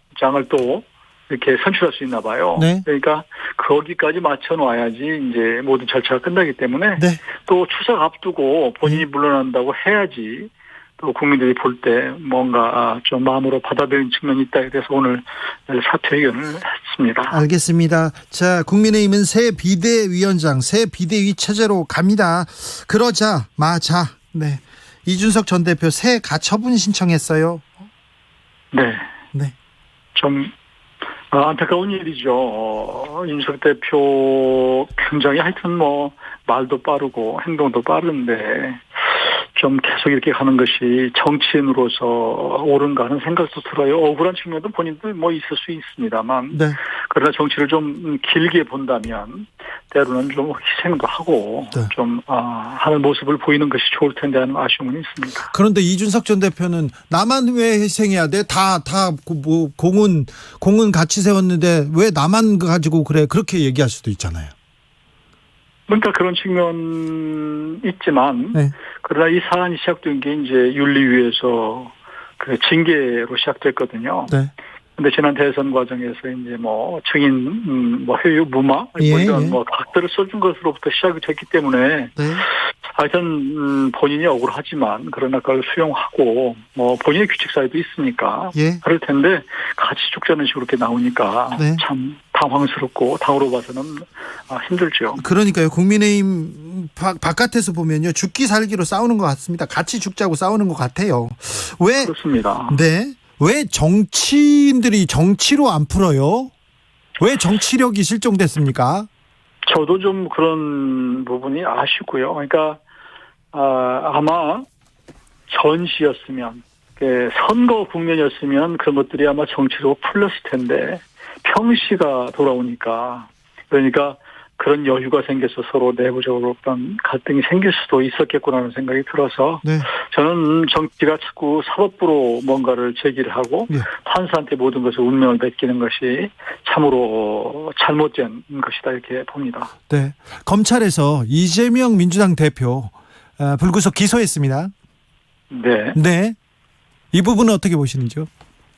또 이렇게 선출할 수 있나 봐요. 네. 그러니까 거기까지 맞춰놔야지 이제 모든 절차가 끝나기 때문에 또 추석 앞두고 본인이 물러난다고 해야지 또 국민들이 볼 때 뭔가 좀 마음으로 받아들이는 측면이 있다. 그래서 오늘 사퇴의견을 했습니다. 알겠습니다. 자, 국민의힘은 새 비대위원장, 새 비대위 체제로 갑니다. 그러자마자 이준석 전 대표 새 가처분 신청했어요. 네. 좀 안타까운 일이죠. 윤석 대표 굉장히 하여튼 뭐 말도 빠르고 행동도 빠른데 좀 계속 이렇게 가는 것이 정치인으로서 옳은가 하는 생각도 들어요. 억울한 측면도 본인도 뭐 있을 수 있습니다만 그러나 정치를 좀 길게 본다면 때로는 좀 희생도 하고 좀 하는 모습을 보이는 것이 좋을 텐데 하는 아쉬움은 있습니다. 그런데 이준석 전 대표는 나만 왜 희생해야 돼? 다 뭐 공은 같이 세웠는데 왜 나만 가지고 그래? 그렇게 얘기할 수도 있잖아요. 그러니까 그런 측면 있지만 그러나 이 사안이 시작된 게 이제 윤리위에서 그 징계로 시작됐거든요. 근데 지난 대선 과정에서 이제 뭐 증인 뭐 회유 무마 이런 뭐 각들을 써준 것으로부터 시작이 됐기 때문에 하여튼 본인이 억울하지만 그러나 그걸 수용하고 뭐 본인의 규칙 사유도 있으니까 그럴 텐데 같이 죽자는 식으로 이렇게 나오니까 참 당황스럽고 당으로 봐서는 힘들죠. 그러니까요. 국민의힘 바깥에서 보면요. 죽기 살기로 싸우는 것 같습니다. 같이 죽자고 싸우는 것 같아요. 왜? 그렇습니다. 왜 정치인들이 정치로 안 풀어요? 왜 정치력이 실종됐습니까? 저도 좀 그런 부분이 아쉽고요. 그러니까 아마 전시였으면 선거 국면이었으면 그런 것들이 아마 정치로 풀렸을 텐데 평시가 돌아오니까 그러니까 그런 여유가 생겨서 서로 내부적으로 어떤 갈등이 생길 수도 있었겠구나라는 생각이 들어서 저는 정치가 자꾸 사법부로 뭔가를 제기를 하고 판사한테 모든 것을 운명을 맡기는 것이 참으로 잘못된 것이다 이렇게 봅니다. 네, 검찰에서 이재명 민주당 대표 불구속 기소했습니다. 네. 이 부분은 어떻게 보시는지요?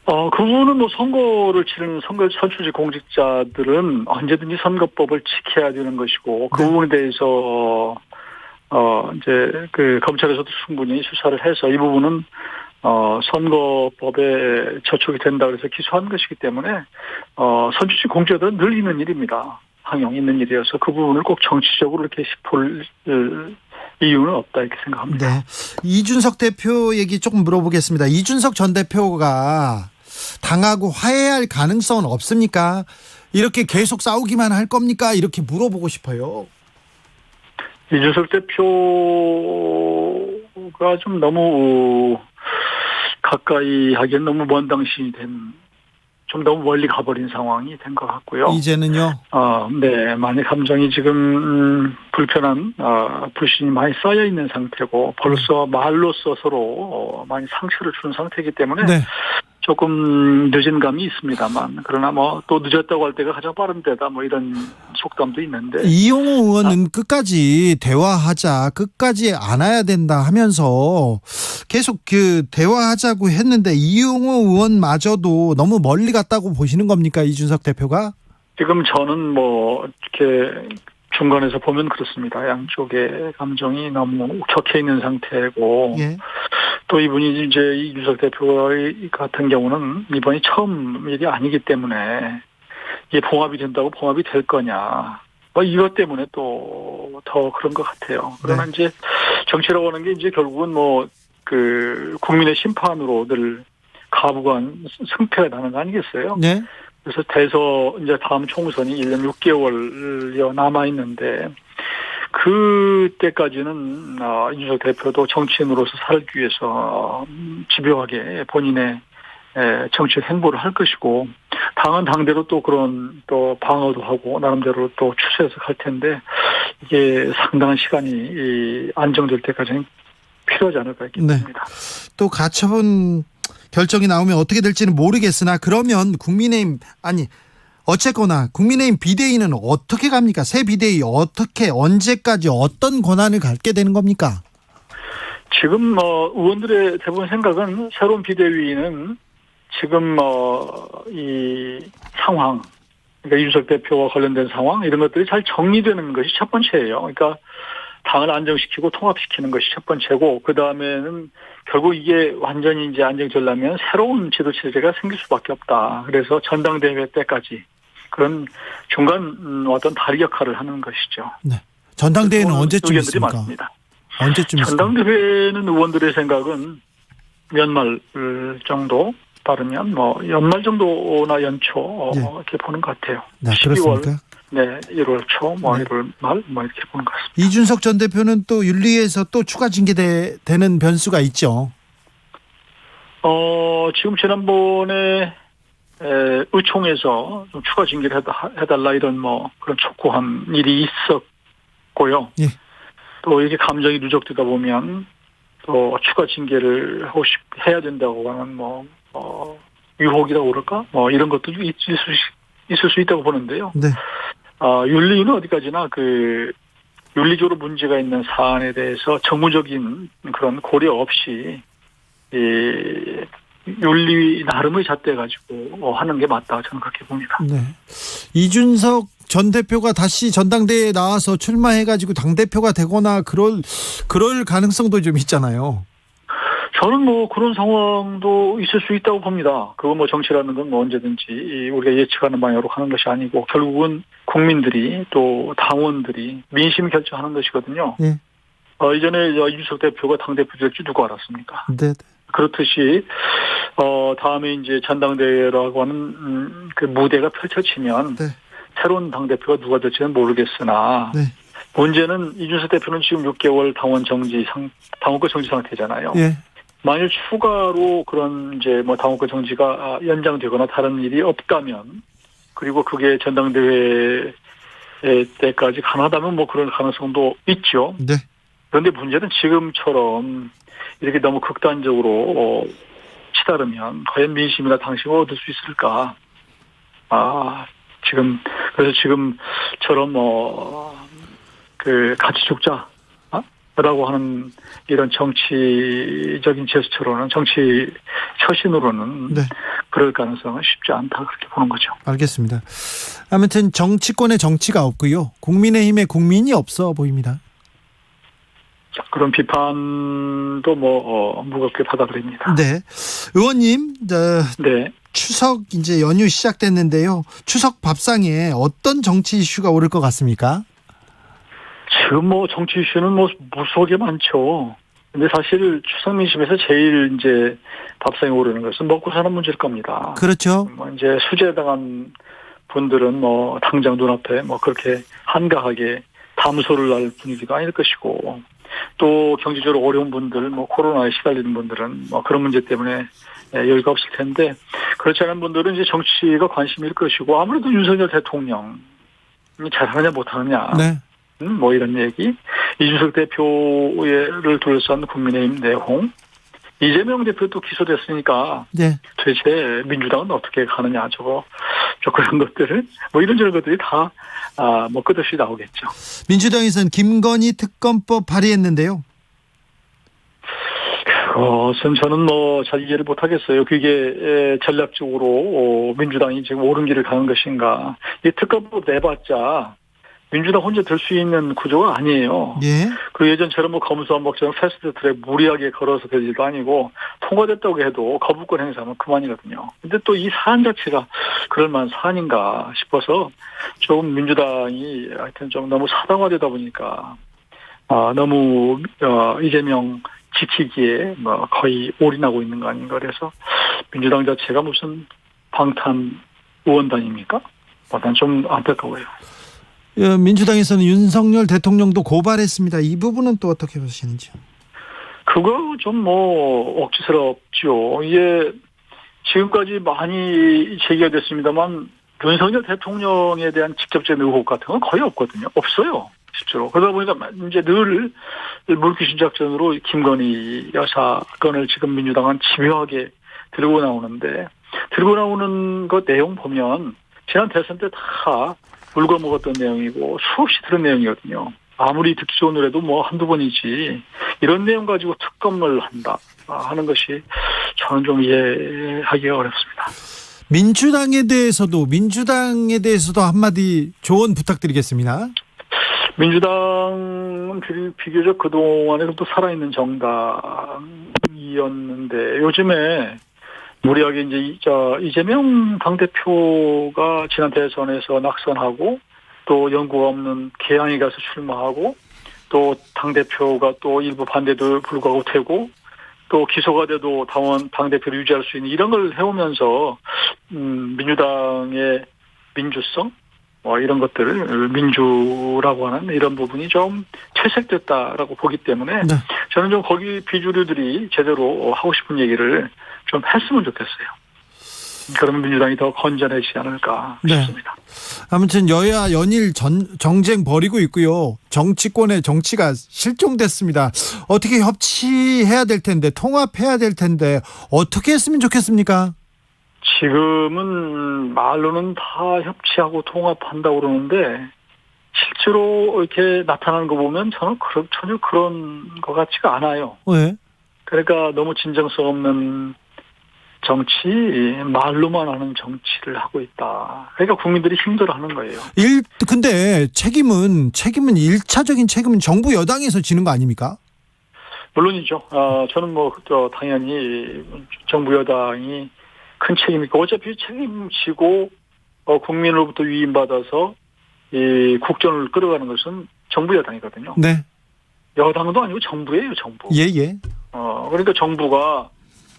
그 부분은 뭐 선거를 치르는 선출직 공직자들은 언제든지 선거법을 지켜야 되는 것이고 그 부분에 대해서 이제 그 검찰에서도 충분히 수사를 해서 이 부분은 선거법에 저촉이 된다 그래서 기소한 것이기 때문에 선출직 공직자들은 늘 있는 일입니다. 항용 있는 일이어서 그 부분을 꼭 정치적으로 이렇게 볼 이유는 없다 이렇게 생각합니다. 이준석 대표 얘기 조금 물어보겠습니다. 이준석 전 대표가 당하고 화해할 가능성은 없습니까? 이렇게 계속 싸우기만 할 겁니까? 이렇게 물어보고 싶어요. 이준석 대표가 좀 너무 가까이 하기엔 너무 먼 당신이 좀 너무 멀리 가버린 상황이 된 것 같고요. 이제는요? 네. 많이 감정이 지금 불편한, 불신이 많이 쌓여 있는 상태고, 벌써 말로써 서로 많이 상처를 주는 상태이기 때문에, 네. 조금 늦은 감이 있습니다만, 그러나 또 늦었다고 할 때가 가장 빠른 때다, 이런 속담도 있는데. 이용호 의원은 끝까지 대화하자, 끝까지 안아야 된다 하면서 계속 대화하자고 했는데, 이용호 의원마저도 너무 멀리 갔다고 보시는 겁니까, 이준석 대표가? 지금 저는 이렇게 중간에서 보면 그렇습니다. 양쪽의 감정이 너무 격해 있는 상태고, 예. 또 이분이 이제 이준석 대표 같은 경우는 이번이 처음 일이 아니기 때문에 이게 봉합이 된다고 봉합이 될 거냐. 이것 때문에 또 더 그런 것 같아요. 그러나 이제 정치라고 하는 게 이제 결국은 국민의 심판으로 늘 가부간 승패가 나는 거 아니겠어요? 네. 그래서 이제 다음 총선이 1년 6개월여 남아있는데, 그때까지는 이준석 대표도 정치인으로서 살기 위해서 집요하게 본인의 정치적 행보를 할 것이고, 당은 당대로 또 방어도 하고 나름대로 또 추세해서 갈 텐데, 이게 상당한 시간이 안정될 때까지는 필요하지 않을까 싶습니다. 네. 또 가처분 결정이 나오면 어떻게 될지는 모르겠으나, 그러면 어쨌거나 국민의힘 비대위는 어떻게 갑니까? 새 비대위 언제까지 어떤 권한을 갖게 되는 겁니까? 지금 의원들의 대부분 생각은 새로운 비대위는 지금 이 상황, 그러니까 이준석 대표와 관련된 상황, 이런 것들이 잘 정리되는 것이 첫 번째예요. 그러니까 당을 안정시키고 통합시키는 것이 첫 번째고, 그 다음에는 결국 이게 완전히 이제 안정되려면 새로운 지도체제가 생길 수밖에 없다. 그래서 전당대회 때까지 그런 중간 어떤 다리 역할을 하는 것이죠. 네. 전당대회는 언제쯤 있습니까? 많습니다. 언제쯤 있습니까? 전당대회는 의원들의 생각은 연말 정도 빠르면 연말 정도나 연초 이렇게 보는 것 같아요. 네, 12월, 그렇습니까? 네, 1월 초, 1월 말 이렇게 보는 것 같습니다. 이준석 전 대표는 또 윤리위에서 또 추가 징계되는 변수가 있죠. 지금 지난번에 의총에서 좀 추가 징계를 해달라 이런 그런 촉구한 일이 있었고요. 예. 또 이렇게 감정이 누적되다 보면 또 추가 징계를 해야 된다고 하는 유혹이라고 그럴까? 이런 것도 있을 수 있다고 보는데요. 네. 윤리위는 어디까지나 윤리적으로 문제가 있는 사안에 대해서 정무적인 그런 고려 없이 윤리위 나름의 잣대 가지고 하는 게 맞다, 저는 그렇게 봅니다. 네. 이준석 전 대표가 다시 전당대회에 나와서 출마해가지고 당대표가 되거나 그럴 가능성도 좀 있잖아요. 저는 그런 상황도 있을 수 있다고 봅니다. 그거 정치라는 건 언제든지 우리가 예측하는 방향으로 가는 것이 아니고, 결국은 국민들이 또 당원들이 민심이 결정하는 것이거든요. 네. 이전에 이준석 대표가 당대표 될지 누가 알았습니까? 네. 그렇듯이 다음에 이제 전당대회라고 하는 그 무대가 펼쳐지면 새로운 당대표가 누가 될지는 모르겠으나, 문제는 이준석 대표는 지금 6개월 당원권 정지 상태잖아요. 예. 만일 추가로 그런 이제 당원권 정지가 연장되거나 다른 일이 없다면, 그리고 그게 전당대회 때까지 가능하다면 그런 가능성도 있죠. 네. 그런데 문제는 지금처럼 이렇게 너무 극단적으로 치달으면 과연 민심이나 당심을 얻을 수 있을까? 그래서 지금처럼 같이 죽자 라고 하는 이런 정치적인 제스처로는, 정치 혁신으로는 그럴 가능성은 쉽지 않다, 그렇게 보는 거죠. 알겠습니다. 아무튼 정치권에 정치가 없고요, 국민의힘에 국민이 없어 보입니다. 그런 비판도 무겁게 받아들입니다. 네. 의원님, 네. 추석 이제 연휴 시작됐는데요. 추석 밥상에 어떤 정치 이슈가 오를 것 같습니까? 지금 정치 이슈는 무수하게 많죠. 근데 사실 추석 민심에서 제일 이제 밥상에 오르는 것은 먹고 사는 문제일 겁니다. 그렇죠. 이제 수재에 당한 분들은 뭐 당장 눈앞에 뭐 그렇게 한가하게 담소를 날 분위기도 아닐 것이고, 또 경제적으로 어려운 분들, 뭐 코로나에 시달리는 분들은 뭐 그런 문제 때문에 여유가 없을 텐데, 그렇지 않은 분들은 이제 정치가 관심일 것이고, 아무래도 윤석열 대통령이 잘하느냐 못하느냐, 네. 뭐 이런 얘기, 이준석 대표를 둘러싼 국민의힘 내홍, 이재명 대표도 기소됐으니까 네. 도대체 민주당은 어떻게 가느냐, 그런 것들을 뭐 이런저런 것들이 다 뭐 끝없이 나오겠죠. 민주당에서는 김건희 특검법 발의했는데요. 그것은 저는 뭐 잘 이해를 못하겠어요. 그게 전략적으로 민주당이 지금 옳은 길을 가는 것인가. 이 특검법 내봤자 민주당 혼자 들 수 있는 구조가 아니에요. 예. 그 예전처럼 뭐 검수완박처럼 패스트트랙 무리하게 걸어서 될 일도 아니고, 통과됐다고 해도 거부권 행사하면 그만이거든요. 근데 또 이 사안 자체가 그럴 만한 사안인가 싶어서 조금 민주당이 하여튼 좀 너무 사당화되다 보니까 너무 이재명 지키기에 뭐 거의 올인하고 있는 거 아닌가. 그래서 민주당 자체가 무슨 방탄 의원단입니까? 난 좀 안타까워요. 민주당에서는 윤석열 대통령도 고발했습니다. 이 부분은 또 어떻게 보시는지요? 그거 좀 뭐 억지스럽죠. 이게 지금까지 많이 제기가 됐습니다만 윤석열 대통령에 대한 직접적인 의혹 같은 건 거의 없거든요. 없어요. 실제로. 그러다 보니까 이제 늘 물귀신 작전으로 김건희 여사 건을 지금 민주당은 집요하게 들고 나오는데, 들고 나오는 것 내용 보면 지난 대선 때 다 울거먹었던 내용이고 수없이 들은 내용이거든요. 아무리 듣기 좋은 노래도 뭐 한두 번이지, 이런 내용 가지고 특검을 한다 하는 것이 저는 좀 이해하기가 어렵습니다. 민주당에 대해서도 한마디 조언 부탁드리겠습니다. 민주당은 비교적 그동안에 또 살아있는 정당이었는데, 요즘에 무리하게 이제 이재명 당대표가 지난 대선에서 낙선하고, 또 연구가 없는 개항에 가서 출마하고, 또 당대표가 또 일부 반대도 불구하고 되고, 또 기소가 돼도 당대표를 유지할 수 있는 이런 걸 해오면서 민주당의 민주성, 이런 것들을 민주라고 하는 이런 부분이 좀 퇴색됐다라고 보기 때문에, 네. 저는 좀 거기 비주류들이 제대로 하고 싶은 얘기를 좀 했으면 좋겠어요. 그러면 민주당이 더 건전해지지 않을까 싶습니다. 네. 아무튼 여야 연일 정쟁 벌이고 있고요. 정치권의 정치가 실종됐습니다. 어떻게 협치해야 될 텐데, 통합해야 될 텐데 어떻게 했으면 좋겠습니까? 지금은 말로는 다 협치하고 통합한다고 그러는데, 실제로 이렇게 나타나는 거 보면 저는 전혀 그런 것 같지가 않아요. 왜? 그러니까 너무 진정성 없는 정치, 말로만 하는 정치를 하고 있다. 그러니까 국민들이 힘들어하는 거예요. 근데 책임은 1차적인 책임은 정부 여당에서 지는 거 아닙니까? 물론이죠. 저는 당연히 정부 여당이 큰 책임이고, 어차피 책임지고 국민으로부터 위임받아서 이 국정을 끌어가는 것은 정부 여당이거든요. 네. 여당도 아니고 정부예요, 정부. 예. 그러니까 정부가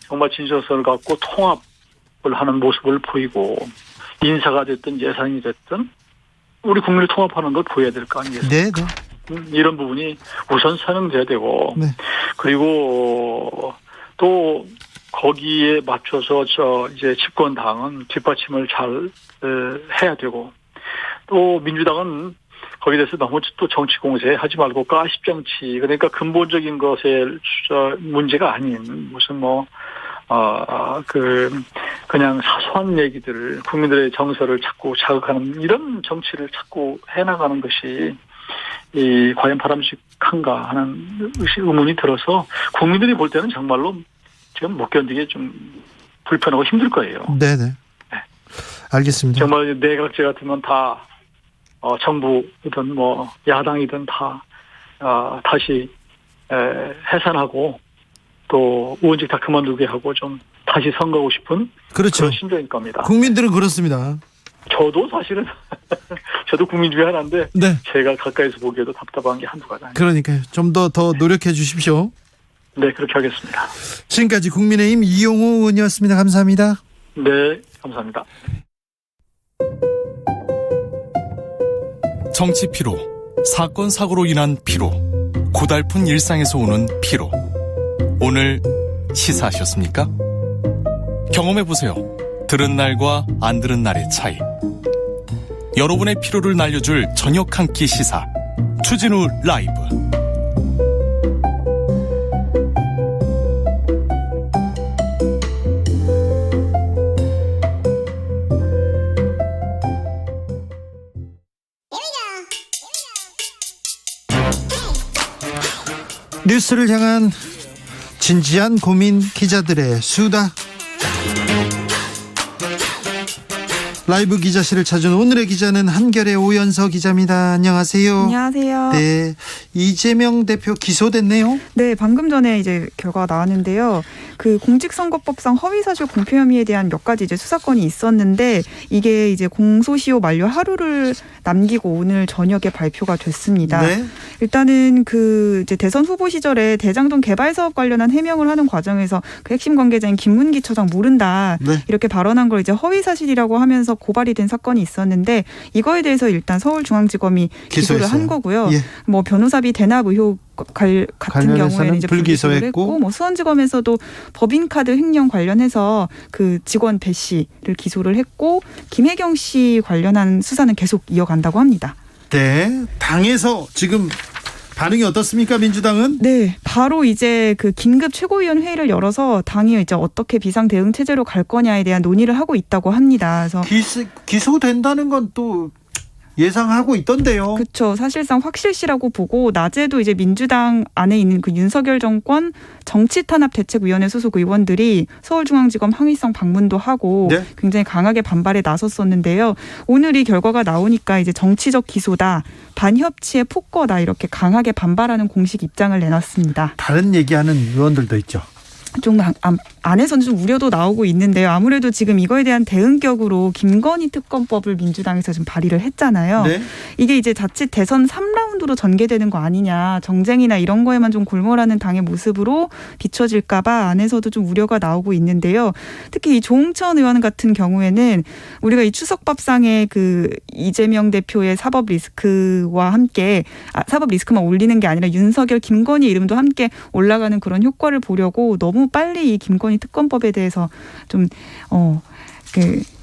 정말 진정성을 갖고 통합을 하는 모습을 보이고, 인사가 됐든 예산이 됐든 우리 국민을 통합하는 걸 보여야 될 거 아니겠습니까? 네. 이런 부분이 우선 사용돼야 되고, 네. 그리고 또 거기에 맞춰서 이제 집권당은 뒷받침을 잘 해야 되고, 또 민주당은 거기에 대해서 너무 또 정치 공세 하지 말고 가십 정치, 그러니까 근본적인 것에 문제가 아닌 무슨 그냥 사소한 얘기들을, 국민들의 정서를 자꾸 자극하는 이런 정치를 자꾸 해나가는 것이 과연 바람직한가 하는 의문이 들어서, 국민들이 볼 때는 정말로 지금 못 견디게 좀 불편하고 힘들 거예요. 네네. 네. 알겠습니다. 정말 내각제 같으면 다 정부이든 야당이든 다 다시 해산하고, 또 의원직 다 그만두게 하고 좀 다시 선거하고 싶은, 그렇죠. 그런 심정일 겁니다. 국민들은 그렇습니다. 저도 사실은 저도 국민 중에 하나인데, 네. 제가 가까이서 보기에도 답답한 게 한두 가지 아니에요. 그러니까요. 좀 더 노력해 주십시오. 네, 그렇게 하겠습니다. 지금까지 국민의힘 이용호 의원이었습니다. 감사합니다. 네, 감사합니다. 정치 피로, 사건 사고로 인한 피로, 고달픈 일상에서 오는 피로. 오늘 시사하셨습니까? 경험해보세요. 들은 날과 안 들은 날의 차이. 여러분의 피로를 날려줄 저녁 한 끼 시사 추진우 라이브. 뉴스를 향한 진지한 고민, 기자들의 수다. 라이브 기자실을 찾은 오늘의 기자는 한결의 오연서 기자입니다. 안녕하세요. 안녕하세요. 네, 이재명 대표 기소됐네요. 네, 방금 전에 이제 결과가 나왔는데요. 그 공직선거법상 허위사실 공표 혐의에 대한 몇 가지 이제 수사건이 있었는데 이게 이제 공소시효 만료 하루를 남기고 오늘 저녁에 발표가 됐습니다. 네. 일단은 그 이제 대선 후보 시절에 대장동 개발 사업 관련한 해명을 하는 과정에서 그 핵심 관계자인 김문기 처장 모른다 네. 이렇게 발언한 걸 이제 허위사실이라고 하면서 고발이 된 사건이 있었는데 이거에 대해서 일단 서울중앙지검이 기소를 한 거고요. 예. 뭐 변호사비 대납 의혹 같은 경우에는 이제 불기소를 했고, 뭐 수원지검에서도 법인카드 횡령 관련해서 그 직원 배 씨를 기소를 했고 김혜경 씨 관련한 수사는 계속 이어간다고 합니다. 네, 당에서 지금 반응이 어떻습니까, 민주당은? 네, 바로 이제 그 긴급 최고위원 회의를 열어서 당이 이제 어떻게 비상 대응 체제로 갈 거냐에 대한 논의를 하고 있다고 합니다. 그래서 기소된다는 건 또 예상하고 있던데요. 그렇죠. 사실상 확실시라고 보고 낮에도 이제 민주당 안에 있는 그 윤석열 정권 정치탄압대책위원회 소속 의원들이 서울중앙지검 항의성 방문도 하고 네? 굉장히 강하게 반발에 나섰었는데요. 오늘 이 결과가 나오니까 이제 정치적 기소다, 반협치의 폭거다 이렇게 강하게 반발하는 공식 입장을 내놨습니다. 다른 얘기하는 의원들도 있죠. 좀 안에서는 좀 우려도 나오고 있는데요. 아무래도 지금 이거에 대한 대응격으로 김건희 특검법을 민주당에서 좀 발의를 했잖아요. 네. 이게 이제 자칫 대선 3라운드로 전개되는 거 아니냐. 정쟁이나 이런 거에만 좀 골몰하는 당의 모습으로 비춰질까 봐 안에서도 좀 우려가 나오고 있는데요. 특히 이 조홍천 의원 같은 경우에는 우리가 이 추석밥상에 그 이재명 대표의 사법 리스크와 함께 사법 리스크만 올리는 게 아니라 윤석열, 김건희 이름도 함께 올라가는 그런 효과를 보려고 너무 빨리 이 김건희 특검법에 대해서 좀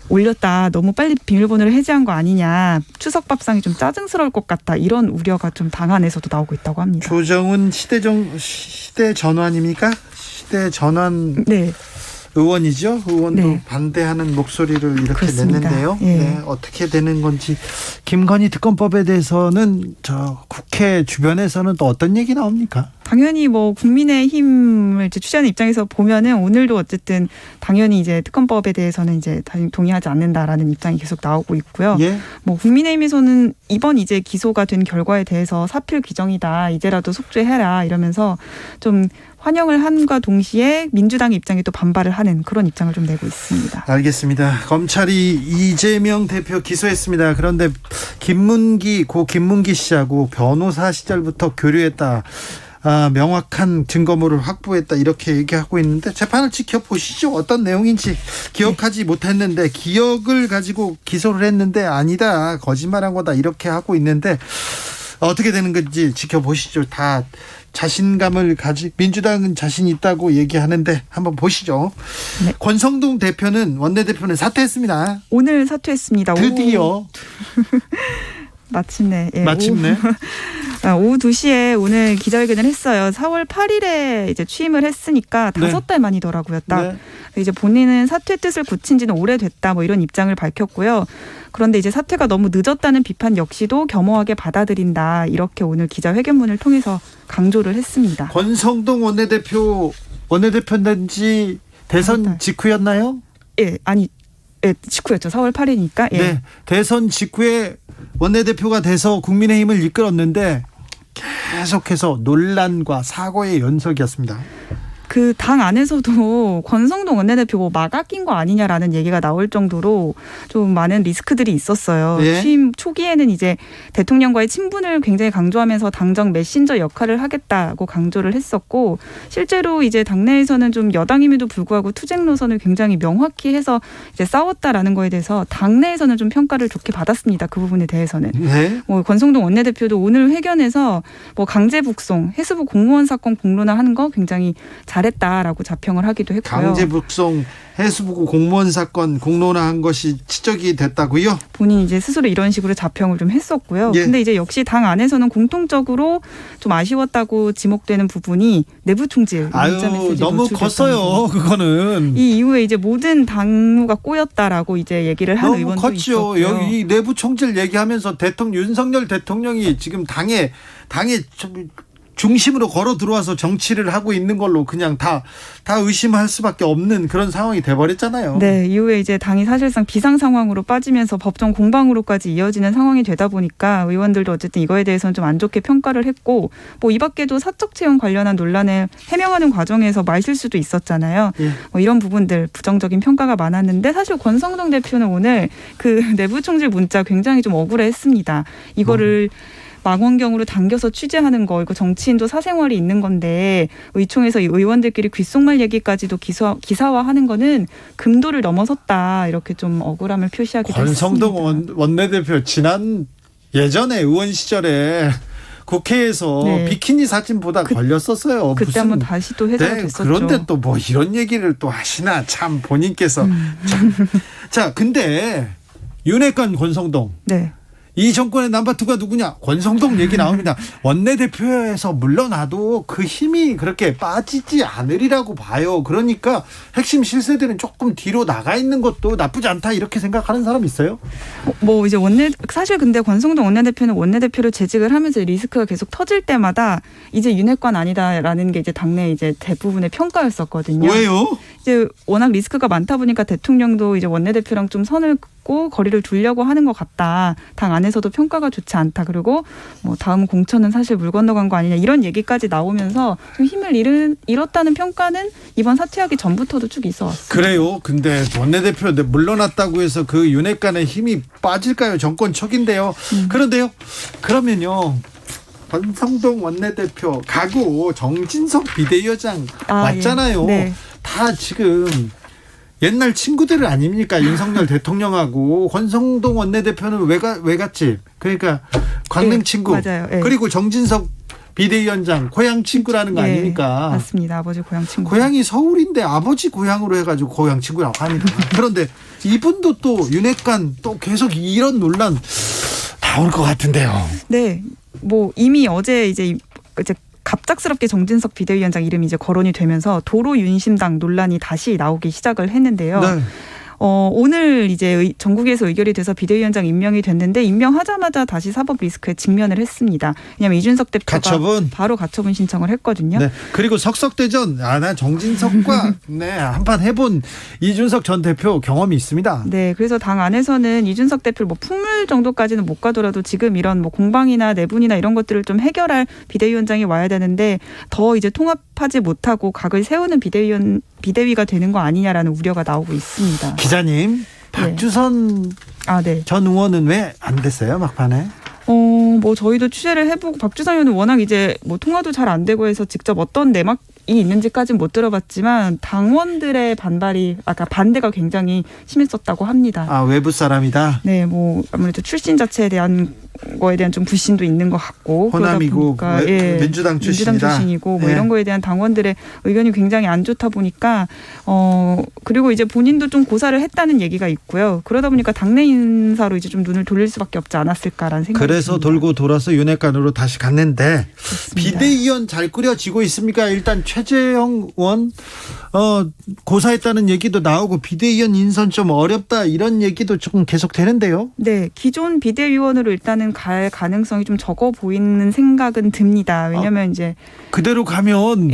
올렸다. 너무 빨리 비밀번호를 해제한 거 아니냐. 추석밥상이 좀 짜증스러울 것 같다. 이런 우려가 좀 당 안에서도 나오고 있다고 합니다. 조정은 시대 전환입니까? 시대 전환. 네. 의원이죠. 의원도 네. 반대하는 목소리를 이렇게 그렇습니다. 냈는데요. 예. 네, 어떻게 되는 건지. 김건희 특검법에 대해서는 저 국회 주변에서는 또 어떤 얘기 나옵니까? 당연히 뭐 국민의힘을 이제 취재하는 입장에서 보면은 오늘도 어쨌든 당연히 이제 특검법에 대해서는 이제 동의하지 않는다라는 입장이 계속 나오고 있고요. 예. 뭐 국민의힘에서는 이번 이제 기소가 된 결과에 대해서 사필 규정이다. 이제라도 속죄해라 이러면서 좀 환영을 함과 동시에 민주당의 입장에 또 반발을 하는 그런 입장을 좀 내고 있습니다. 알겠습니다. 검찰이 이재명 대표 기소했습니다. 그런데 고 김문기 씨하고 변호사 시절부터 교류했다. 명확한 증거물을 확보했다. 이렇게 얘기하고 있는데 재판을 지켜보시죠. 어떤 내용인지 기억하지 못했는데 기억을 가지고 기소를 했는데 아니다. 거짓말한 거다. 이렇게 하고 있는데 어떻게 되는 건지 지켜보시죠. 다 자신감을 민주당은 자신 있다고 얘기하는데 한번 보시죠. 네. 권성동 원내대표는 사퇴했습니다. 오늘 사퇴했습니다. 드디어. 마침내. 예, 마침내. 오후 2시에 오늘 기자회견을 했어요. 4월 8일에 이제 취임을 했으니까 5달 만이더라고요. 딱. 네. 이제 본인은 사퇴 뜻을 굳힌 지는 오래됐다 뭐 이런 입장을 밝혔고요. 그런데 이제 사퇴가 너무 늦었다는 비판 역시도 겸허하게 받아들인다. 이렇게 오늘 기자회견문을 통해서 강조를 했습니다. 권성동 원내대표는 지 대선 직후였나요? 예, 직후였죠. 4월 8일이니까. 예. 네, 대선 직후에 원내대표가 돼서 국민의힘을 이끌었는데 계속해서 논란과 사고의 연속이었습니다. 그 당 안에서도 권성동 원내대표 막 아낀 거 아니냐라는 얘기가 나올 정도로 좀 많은 리스크들이 있었어요. 예. 취임 초기에는 이제 대통령과의 친분을 굉장히 강조하면서 당정 메신저 역할을 하겠다고 강조를 했었고 실제로 이제 당내에서는 좀 여당임에도 불구하고 투쟁 노선을 굉장히 명확히 해서 이제 싸웠다라는 거에 대해서 당내에서는 좀 평가를 좋게 받았습니다. 그 부분에 대해서는. 네. 뭐 권성동 원내대표도 오늘 회견에서 뭐 강제 북송, 해수부 공무원 사건 공론화하는 거 굉장히 잘했다라고 자평을 하기도 했고요. 강제 북송, 해수부 공무원 사건 공론화한 것이 지적이 됐다고요? 본인이 이제 스스로 이런 식으로 자평을 좀 했었고요. 예. 근데 이제 역시 당 안에서는 공통적으로 좀 아쉬웠다고 지목되는 부분이 내부 총질. 아유, 너무 컸어요. 그거는. 이 이후에 이제 모든 당무가 꼬였다라고 이제 얘기를 한 너무 의원도 컸죠. 있었고요. 여기 내부 총질 얘기하면서 윤석열 대통령이 지금 당에 중심으로 걸어 들어와서 정치를 하고 있는 걸로 그냥 다 의심할 수밖에 없는 그런 상황이 돼버렸잖아요. 네, 이후에 이제 당이 사실상 비상 상황으로 빠지면서 법정 공방으로까지 이어지는 상황이 되다 보니까 의원들도 어쨌든 이거에 대해서는 좀 안 좋게 평가를 했고, 뭐 이 밖에도 사적 채용 관련한 논란을 해명하는 과정에서 말실수도 있었잖아요. 예. 뭐 이런 부분들 부정적인 평가가 많았는데 사실 권성동 대표는 오늘 그 내부 총질 문자 굉장히 좀 억울해했습니다. 이거를 망원경으로 당겨서 취재하는 거, 이거 정치인도 사생활이 있는 건데 의총에서 이 의원들끼리 귓속말 얘기까지도 기사화하는 거는 금도를 넘어섰다, 이렇게 좀 억울함을 표시하기도 했습니다. 권성동 원내대표 예전에 의원 시절에 국회에서 네. 비키니 사진 보다 걸렸었어요. 그때 한번 다시 또 회자가 됐었죠. 그런데 또 뭐 이런 얘기를 또 하시나 참 본인께서. 자, 근데 윤핵관 권성동. 네. 이 정권의 넘버2가 누구냐? 권성동 얘기 나옵니다. 원내대표에서 물러나도 그 힘이 그렇게 빠지지 않으리라고 봐요. 그러니까 핵심 실세들은 조금 뒤로 나가 있는 것도 나쁘지 않다, 이렇게 생각하는 사람 있어요? 뭐 이제 사실 근데 권성동 원내대표는 원내대표를 재직을 하면서 리스크가 계속 터질 때마다 이제 윤핵관 아니다라는 게 이제 당내 이제 대부분의 평가였었거든요. 왜요? 이제 워낙 리스크가 많다 보니까 대통령도 이제 원내대표랑 좀 선을 긋고 거리를 두려고 하는 것 같다. 당 안에서도 평가가 좋지 않다. 그리고 뭐 다음 공천은 사실 물 건너간 거 아니냐, 이런 얘기까지 나오면서 좀 힘을 잃었다는 평가는 이번 사퇴하기 전부터도 쭉 있어 왔어요. 그래요. 근데 원내대표 물러났다고 해서 그 윤핵관의 힘이 빠질까요? 정권 척인데요. 그런데요. 그러면요. 권성동 원내대표 가고 정진석 비대위원장 왔잖아요. 예. 네. 다 지금 옛날 친구들 아닙니까? 윤석열 대통령하고 권성동 원내대표는 외갓집, 그러니까 광명 친구. 맞아요. 예. 그리고 정진석 비대위원장 고향 친구라는 거 아닙니까? 맞습니다. 아버지 고향 친구. 고향이 서울인데 아버지 고향으로 해가지고 고향 친구라고 합니다. 그런데 이분도 또 윤핵관 또 계속 이런 논란 나올 것 같은데요. 네, 뭐 이미 어제 이제 갑작스럽게 정진석 비대위원장 이름이 이제 거론이 되면서 도로 윤심당 논란이 다시 나오기 시작을 했는데요. 네. 오늘 이제 전국에서 의결이 돼서 비대위원장 임명이 됐는데 임명하자마자 다시 사법 리스크에 직면을 했습니다. 왜냐하면 이준석 대표가 바로 가처분 신청을 했거든요. 네. 그리고 석석대전, 난 정진석과 네, 한판 해본 이준석 전 대표 경험이 있습니다. 네, 그래서 당 안에서는 이준석 대표를 뭐 풍물 정도까지는 못 가더라도 지금 이런 뭐 공방이나 내분이나 이런 것들을 좀 해결할 비대위원장이 와야 되는데 더 이제 통합하지 못하고 각을 세우는 비대위가 되는 거 아니냐라는 우려가 나오고 있습니다. 기자님, 박주선 전 의원은 왜 안 됐어요, 막판에? 뭐 저희도 취재를 해보고 박주선 의원은 워낙 이제 뭐 통화도 잘 안 되고 해서 직접 어떤 내막이 있는지까지는 못 들어봤지만 당원들의 반대가 굉장히 심했었다고 합니다. 아, 외부 사람이다? 네, 뭐 아무래도 출신 자체에 대한 거에 대한 좀 불신도 있는 것 같고, 호남이고 민주당 출신이고 뭐 이런 거에 대한 당원들의 의견이 굉장히 안 좋다 보니까 그리고 이제 본인도 좀 고사를 했다는 얘기가 있고요. 그러다 보니까 당내 인사로 이제 좀 눈을 돌릴 수밖에 없지 않았을까라는 생각이 그래서 듭니다. 돌고 돌아서 윤핵관으로 다시 갔는데 그렇습니다. 비대위원 잘 꾸려지고 있습니까? 일단 최재형 의원 고사했다는 얘기도 나오고 비대위원 인선 좀 어렵다 이런 얘기도 조금 계속 되는데요. 네, 기존 비대위원으로 일단은 갈 가능성이 좀 적어 보이는 생각은 듭니다. 왜냐하면 이제 그대로 가면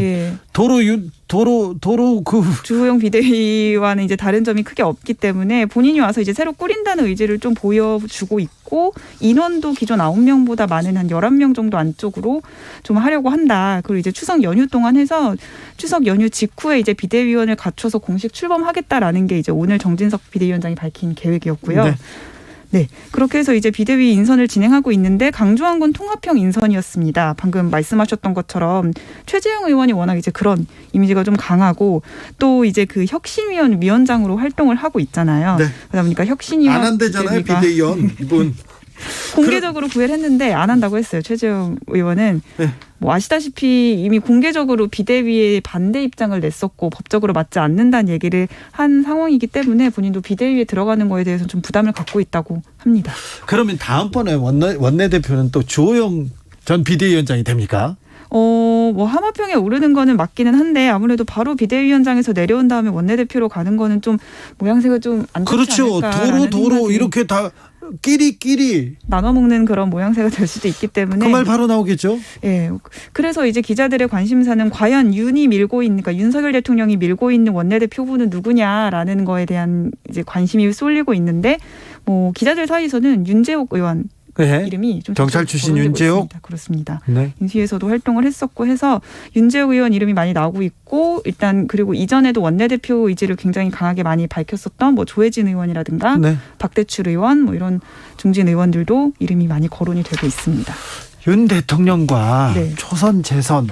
도로 주호영 비대위와는 이제 다른 점이 크게 없기 때문에 본인이 와서 이제 새로 꾸린다는 의지를 좀 보여주고 있고 인원도 기존 9명보다 많은 한 11명 정도 안쪽으로 좀 하려고 한다. 그리고 이제 추석 연휴 동안 해서 추석 연휴 직후에 이제 비대위원을 갖춰서 공식 출범하겠다라는 게 이제 오늘 정진석 비대위원장이 밝힌 계획이었고요. 네, 그렇게 해서 이제 비대위 인선을 진행하고 있는데 강조한 건 통합형 인선이었습니다. 방금 말씀하셨던 것처럼 최재형 의원이 워낙 이제 그런 이미지가 좀 강하고 또 이제 그 혁신위원 위원장으로 활동을 하고 있잖아요. 네. 그러다 보니까 혁신위원 안 한대잖아요, 비대위원 이분. 공개적으로 구애를 했는데 안 한다고 했어요. 최재형 의원은. 네. 뭐 아시다시피 이미 공개적으로 비대위에 반대 입장을 냈었고 법적으로 맞지 않는다는 얘기를 한 상황이기 때문에 본인도 비대위에 들어가는 거에 대해서 좀 부담을 갖고 있다고 합니다. 그러면 다음번에 원내대표는 또 주호영 전 비대위원장이 됩니까? 뭐 하마평에 오르는 거는 맞기는 한데 아무래도 바로 비대위원장에서 내려온 다음에 원내대표로 가는 거는 좀 모양새가 좀 안 좋지 그렇죠. 않을까. 도로 이렇게 다 끼리 나눠 먹는 그런 모양새가 될 수도 있기 때문에 그 말 바로 나오겠죠. 예. 그래서 이제 기자들의 관심사는 과연 그러니까 윤석열 대통령이 밀고 있는 원내대표 후보는 누구냐라는 거에 대한 이제 관심이 쏠리고 있는데 뭐 기자들 사이에서는 윤재옥 의원 이름이 좀 경찰 출신 윤재옥 있습니다. 그렇습니다. 네. 인수위에서도 활동을 했었고 해서 윤재옥 의원 이름이 많이 나오고 있고 일단 그리고 이전에도 원내대표 의지를 굉장히 강하게 많이 밝혔었던 뭐 조혜진 의원이라든가 박대출 의원 뭐 이런 중진 의원들도 이름이 많이 거론이 되고 있습니다. 윤 대통령과 초선 재선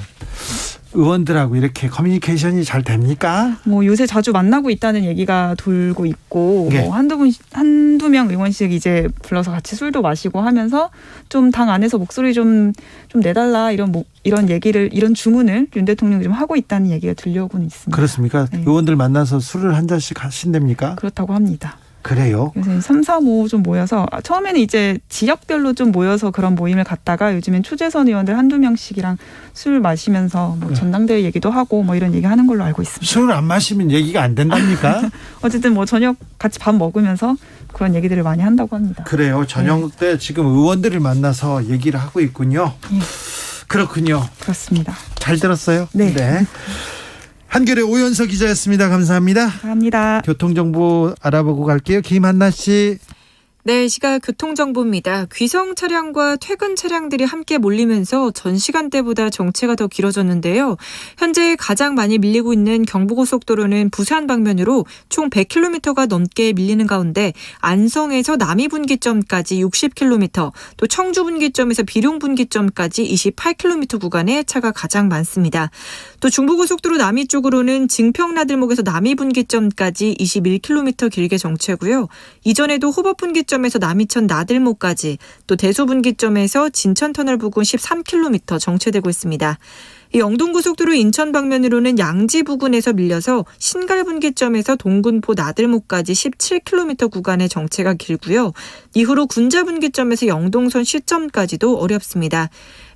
의원들하고 이렇게 커뮤니케이션이 잘 됩니까? 뭐 요새 자주 만나고 있다는 얘기가 돌고 있고 뭐 한두 명 의원씩 이제 불러서 같이 술도 마시고 하면서 좀 당 안에서 목소리 좀 내달라 이런 얘기를 이런 주문을 윤 대통령이 좀 하고 있다는 얘기가 들려오고는 있습니다. 그렇습니까? 의원들 만나서 술을 한 잔씩 하신답니까? 그렇다고 합니다. 그래요? 요새 3, 4, 5 좀 모여서 처음에는 이제 지역별로 좀 모여서 그런 모임을 갖다가 요즘엔 초재선 의원들 한두 명씩이랑 술 마시면서 뭐 전당대회 얘기도 하고 뭐 이런 얘기 하는 걸로 알고 있습니다. 술을 안 마시면 얘기가 안 된답니까? 어쨌든 뭐 저녁 같이 밥 먹으면서 그런 얘기들을 많이 한다고 합니다. 그래요. 저녁 때 지금 의원들을 만나서 얘기를 하고 있군요. 그렇군요. 그렇습니다. 잘 들었어요? 네. 한겨레 오연서 기자였습니다. 감사합니다. 감사합니다. 교통정보 알아보고 갈게요. 김한나 씨. 네, 시각 교통정보입니다. 귀성 차량과 퇴근 차량들이 함께 몰리면서 전 시간대보다 정체가 더 길어졌는데요. 현재 가장 많이 밀리고 있는 경부고속도로는 부산 방면으로 총 100km가 넘게 밀리는 가운데 안성에서 남이분기점까지 60km, 또 청주분기점에서 비룡분기점까지 28km 구간에 차가 가장 많습니다. 또 중부고속도로 남이 쪽으로는 증평나들목에서 남이분기점까지 21km 길게 정체고요. 이전에도 호법분기점 에서 남이천 나들목까지 또 대소분기점에서 진천터널 부근 13km 정체되고 있습니다. 이 영동고속도로 인천 방면으로는 양지 부근에서 밀려서 신갈분기점에서 동군포 나들목까지 17km 구간의 정체가 길고요. 이후로 군자분기점에서 영동선 시점까지도 어렵습니다.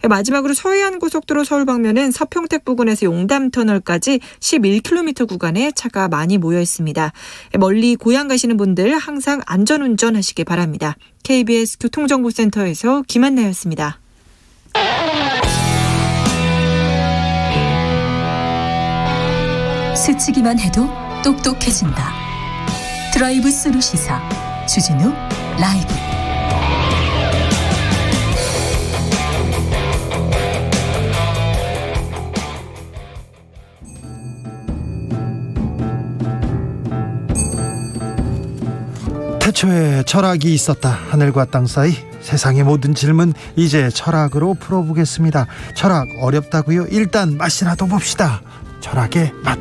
마지막으로 서해안고속도로 서울 방면은 서평택 부근에서 용담터널까지 11km 구간에 차가 많이 모여 있습니다. 멀리 고향 가시는 분들 항상 안전운전 하시기 바랍니다. KBS 교통정보센터에서 김한나였습니다. 스치기만 해도 똑똑해진다. 드라이브 스루 시사 주진우 라이브. 태초에 철학이 있었다. 하늘과 땅 사이 세상의 모든 질문 이제 철학으로 풀어보겠습니다. 철학 어렵다고요? 일단 맛이라도 봅시다. 철학의 맛.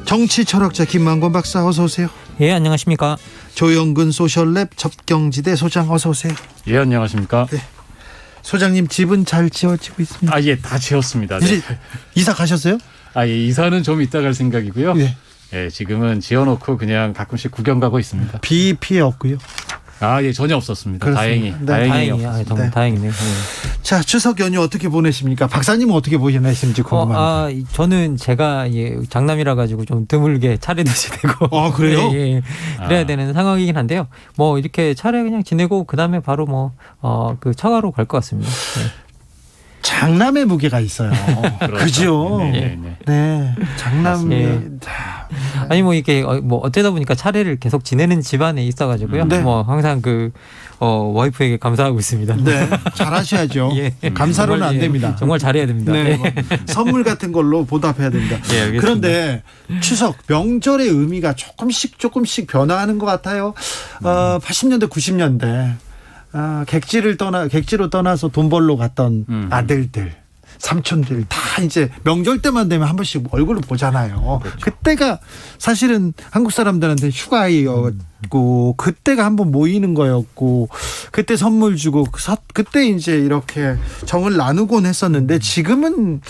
정치 철학자 김만권 박사 어서 오세요. 예, 안녕하십니까. 조영근 소셜랩 접경지대 소장 어서 오세요. 예, 안녕하십니까. 네. 소장님 집은 잘 지어지고 있습니다. 아, 예, 다 지었습니다. 이제 이사 가셨어요? 아, 예, 이사는 좀 이따 갈 생각이고요. 예, 지금은 지어놓고 그냥 가끔씩 구경 가고 있습니다. 비 피해 없고요. 예, 전혀 없었습니다. 그렇습니다. 다행히. 네, 다행이야. 정말 네. 다행이네요. 자, 추석 연휴 어떻게 보내십니까? 박사님은 어떻게 보내시는지 궁금합니다. 저는 제가 장남이라 가지고 좀 드물게 차례도 지내고. 아, 그래요? 예. 그래야 되는 상황이긴 한데요. 뭐 이렇게 차례 그냥 지내고 그다음에 바로 그 처가로 갈 것 같습니다. 네. 장남의 무게가 있어요. 그죠? 네. 장남이. 아니 뭐 이게 뭐 어쩌다 보니까 차례를 계속 지내는 집안에 있어가지고요. 네. 뭐 항상 와이프에게 감사하고 있습니다. 네. 잘하셔야죠. 예. 감사로는 안 됩니다. 정말 잘해야 됩니다. 네. 선물 같은 걸로 보답해야 됩니다. 예, 알겠습니다. 그런데 추석 명절의 의미가 조금씩 변화하는 것 같아요. 80년대 90년대 객지로 떠나서 돈 벌러 갔던 아들들, 삼촌들 다 이제 명절 때만 되면 한 번씩 얼굴을 보잖아요. 그렇죠. 그때가 사실은 한국 사람들한테 휴가였고 그때가 한번 모이는 거였고 그때 선물 주고 그때 이제 이렇게 정을 나누곤 했었는데 지금은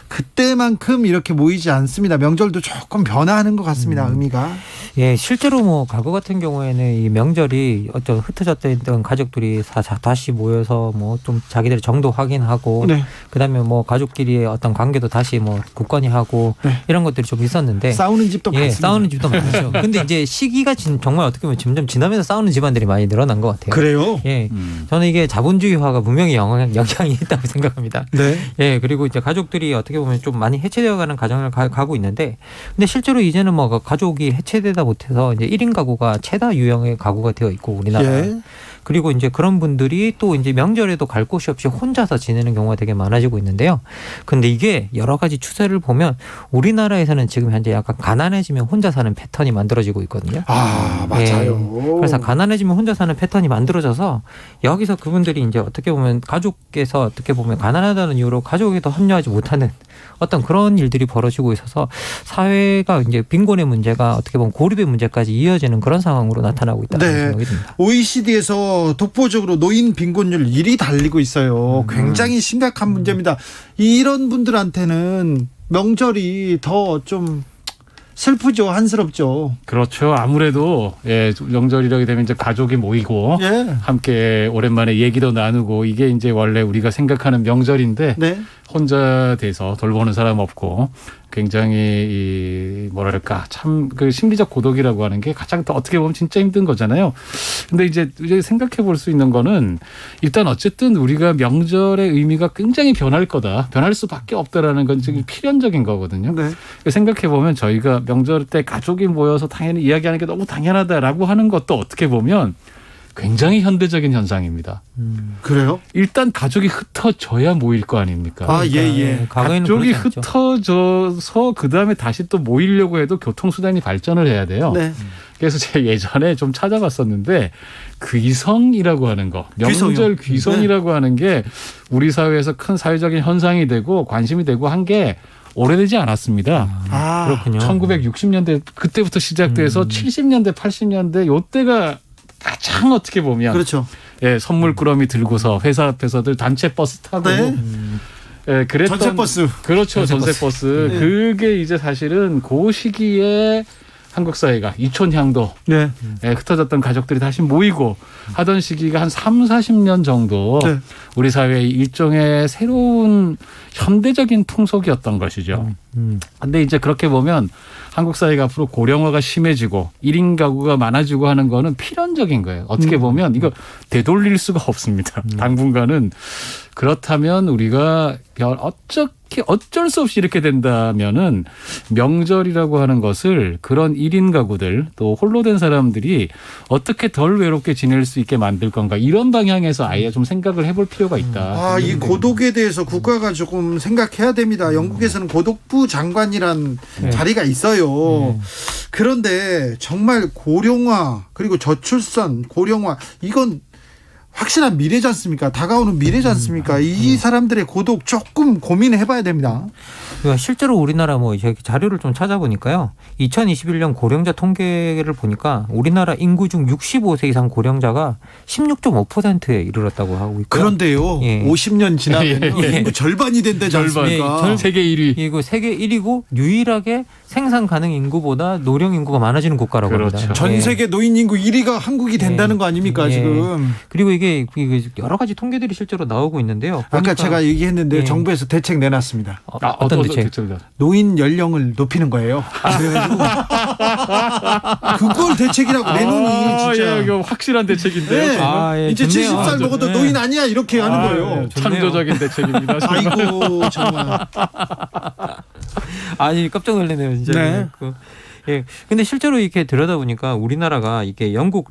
그때만큼 이렇게 모이지 않습니다. 명절도 조금 변화하는 것 같습니다. 의미가. 예, 실제로 뭐 과거 같은 경우에는 이 명절이 어떤 흩어졌다 했던 가족들이 다시 모여서 뭐 좀 자기들의 정도 확인하고 네. 그다음에 뭐 가족끼리의 어떤 관계도 다시 뭐 굳건히 하고 네. 이런 것들이 좀 있었는데 싸우는 집도 많습니다. 싸우는 집도 많죠. 근데 이제 시기가 정말 어떻게 보면 점점 지나면서 싸우는 집안들이 많이 늘어난 것 같아요. 그래요? 예, 저는 이게 자본주의화가 분명히 영향이 있다고 생각합니다. 네. 예, 그리고 이제 가족들이 어떻게 보면 좀 많이 해체되어가는 과정을 가고 있는데, 근데 실제로 이제는 뭐 가족이 해체되다 못해서 이제 1인 가구가 최다 유형의 가구가 되어 있고 우리나라. 예. 그리고 이제 그런 분들이 또 이제 명절에도 갈 곳이 없이 혼자서 지내는 경우가 되게 많아지고 있는데요. 근데 이게 여러 가지 추세를 보면 우리나라에서는 지금 현재 약간 가난해지면 혼자 사는 패턴이 만들어지고 있거든요. 아, 맞아요. 네. 그래서 가난해지면 혼자 사는 패턴이 만들어져서 여기서 그분들이 이제 어떻게 보면 가족께서 어떻게 보면 가난하다는 이유로 가족에 더 합류하지 못하는 어떤 그런 일들이 벌어지고 있어서 사회가 이제 빈곤의 문제가 어떻게 보면 고립의 문제까지 이어지는 그런 상황으로 나타나고 있다는 생각이 듭니다. OECD에서 독보적으로 노인 빈곤율 1위 달리고 있어요. 굉장히 심각한 문제입니다. 이런 분들한테는 명절이 더 좀 슬프죠, 한스럽죠. 그렇죠. 아무래도 명절이라게 되면 이제 가족이 모이고 함께 오랜만에 얘기도 나누고 이게 이제 원래 우리가 생각하는 명절인데 혼자 돼서 돌보는 사람 없고 굉장히 뭐랄까 참 그 심리적 고독이라고 하는 게 가장 더 어떻게 보면 진짜 힘든 거잖아요. 근데 이제 생각해 볼 수 있는 거는 일단 어쨌든 우리가 명절의 의미가 굉장히 변할 거다. 변할 수밖에 없다라는 건 지금 필연적인 거거든요. 생각해 보면 저희가 명절 때 가족이 모여서 당연히 이야기하는 게 너무 당연하다라고 하는 것도 어떻게 보면 굉장히 현대적인 현상입니다. 그래요? 일단 가족이 흩어져야 모일 거 아닙니까? 아, 예. 가족이 흩어져서 그다음에 다시 또 모이려고 해도 교통수단이 발전을 해야 돼요. 네. 그래서 제가 예전에 좀 찾아봤었는데 귀성이라고 하는 거, 명절 귀성이라고 하는 게 우리 사회에서 큰 사회적인 현상이 되고 관심이 되고 한 게 오래되지 않았습니다. 그렇군요. 1960년대 그때부터 시작돼서 70년대, 80년대 요때가 가장 어떻게 보면 그렇죠. 선물 꾸러미 들고서 회사 앞에서들 단체 버스 타고 그랬던 전세버스. 그렇죠. 전세버스. 그게 이제 사실은 그 시기에 한국 사회가 이촌향도 흩어졌던 가족들이 다시 모이고 하던 시기가 한 3, 40년 정도 우리 사회의 일종의 새로운 현대적인 풍속이었던 것이죠. 근데 이제 그렇게 보면 한국 사회가 앞으로 고령화가 심해지고 1인 가구가 많아지고 하는 거는 필연적인 거예요. 어떻게 보면 이거 되돌릴 수가 없습니다. 당분간은. 그렇다면 우리가 어쩔 수 없이 이렇게 된다면은 명절이라고 하는 것을 그런 1인 가구들 또 홀로 된 사람들이 어떻게 덜 외롭게 지낼 수 있게 만들 건가 이런 방향에서 아예 좀 생각을 해볼 필요가 있다. 이 고독에 대해서 국가가 조금 생각해야 됩니다. 영국에서는 고독부 장관이란 자리가 있어요. 그런데 정말 고령화 그리고 저출산 고령화 이건 확실한 미래지 않습니까? 다가오는 미래지 않습니까? 이 사람들의 고독 조금 고민해봐야 됩니다. 실제로 우리나라 뭐 이제 자료를 좀 찾아보니까요. 2021년 고령자 통계를 보니까 우리나라 인구 중 65세 이상 고령자가 16.5%에 이르렀다고 하고 있고요. 그런데요. 50년 지나면 인구 절반이 된다지 않습니까? 세계 1위. 이거 세계 1위고 유일하게 생산 가능 인구보다 노령 인구가 많아지는 국가라고 합니다. 전 세계 노인 인구 1위가 한국이 된다는 거 아닙니까 지금? 그리고 이게 여러 가지 통계들이 실제로 나오고 있는데 아까 제가 얘기했는데 정부에서 대책 내놨습니다. 어떤 대책? 노인 연령을 높이는 거예요. 그래가지고 그걸 대책이라고 내놓으니 진짜 이거 확실한 대책인데요. 이제 70살 먹어도 노인 아니야 이렇게 하는 거예요. 창조적인 대책입니다. 아이고 정말. 아니 깜짝 놀라네요 진짜. 네. 근데 실제로 이렇게 들여다보니까 우리나라가 이게 영국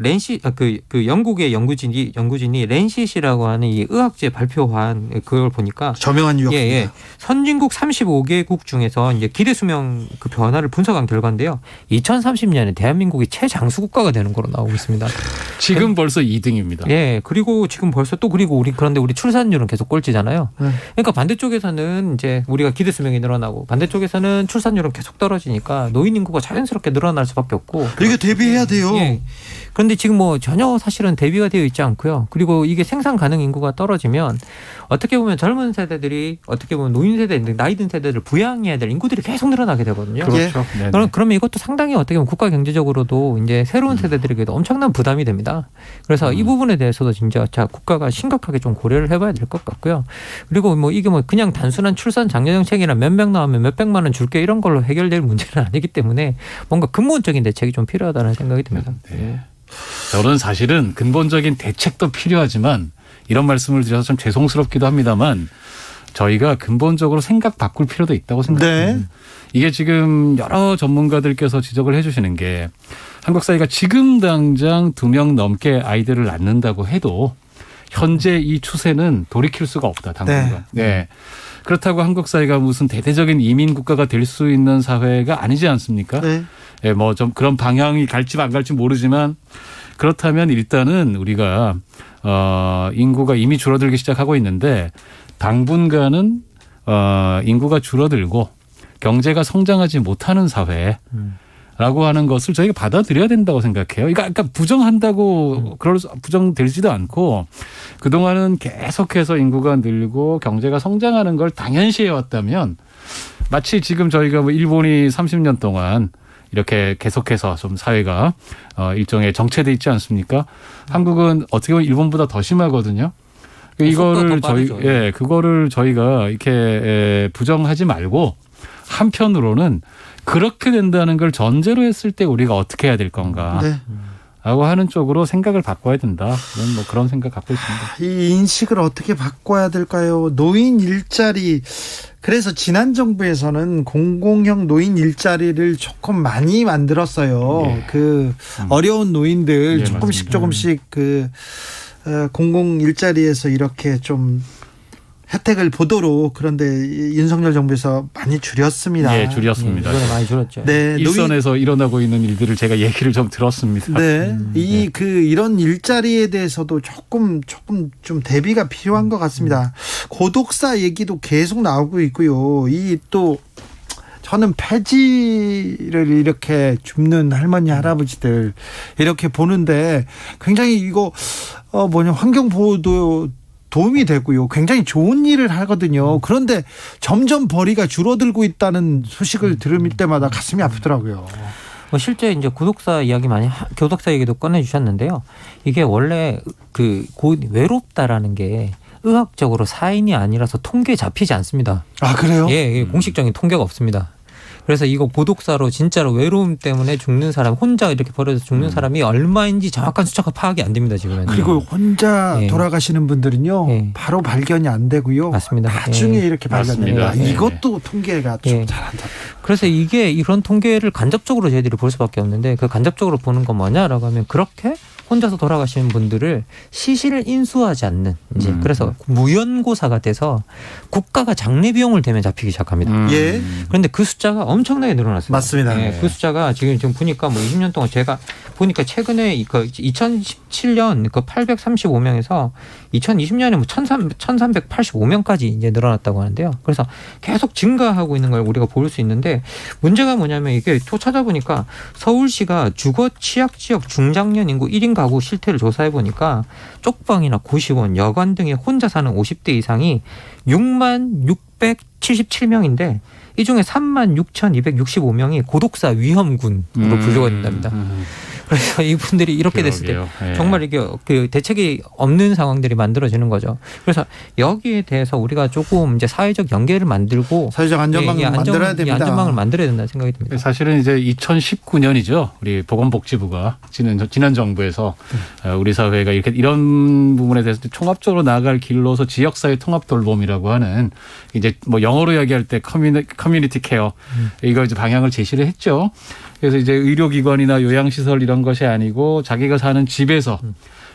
영국의 연구진이 렌시시라고 하는 이 의학제 발표한 그걸 보니까 저명한 유학입니다. 선진국 35개국 중에서 이제 기대 수명 그 변화를 분석한 결과인데요. 2030년에 대한민국이 최장수 국가가 되는 거로 나오고 있습니다. 지금 벌써 2등입니다. 그리고 지금 벌써 그런데 우리 출산율은 계속 꼴찌잖아요. 그러니까 반대쪽에서는 이제 우리가 기대 수명이 늘어나고 반대쪽에서는 출산율은 계속 떨어지니까 노인 인구가 자연스럽게 늘어날 수밖에 없고. 이게 대비해야 돼요. 그런데 지금 뭐 전혀 사실은 대비가 되어 있지 않고요. 그리고 이게 생산 가능 인구가 떨어지면 어떻게 보면 젊은 세대들이 어떻게 보면 노인 세대, 나이 든 세대를 부양해야 될 인구들이 계속 늘어나게 되거든요. 그렇죠. 그러면 이것도 상당히 어떻게 보면 국가 경제적으로도 이제 새로운 세대들에게도 엄청난 부담이 됩니다. 그래서 이 부분에 대해서도 진짜 국가가 심각하게 좀 고려를 해봐야 될 것 같고요. 그리고 뭐 이게 뭐 그냥 단순한 출산 장려 정책이나 몇 명 나오면 몇 백만 원 줄게 이런 걸로 해결될 문제는 아니기 때문에 뭔가 근본적인 대책이 좀 필요하다는 생각이 듭니다. 저는 사실은 근본적인 대책도 필요하지만 이런 말씀을 드려서 좀 죄송스럽기도 합니다만 저희가 근본적으로 생각 바꿀 필요도 있다고 생각합니다. 이게 지금 여러 전문가들께서 지적을 해 주시는 게 한국 사회가 지금 당장 2명 넘게 아이들을 낳는다고 해도 현재 이 추세는 돌이킬 수가 없다. 당분간. 그렇다고 한국 사회가 무슨 대대적인 이민 국가가 될 수 있는 사회가 아니지 않습니까? 뭐 좀 그런 방향이 갈지 안 갈지 모르지만 그렇다면 일단은 우리가 인구가 이미 줄어들기 시작하고 있는데 당분간은 인구가 줄어들고 경제가 성장하지 못하는 사회라고 하는 것을 저희가 받아들여야 된다고 생각해요. 그러니까 부정한다고 부정되지도 않고 그동안은 계속해서 인구가 늘고 경제가 성장하는 걸 당연시해 왔다면 마치 지금 저희가 뭐 일본이 30년 동안 이렇게 계속해서 좀 사회가 일종의 정체돼 있지 않습니까? 한국은 어떻게 보면 일본보다 더 심하거든요. 이거를 그거를 저희가 이렇게 부정하지 말고 한편으로는 그렇게 된다는 걸 전제로 했을 때 우리가 어떻게 해야 될 건가? 라고 하는 쪽으로 생각을 바꿔야 된다. 저는 뭐 그런 생각 갖고 있습니다. 이 인식을 어떻게 바꿔야 될까요? 노인 일자리. 그래서 지난 정부에서는 공공형 노인 일자리를 조금 많이 만들었어요. 그 어려운 노인들 조금씩 그 공공 일자리에서 이렇게 좀 혜택을 보도록. 그런데 윤석열 정부에서 많이 줄였습니다. 줄였습니다. 많이 줄였죠. 일선에서 일어나고 있는 일들을 제가 얘기를 좀 들었습니다. 이런 일자리에 대해서도 조금 좀 대비가 필요한 것 같습니다. 고독사 얘기도 계속 나오고 있고요. 저는 폐지를 이렇게 줍는 할머니 할아버지들 이렇게 보는데 굉장히 이거 환경보호도 도움이 되고요. 굉장히 좋은 일을 하거든요. 그런데 점점 벌이가 줄어들고 있다는 소식을 들을 때마다 가슴이 아프더라고요. 실제 이제 고독사 얘기도 꺼내주셨는데요. 이게 원래 외롭다라는 게 의학적으로 사인이 아니라서 통계에 잡히지 않습니다. 아, 그래요? 공식적인 통계가 없습니다. 그래서 이거 고독사로 진짜로 외로움 때문에 죽는 사람, 혼자 이렇게 버려서 죽는 사람이 얼마인지 정확한 숫자가 파악이 안 됩니다, 지금. 그리고 혼자 돌아가시는 분들은요, 바로 발견이 안 되고요. 맞습니다. 나중에 이렇게 발견됩니다. 이것도 통계가 좀 잘 안 잡혀요. 그래서 이런 통계를 간접적으로 저희들이 볼 수밖에 없는데 그 간접적으로 보는 건 뭐냐라고 하면 그렇게 혼자서 돌아가시는 분들을 시신을 인수하지 않는 이제 그래서 무연고사가 돼서 국가가 장례 비용을 대면 잡히기 시작합니다. 예. 그런데 그 숫자가 엄청나게 늘어났어요. 맞습니다. 예, 그 숫자가 지금 보니까 뭐 20년 동안 제가 보니까 최근에 그 2017년 그 835명에서 2020년에 뭐 1385명까지 이제 늘어났다고 하는데요. 그래서 계속 증가하고 있는 걸 우리가 볼 수 있는데 문제가 뭐냐면 이게 또 찾아보니까 서울시가 주거 취약 지역 중장년 인구 1인 가구 실태를 조사해 보니까 쪽방이나 고시원, 여관 등에 혼자 사는 50대 이상이 6만 677명인데 이 중에 3만 6,265명이 고독사 위험군으로 분류가 된답니다. 그래서 이분들이 이렇게 됐을 때 예. 정말 이게 그 대책이 없는 상황들이 만들어지는 거죠. 그래서 여기에 대해서 우리가 조금 이제 사회적 연계를 만들고 사회적 안전망을 만들어야 됩니다. 안전망을 만들어야 된다는 생각이 듭니다. 사실은 이제 2019년이죠. 우리 보건복지부가 지난 정부에서 우리 사회가 이런 부분에 대해서 총합적으로 나아갈 길로서 지역사회 통합 돌봄이라고 하는 이제 뭐 영어로 이야기할 때 커뮤니티 케어 이거 이제 방향을 제시를 했죠. 그래서 이제 의료기관이나 요양시설 이런 것이 아니고 자기가 사는 집에서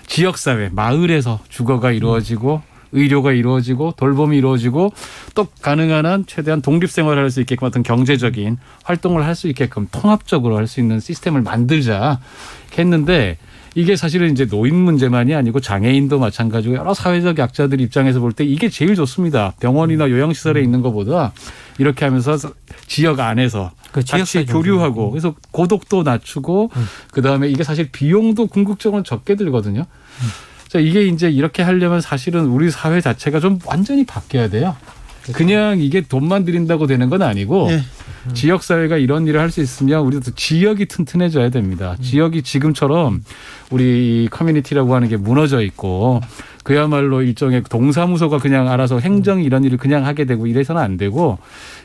지역사회, 마을에서 주거가 이루어지고 의료가 이루어지고 돌봄이 이루어지고 또 가능한 한 최대한 독립생활을 할 수 있게끔 어떤 경제적인 활동을 할 수 있게끔 통합적으로 할 수 있는 시스템을 만들자 했는데 이게 사실은 이제 노인 문제만이 아니고 장애인도 마찬가지고 여러 사회적 약자들 입장에서 볼 때 이게 제일 좋습니다. 병원이나 요양시설에 있는 것보다 이렇게 하면서 지역 안에서 같이 교류하고 그래서 고독도 낮추고 그다음에 이게 사실 비용도 궁극적으로 적게 들거든요. 자, 이게 이제 이렇게 하려면 사실은 우리 사회 자체가 좀 완전히 바뀌어야 돼요. 그냥 이게 돈만 들인다고 되는 건 아니고 지역사회가 이런 일을 할 수 있으면 우리도 지역이 튼튼해져야 됩니다. 지역이 지금처럼 우리 커뮤니티라고 하는 게 무너져 있고 그야말로 일종의 동사무소가 그냥 알아서 행정이 이런 일을 그냥 하게 되고 이래서는 안 되고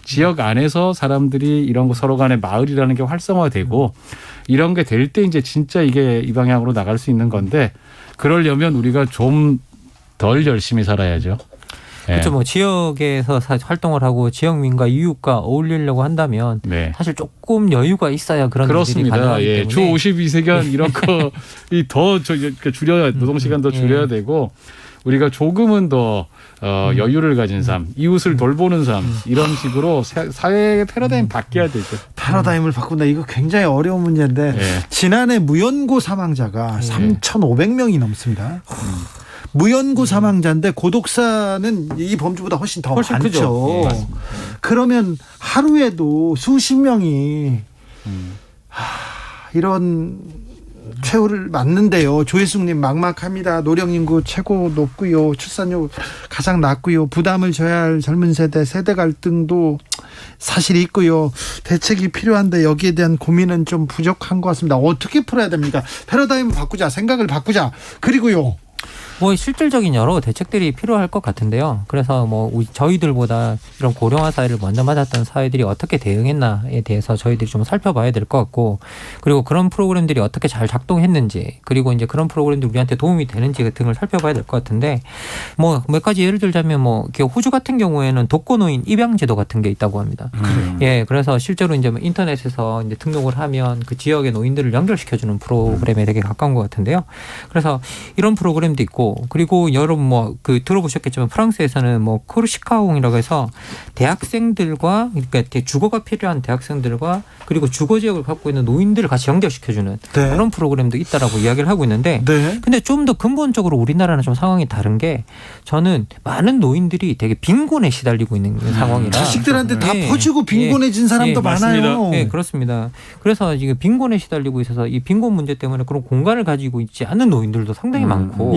지역 안에서 사람들이 이런 거 서로 간에 마을이라는 게 활성화되고 이런 게 될 때 이제 진짜 이게 이 방향으로 나갈 수 있는 건데 그러려면 우리가 좀 덜 열심히 살아야죠. 그렇죠. 뭐 지역에서 활동을 하고 지역민과 이웃과 어울리려고 한다면 사실 조금 여유가 있어야 그런 일들이 가능하기 때문에 주 52시간 이런 거 더 줄여야 노동시간 더 줄여야 되고 우리가 조금은 더 여유를 가진 삶, 이웃을 돌보는 삶 이런 식으로 사회의 패러다임 바뀌어야 되죠. 패러다임을 바꾼다. 이거 굉장히 어려운 문제인데 지난해 무연고 사망자가 3,500명이 넘습니다. 무연고 사망자인데 고독사는 이 범주보다 훨씬 더 많죠. 크죠. 그러면 하루에도 수십 명이 이런 최후를 맞는데요. 조혜숙님 막막합니다. 노령인구 최고 높고요. 출산율 가장 낮고요. 부담을 져야 할 젊은 세대 갈등도 사실 있고요. 대책이 필요한데 여기에 대한 고민은 좀 부족한 것 같습니다. 어떻게 풀어야 됩니까? 패러다임을 바꾸자. 생각을 바꾸자. 그리고요. 뭐 실질적인 여러 대책들이 필요할 것 같은데요. 그래서 뭐 저희들보다 이런 고령화 사회를 먼저 맞았던 사회들이 어떻게 대응했나에 대해서 저희들이 좀 살펴봐야 될 것 같고, 그리고 그런 프로그램들이 어떻게 잘 작동했는지, 그리고 이제 그런 프로그램들이 우리한테 도움이 되는지 등을 살펴봐야 될 것 같은데, 뭐 몇 가지 예를 들자면 뭐 호주 같은 경우에는 독거노인 입양제도 같은 게 있다고 합니다. 예, 그래서 실제로 이제 인터넷에서 이제 등록을 하면 그 지역의 노인들을 연결시켜주는 프로그램에 되게 가까운 것 같은데요. 그래서 이런 프로그램도 있고, 그리고 여러분 뭐 들어보셨겠지만 프랑스에서는 뭐 코르시카옹이라고 해서 대학생들과, 그러니까 주거가 필요한 대학생들과 그리고 주거 지역을 갖고 있는 노인들을 같이 연결시켜주는 그런 프로그램도 있다라고 이야기를 하고 있는데, 근데 좀 더 근본적으로 우리나라는 좀 상황이 다른 게, 저는 많은 노인들이 되게 빈곤에 시달리고 있는 상황이라 자식들한테 다 퍼주고 빈곤해진 사람도 많아요. 네, 그렇습니다. 그래서 지금 빈곤에 시달리고 있어서 이 빈곤 문제 때문에 그런 공간을 가지고 있지 않는 노인들도 상당히 많고,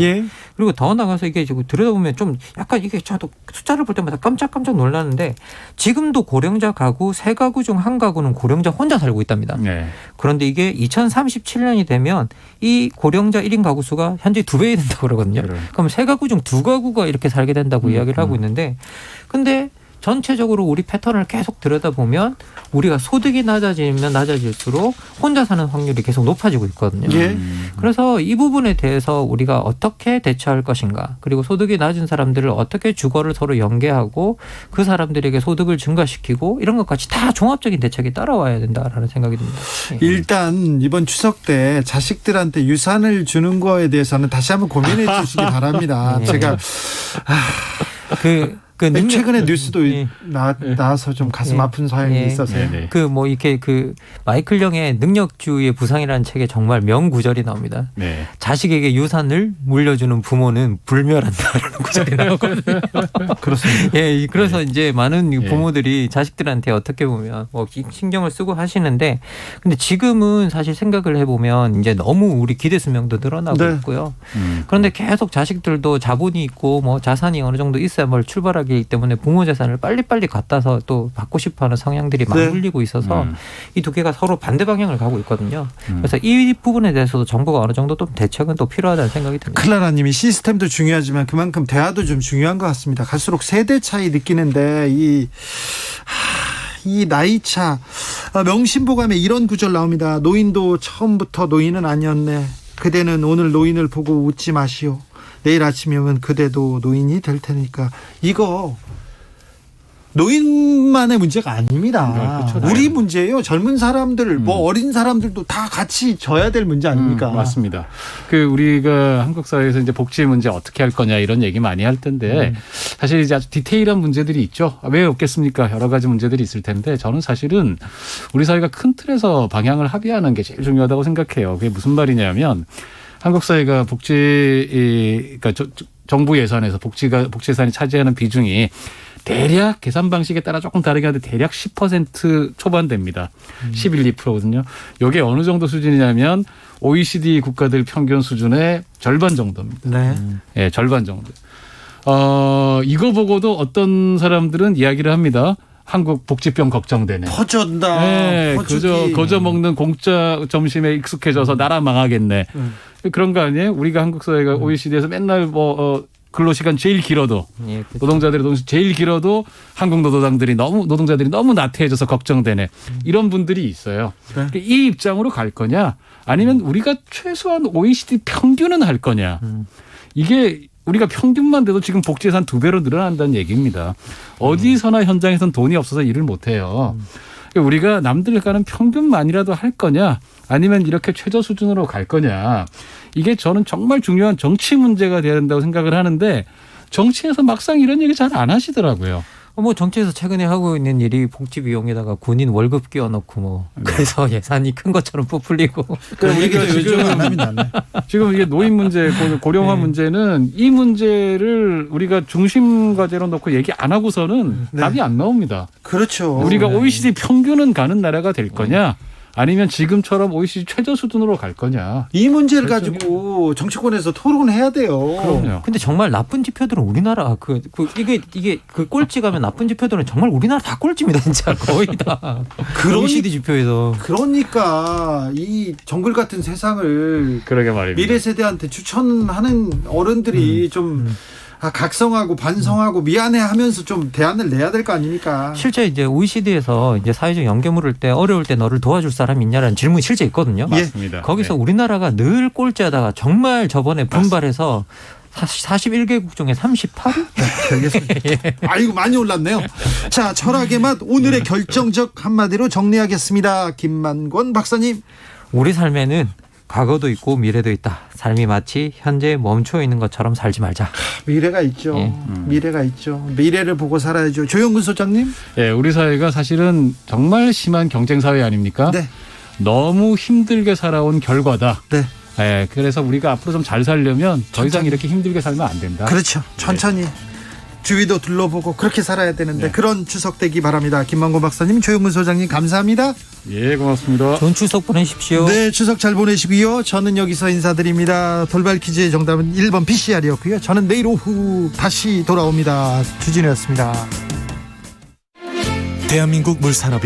그리고 더 나가서 이게 지금 들여다보면 좀 약간 이게 저도 숫자를 볼 때마다 깜짝깜짝 놀라는데, 지금도 고령자 가구 3가구 중 1가구는 고령자 혼자 살고 있답니다. 그런데 이게 2037년이 되면 이 고령자 1인 가구 수가 현재 2배이 된다고 그러거든요. 그럼 3가구 중 2가구가 이렇게 살게 된다고 이야기를 하고 있는데, 근데 전체적으로 우리 패턴을 계속 들여다보면 우리가 소득이 낮아지면 낮아질수록 혼자 사는 확률이 계속 높아지고 있거든요. 예. 그래서 이 부분에 대해서 우리가 어떻게 대처할 것인가, 그리고 소득이 낮은 사람들을 어떻게 주거를 서로 연계하고 그 사람들에게 소득을 증가시키고 이런 것까지 다 종합적인 대책이 따라와야 된다라는 생각이 듭니다. 일단 이번 추석 때 자식들한테 유산을 주는 거에 대해서는 다시 한번 고민해 주시기 바랍니다. 네. 제가 최근에 뉴스도 나와서 좀 가슴 아픈 사연이 있어서요. 이렇게 마이클 영의 능력주의의 부상이라는 책에 정말 명구절이 나옵니다. 네. 자식에게 유산을 물려주는 부모는 불멸한다라는 구절이 나오거든요. 그렇습니다. 예, 그래서 이제 많은 부모들이 자식들한테 어떻게 보면 신경을 쓰고 하시는데, 근데 지금은 사실 생각을 해보면 이제 너무 우리 기대 수명도 늘어나고 있고요. 그런데 계속 자식들도 자본이 있고 자산이 어느 정도 있어야 뭘 출발하기 때문에 부모 재산을 빨리빨리 갖다서 또 받고 싶어하는 성향들이 맞물리고 있어서 이 두 개가 서로 반대 방향을 가고 있거든요. 그래서 이 부분에 대해서도 정부가 어느 정도 또 대책은 또 필요하다는 생각이 듭니다. 클라라님이 시스템도 중요하지만 그만큼 대화도 좀 중요한 것 같습니다. 갈수록 세대 차이 느끼는데 이 나이 차, 명심보감에 이런 구절 나옵니다. 노인도 처음부터 노인은 아니었네. 그대는 오늘 노인을 보고 웃지 마시오. 내일 아침이면 그대도 노인이 될 테니까. 이거 노인만의 문제가 아닙니다. 그렇죠. 우리 문제예요. 젊은 사람들, 어린 사람들도 다 같이 져야 될 문제 아닙니까? 맞습니다. 우리가 한국 사회에서 이제 복지 문제 어떻게 할 거냐 이런 얘기 많이 할 텐데 사실 이제 아주 디테일한 문제들이 있죠. 왜 없겠습니까? 여러 가지 문제들이 있을 텐데 저는 사실은 우리 사회가 큰 틀에서 방향을 합의하는 게 제일 중요하다고 생각해요. 그게 무슨 말이냐면 한국 사회가 그러니까 정부 예산에서 복지 예산이 차지하는 비중이 대략 계산 방식에 따라 조금 다르긴 한데 대략 10% 초반 됩니다. 11, 2%거든요. 이게 어느 정도 수준이냐면 OECD 국가들 평균 수준의 절반 정도입니다. 네. 네, 절반 정도. 이거 보고도 어떤 사람들은 이야기를 합니다. 한국 복지병 걱정되네. 퍼준다. 네, 거저 먹는 공짜 점심에 익숙해져서 나라 망하겠네. 그런 거 아니에요? 우리가 한국 사회가 OECD에서 맨날 근로시간 제일 길어도 노동자들의 제일 길어도 한국 노동자들이 너무 나태해져서 걱정되네. 이런 분들이 있어요. 이 입장으로 갈 거냐? 아니면 우리가 최소한 OECD 평균은 할 거냐? 이게 우리가 평균만 돼도 지금 복지 예산 2배로 늘어난다는 얘기입니다. 어디서나 현장에선 돈이 없어서 일을 못 해요. 우리가 남들 가는 평균만이라도 할 거냐 아니면 이렇게 최저 수준으로 갈 거냐. 이게 저는 정말 중요한 정치 문제가 돼야 된다고 생각을 하는데 정치에서 막상 이런 얘기 잘 안 하시더라고요. 정치에서 최근에 하고 있는 일이 복지 비용에다가 군인 월급 끼워넣고 그래서 예산이 큰 것처럼 부풀리고. 지금 이게 노인 문제, 고령화 문제는 이 문제를 우리가 중심 과제로 놓고 얘기 안 하고서는 답이 안 나옵니다. 그렇죠. 우리가 OECD 평균은 가는 나라가 될 거냐? 아니면 지금처럼 OECD 최저 수준으로 갈 거냐. 이 문제를 가지고 정치권에서 토론해야 돼요. 그럼요. 근데 정말 나쁜 지표들은 우리나라 이게 꼴찌 가면 나쁜 지표들은 정말 우리나라 다 꼴찌입니다. 진짜 거의 다. OECD 지표에서. 그러니까 이 정글 같은 세상을 그러게 말입니다. 미래 세대한테 추천하는 어른들이 좀 각성하고 반성하고 미안해하면서 좀 대안을 내야 될 거 아닙니까? 실제 이제 OECD에서 이제 사회적 연계물을 때 어려울 때 너를 도와줄 사람이 있냐라는 질문이 실제 있거든요. 맞습니다. 거기서 우리나라가 늘 꼴찌하다가 정말 저번에 분발해서 41개국 중에 38위? 아이고 많이 올랐네요. 자, 철학의 맛 오늘의 결정적 한마디로 정리하겠습니다. 김만권 박사님. 우리 삶에는 과거도 있고 미래도 있다. 삶이 마치 현재에 멈춰 있는 것처럼 살지 말자. 미래가 있죠. 미래가 있죠. 미래를 보고 살아야죠. 조영근 소장님. 예, 우리 사회가 사실은 정말 심한 경쟁 사회 아닙니까? 네. 너무 힘들게 살아온 결과다. 네. 예, 그래서 우리가 앞으로 좀 잘 살려면 더 이상 이렇게 힘들게 살면 안 된다. 그렇죠. 천천히. 주위도 둘러보고 그렇게 살아야 되는데 그런 추석 되기 바랍니다. 김만권 박사님, 조영근 소장님 감사합니다. 예, 고맙습니다. 좋은 추석 보내십시오. 네, 추석 잘 보내시고요. 저는 여기서 인사드립니다. 돌발 퀴즈의 정답은 1번 PCR이었고요. 저는 내일 오후 다시 돌아옵니다. 주진우였습니다. 대한민국 물산업